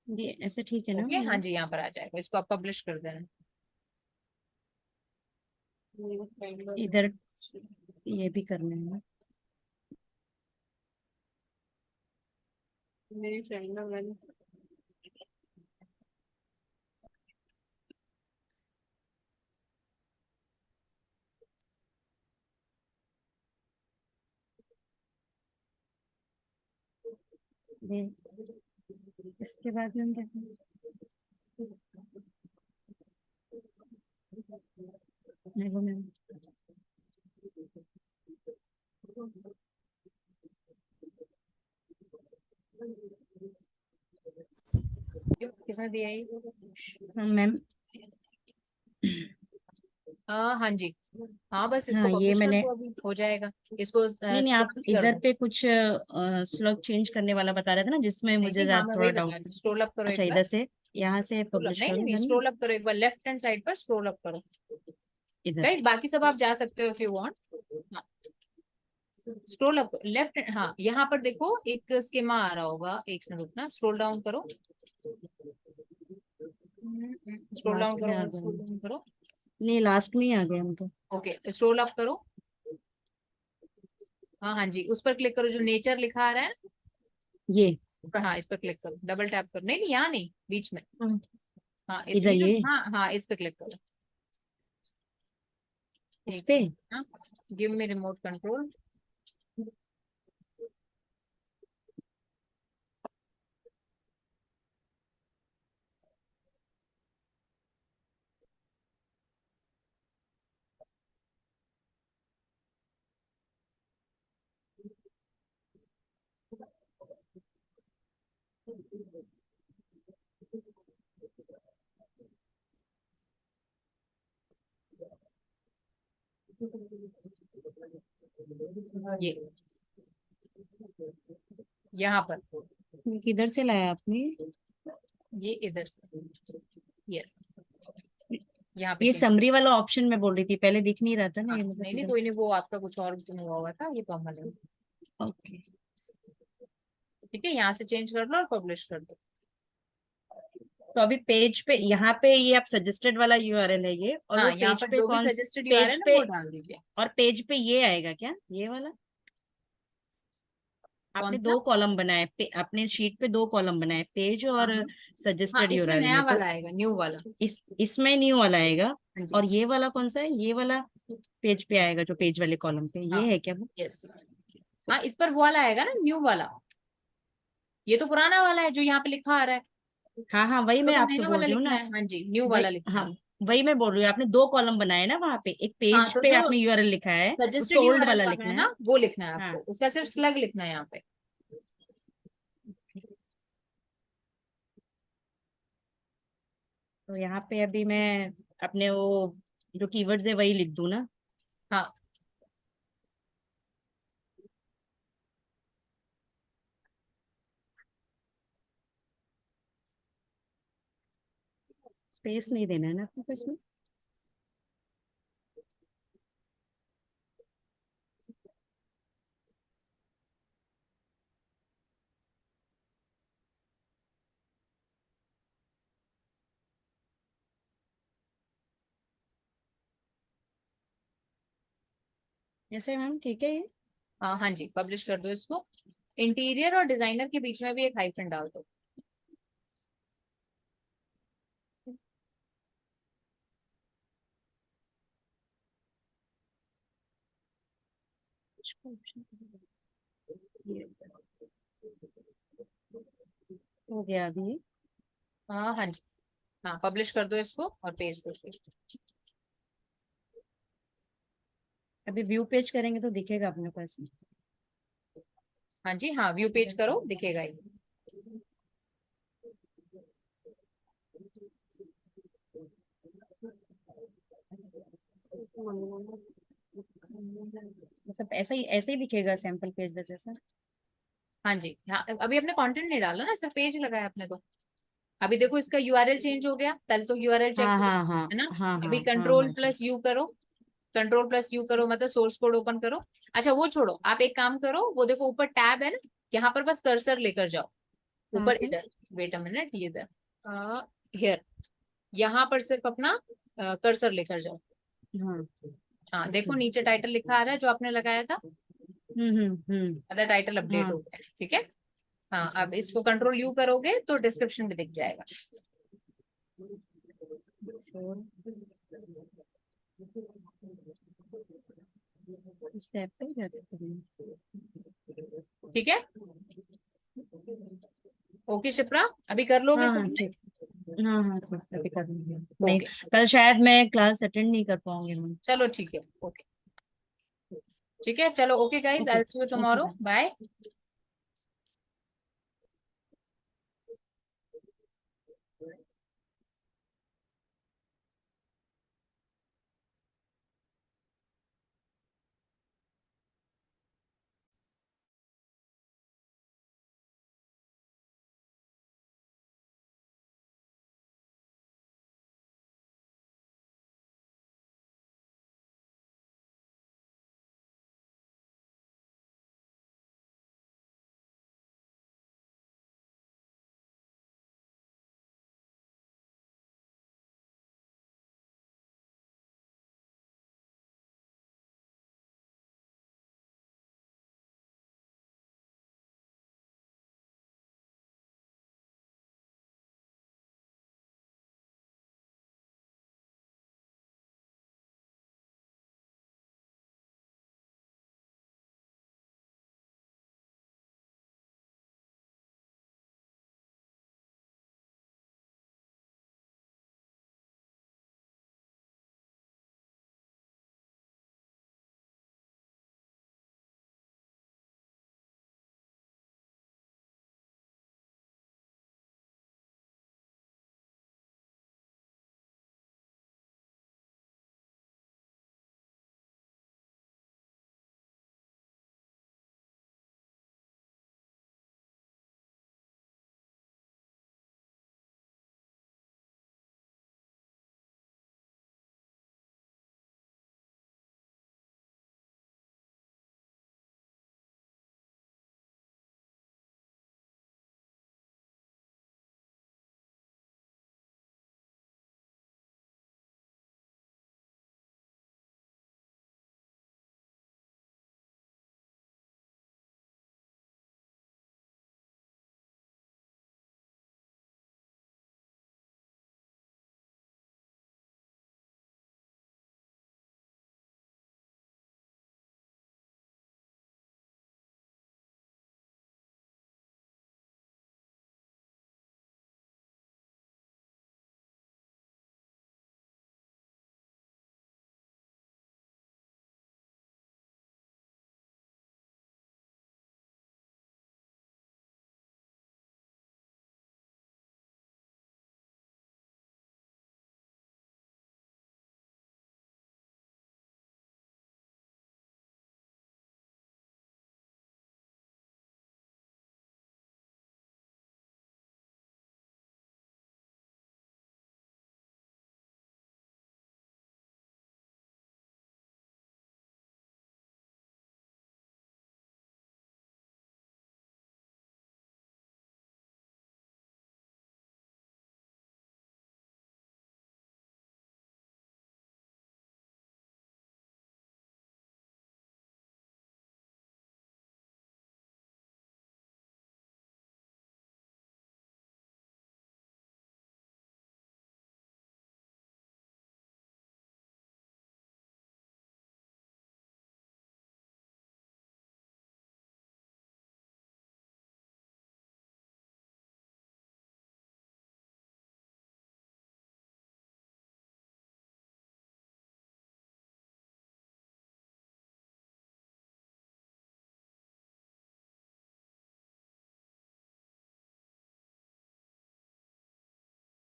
ये ऐसे ठीक है ना? ओके, हाँ जी, यहाँ पर आ जाएगा। इसको आप पब्लिश कर देना। इधर ये भी करना है ना? मेरी फ्रेंड ना, मैंने ये इसके बाद में हम क्या करें? देखो मैम, किसने दिया ये? हाँ मैम। हाँ जी, हाँ बस इसको हाँ ये पब्लिश कर मैंने, दो, अभी हो जाएगा। इसको नहीं नहीं, आप स्क्रॉल भी कर इधर दो। पे कुछ स्लॉग चेंज करने वाला बता रहे थे ना, जिसमें नहीं मुझे नहीं, हाँ मैं थोड़ा वही बता डाउट। रही हूँ। स्क्रॉल अप करो अच्छा एक बार। इधर से, यहाँ से स्क्रॉल अप, पब्लिश नहीं कर नहीं दूँ नहीं, है ना? स्क्रॉल अप करो एक बार, लेफ्ट हैंड साइड पर स्क्रॉल अप करो। इधर। गाइस बाकी सब आप जा सकते हो if you want. Scroll up left, हाँ यहाँ पर देखो एक स्कीमा आ रहा होगा, एक सेकंड रुकना, स्क्रॉल डाउन करो। स्क्रॉल डाउन लास्ट में करो आ और गए स्क्रॉल हम। डाउन करो। नहीं, लास्ट में ही आ गए हम तो। ओके, स्क्रॉल अप करो। हाँ हाँ जी, उस पर क्लिक करो जो नेचर लिखा आ रहा है। ये उस पर, हाँ इस पर क्लिक करो, डबल टैप करो। नहीं नहीं, यहाँ नहीं, बीच में। हाँ इधर ये जो, ये हाँ हाँ इस पे क्लिक करो। इस एक पे। सेकंड, हाँ, गिव मी रिमोट कंट्रोल। ये यहाँ पर, ये किधर से लाया आपने? ये इधर से, ये यहाँ पे ये change। समरी वाला ऑप्शन में बोल रही थी, पहले दिख नहीं रहा था ना हाँ, ये, मतलब नहीं नहीं किधर कोई से? नहीं, वो आपका कुछ और हुआ हुआ था, ये परमानेंट। ओके, ठीक है, यहाँ से चेंज कर लो और पब्लिश कर दो। तो अभी पेज पे, यहाँ पे ये आप सजेस्टेड वाला यूआरएल है ये, और हाँ, वो यहाँ पेज पर पे जो भी कौन, सजेस्टेड पेज यूआरएल है पे, वो डाल दीजिए। और पेज पे ये आएगा क्या, ये वाला? कौन आपने सा? दो कॉलम बनाए, अपने शीट पे दो कॉलम बनाए, पेज और हाँ, सजेस्टेड इसमें यूआरएल नया में, तो वाला आएगा, न्यू वाला। इसमें न्यू वाला आएगा। हाँ जी, और ये वाला कौन सा है, ये वाला पेज पे आएगा, जो पेज वाले कॉलम पे, ये हाँ है क्या वो? यस, हाँ इस पर वो वाला आएगा ना, न्यू वाला। ये तो पुराना वाला है जो यहाँ पे लिखा आ रहा है, हाँ हाँ, वही तो मैं आपसे नया बोल वाला रही हूँ लिखना ना। है। हाँ जी, न्यू वही, वाला लिखना हाँ है। वही मैं बोल रही हूँ, आपने दो कॉलम बनाए ना वहाँ पे, एक हाँ, पेज तो पे जो आपने यूआरएल लिखा है, उस पे सजेस्टेड ओल्ड यूआरएल वाला वाला लिखना है है। ना, वो लिखना है हाँ, आपको, उसका सिर्फ स्लग लिखना है यहाँ पे। तो यहाँ पे अभी मैं अपने वो जो कीवर्ड्स है वही लिख दूँ ना? हाँ, स्पेस नहीं देना है ना आपको इसमें? ऐसे मैम ठीक है ये? हाँ हाँ जी, पब्लिश कर दो इसको। इंटीरियर और डिजाइनर के बीच में भी एक हाइफन डाल दो। हो गया अभी ये? हाँ हाँ जी, हाँ पब्लिश कर दो इसको और पेज दो फिर। अभी व्यू पेज करेंगे तो दिखेगा अपने पास में? हाँ जी, हाँ व्यू पेज करो, दिखेगा ही। मतलब ऐसे ही दिखेगा सैंपल पेज जैसे सर? हाँ जी, हाँ अभी अपने कंटेंट नहीं डाला ना, सिर्फ पेज लगाया अपने को। अभी देखो इसका यूआरएल चेंज हो गया, पहले तो यूआरएल चेक हाँ करो, हाँ हाँ है ना। हाँ अभी हाँ हाँ कंट्रोल हाँ जी। प्लस यू करो, कंट्रोल प्लस यू करो मतलब सोर्स कोड ओपन करो। अच्छा वो छोड़ो, आप एक काम करो, वो देखो ऊपर टैब है ना, यहाँ पर बस कर्सर लेकर जाओ कहाँ ऊपर पे? इधर, वेट अ मिनट, ये इधर हियर, यहाँ पर सिर्फ अपना कर्सर लेकर जाओ। हाँ हाँ ओके। देखो नीचे टाइटल लिखा आ रहा है जो आपने लगाया था, मतलब टाइटल अपडेट हाँ हो गया, ठीक है। हाँ अब इसको कंट्रोल यू करोगे तो डिस्क्रिप्शन में दिख जाएगा। स्टेप पे जाते हैं। ठीक है, ओके शिप्रा, अभी कर लोगे हाँ हाँ सबमिट? ठीक, हाँ हाँ ठीक, अभी कर लूंगी। नहीं, ओके कल शायद मैं क्लास अटेंड नहीं कर पाऊंगी मैम। चलो ठीक है, ओके ठीक है, चलो okay guys, okay I will see you okay tomorrow, bye. Bye.